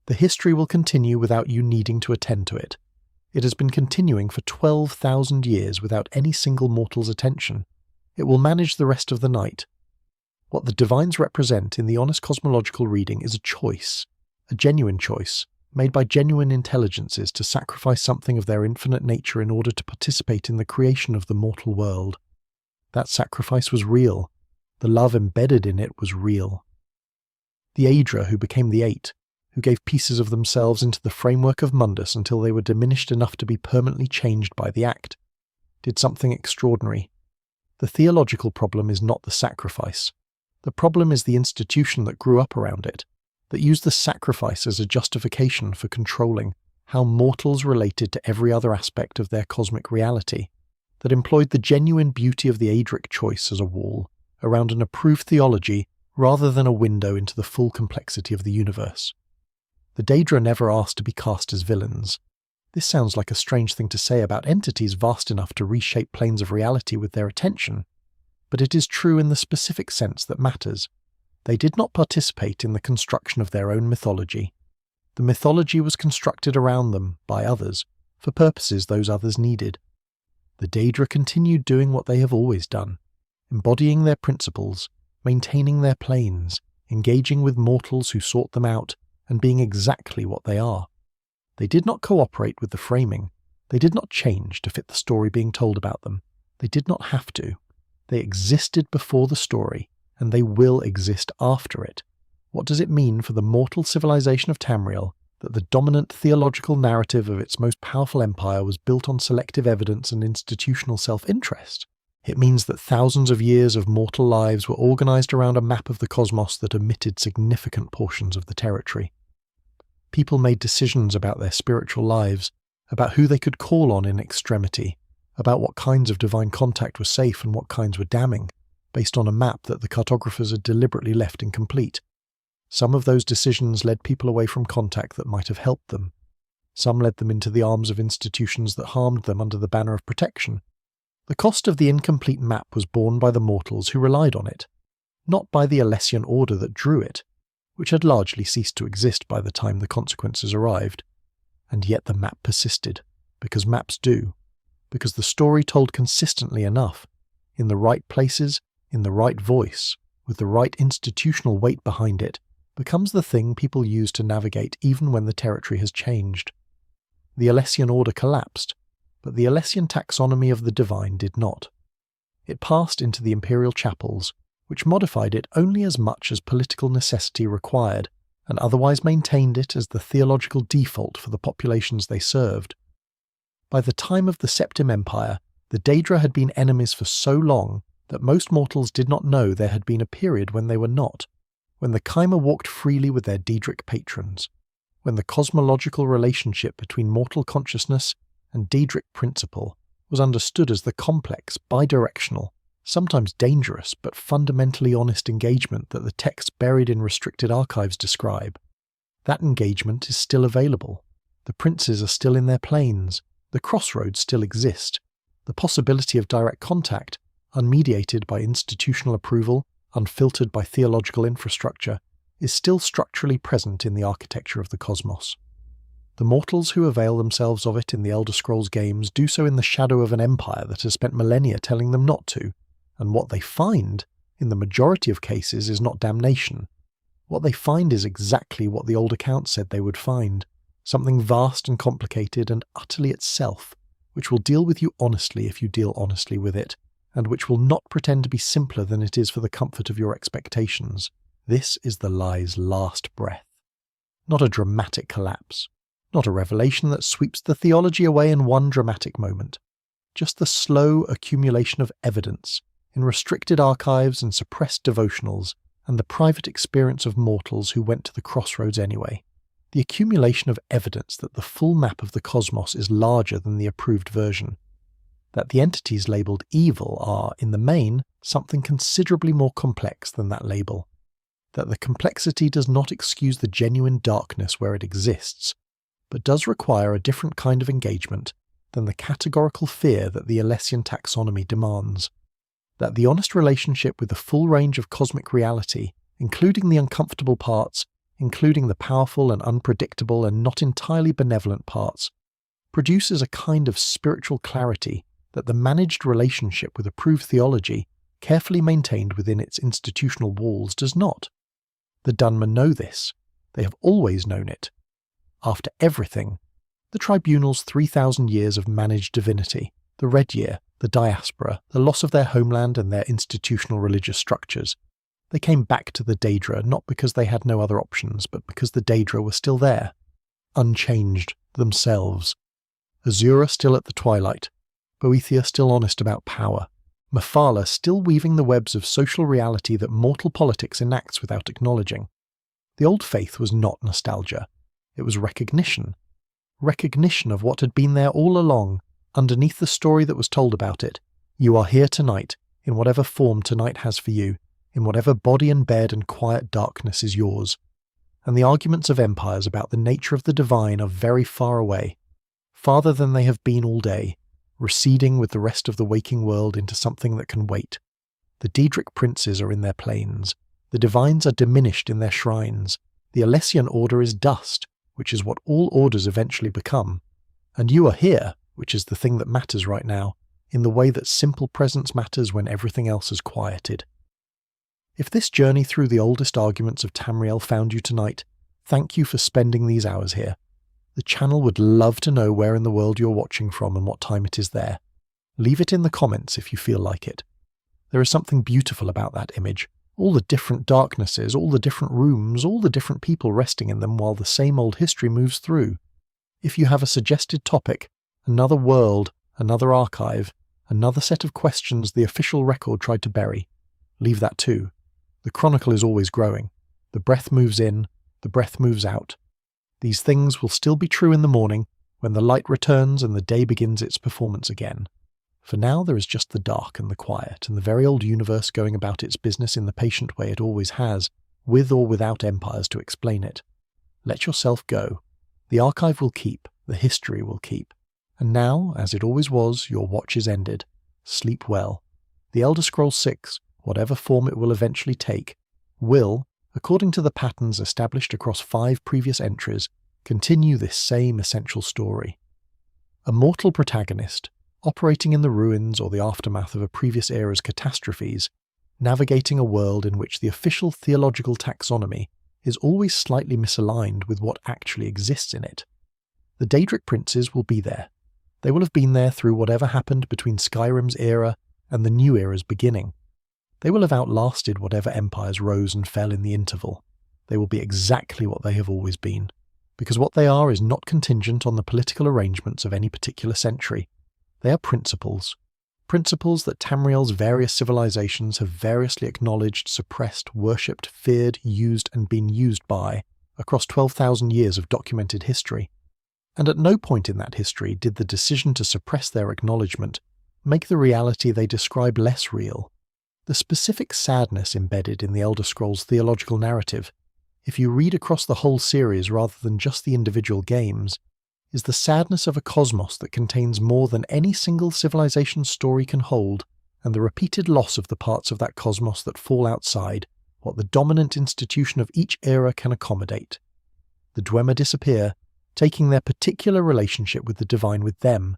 The history will continue without you needing to attend to it. It has been continuing for 12,000 years without any single mortal's attention. It will manage the rest of the night. What the divines represent in the honest cosmological reading is a choice, a genuine choice, made by genuine intelligences to sacrifice something of their infinite nature in order to participate in the creation of the mortal world. That sacrifice was real. The love embedded in it was real. The Daedra who became the Eight, who gave pieces of themselves into the framework of Mundus until they were diminished enough to be permanently changed by the act, did something extraordinary. The theological problem is not the sacrifice. The problem is the institution that grew up around it, that used the sacrifice as a justification for controlling how mortals related to every other aspect of their cosmic reality, that employed the genuine beauty of the Daedric choice as a wall around an approved theology rather than a window into the full complexity of the universe. The Daedra never asked to be cast as villains. This sounds like a strange thing to say about entities vast enough to reshape planes of reality with their attention, but it is true in the specific sense that matters. They did not participate in the construction of their own mythology. The mythology was constructed around them by others, for purposes those others needed. The Daedra continued doing what they have always done, embodying their principles, maintaining their planes, engaging with mortals who sought them out, and being exactly what they are. They did not cooperate with the framing. They did not change to fit the story being told about them. They did not have to. They existed before the story, and they will exist after it. What does it mean for the mortal civilization of Tamriel that the dominant theological narrative of its most powerful empire was built on selective evidence and institutional self-interest? It means that thousands of years of mortal lives were organized around a map of the cosmos that omitted significant portions of the territory. People made decisions about their spiritual lives, about who they could call on in extremity, about what kinds of divine contact were safe and what kinds were damning, based on a map that the cartographers had deliberately left incomplete. Some of those decisions led people away from contact that might have helped them. Some led them into the arms of institutions that harmed them under the banner of protection. The cost of the incomplete map was borne by the mortals who relied on it, not by the Alessian order that drew it, which had largely ceased to exist by the time the consequences arrived. And yet the map persisted, because maps do, because the story told consistently enough, in the right places, in the right voice, with the right institutional weight behind it, becomes the thing people use to navigate even when the territory has changed. The Alessian order collapsed, but the Alessian taxonomy of the divine did not. It passed into the Imperial Chapels, which modified it only as much as political necessity required, and otherwise maintained it as the theological default for the populations they served. By the time of the Septim Empire, the Daedra had been enemies for so long that most mortals did not know there had been a period when they were not, when the Chimer walked freely with their Daedric patrons, when the cosmological relationship between mortal consciousness and Daedric principle was understood as the complex, bidirectional, sometimes dangerous but fundamentally honest engagement that the texts buried in restricted archives describe. That engagement is still available. The princes are still in their planes. The crossroads still exist. The possibility of direct contact, unmediated by institutional approval, unfiltered by theological infrastructure, is still structurally present in the architecture of the cosmos. The mortals who avail themselves of it in the Elder Scrolls games do so in the shadow of an empire that has spent millennia telling them not to, and what they find, in the majority of cases, is not damnation. What they find is exactly what the old accounts said they would find, something vast and complicated and utterly itself, which will deal with you honestly if you deal honestly with it, and which will not pretend to be simpler than it is for the comfort of your expectations. This is the lie's last breath. Not a dramatic collapse. Not a revelation that sweeps the theology away in one dramatic moment. Just the slow accumulation of evidence in restricted archives and suppressed devotionals, and the private experience of mortals who went to the crossroads anyway. The accumulation of evidence that the full map of the cosmos is larger than the approved version. That the entities labelled evil are, in the main, something considerably more complex than that label. That the complexity does not excuse the genuine darkness where it exists, but does require a different kind of engagement than the categorical fear that the Alessian taxonomy demands. That the honest relationship with the full range of cosmic reality, including the uncomfortable parts, including the powerful and unpredictable and not entirely benevolent parts, produces a kind of spiritual clarity that the managed relationship with approved theology, carefully maintained within its institutional walls, does not. The Dunmer know this. They have always known it. After everything, the Tribunal's 3,000 years of managed divinity, the Red Year, the diaspora, the loss of their homeland and their institutional religious structures, They came back to the Daedra not because they had no other options, but because the Daedra were still there, unchanged themselves. Azura still at the twilight, Boethiah still honest about power, Mephala still weaving the webs of social reality that mortal politics enacts without acknowledging. The old faith was not nostalgia, it was recognition. Recognition of what had been there all along, underneath the story that was told about it. You are here tonight, in whatever form tonight has for you, in whatever body and bed and quiet darkness is yours. And the arguments of empires about the nature of the divine are very far away, farther than they have been all day, receding with the rest of the waking world into something that can wait. The Daedric Princes are in their planes, the divines are diminished in their shrines, the Alessian order is dust, which is what all orders eventually become, and you are here, which is the thing that matters right now, in the way that simple presence matters when everything else is quieted. If this journey through the oldest arguments of Tamriel found you tonight, thank you for spending these hours here. The channel would love to know where in the world you're watching from and what time it is there. Leave it in the comments if you feel like it. There is something beautiful about that image, all the different darknesses, all the different rooms, all the different people resting in them while the same old history moves through. If you have a suggested topic, another world, another archive, another set of questions the official record tried to bury, leave that too. The chronicle is always growing. The breath moves in, the breath moves out. These things will still be true in the morning, when the light returns and the day begins its performance again. For now there is just the dark and the quiet, and the very old universe going about its business in the patient way it always has, with or without empires to explain it. Let yourself go. The archive will keep, the history will keep. And now, as it always was, your watch is ended. Sleep well. The Elder Scrolls 6, whatever form it will eventually take, will, according to the patterns established across 5 previous entries, continue this same essential story. A mortal protagonist, operating in the ruins or the aftermath of a previous era's catastrophes, navigating a world in which the official theological taxonomy is always slightly misaligned with what actually exists in it. The Daedric Princes will be there. They will have been there through whatever happened between Skyrim's era and the new era's beginning. They will have outlasted whatever empires rose and fell in the interval. They will be exactly what they have always been, because what they are is not contingent on the political arrangements of any particular century. They are principles. Principles that Tamriel's various civilizations have variously acknowledged, suppressed, worshipped, feared, used, and been used by across 12,000 years of documented history. And at no point in that history did the decision to suppress their acknowledgement make the reality they describe less real. The specific sadness embedded in the Elder Scrolls theological narrative, if you read across the whole series rather than just the individual games, is the sadness of a cosmos that contains more than any single civilization's story can hold, and the repeated loss of the parts of that cosmos that fall outside what the dominant institution of each era can accommodate. The Dwemer disappear, taking their particular relationship with the divine with them.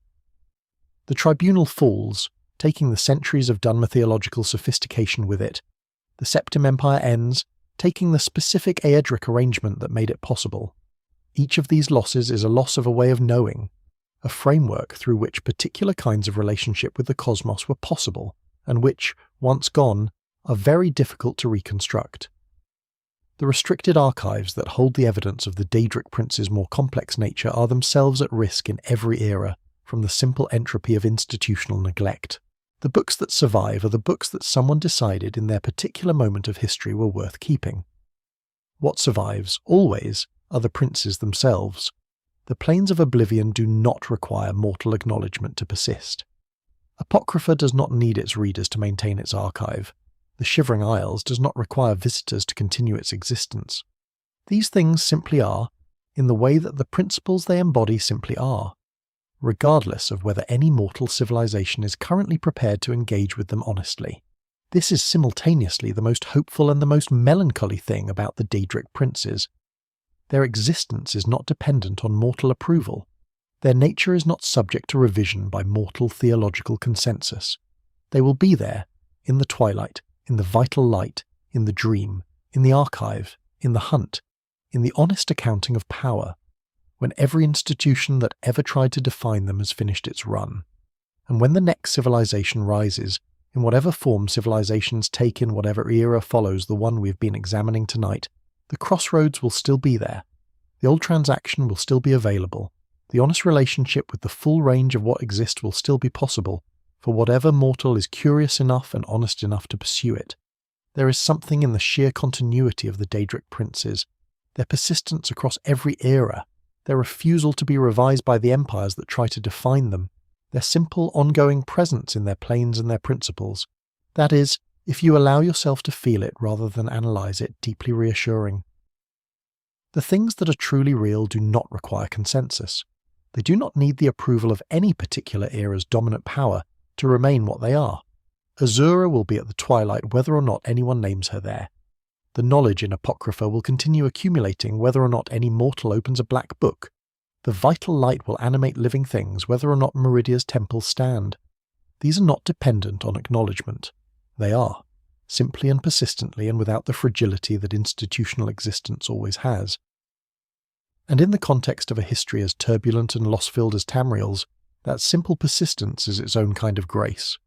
The Tribunal falls, taking the centuries of Dunmer theological sophistication with it. The Septim Empire ends, taking the specific Aedric arrangement that made it possible. Each of these losses is a loss of a way of knowing, a framework through which particular kinds of relationship with the cosmos were possible, and which, once gone, are very difficult to reconstruct. The restricted archives that hold the evidence of the Daedric Princes' more complex nature are themselves at risk in every era, from the simple entropy of institutional neglect. The books that survive are the books that someone decided in their particular moment of history were worth keeping. What survives, always, are the princes themselves. The planes of oblivion do not require mortal acknowledgement to persist. Apocrypha does not need its readers to maintain its archive. The Shivering Isles does not require visitors to continue its existence. These things simply are, in the way that the principles they embody simply are, regardless of whether any mortal civilization is currently prepared to engage with them honestly. This is simultaneously the most hopeful and the most melancholy thing about the Daedric Princes. Their existence is not dependent on mortal approval. Their nature is not subject to revision by mortal theological consensus. They will be there, in the twilight, in the vital light, in the dream, in the archive, in the hunt, in the honest accounting of power, when every institution that ever tried to define them has finished its run, and when the next civilization rises, In whatever form civilizations take in whatever era follows the one we've been examining tonight, the crossroads will still be there. The old transaction will still be available. The honest relationship with the full range of what exists will still be possible, for whatever mortal is curious enough and honest enough to pursue it. There is something in the sheer continuity of the Daedric Princes, their persistence across every era, their refusal to be revised by the empires that try to define them, their simple ongoing presence in their planes and their principles. That is, if you allow yourself to feel it rather than analyze it, deeply reassuring. The things that are truly real do not require consensus. They do not need the approval of any particular era's dominant power to remain what they are. Azura will be at the twilight whether or not anyone names her there. The knowledge in Apocrypha will continue accumulating whether or not any mortal opens a black book. The vital light will animate living things whether or not Meridia's temples stand. These are not dependent on acknowledgement. They are, simply and persistently and without the fragility that institutional existence always has. And in the context of a history as turbulent and loss-filled as Tamriel's, that simple persistence is its own kind of grace.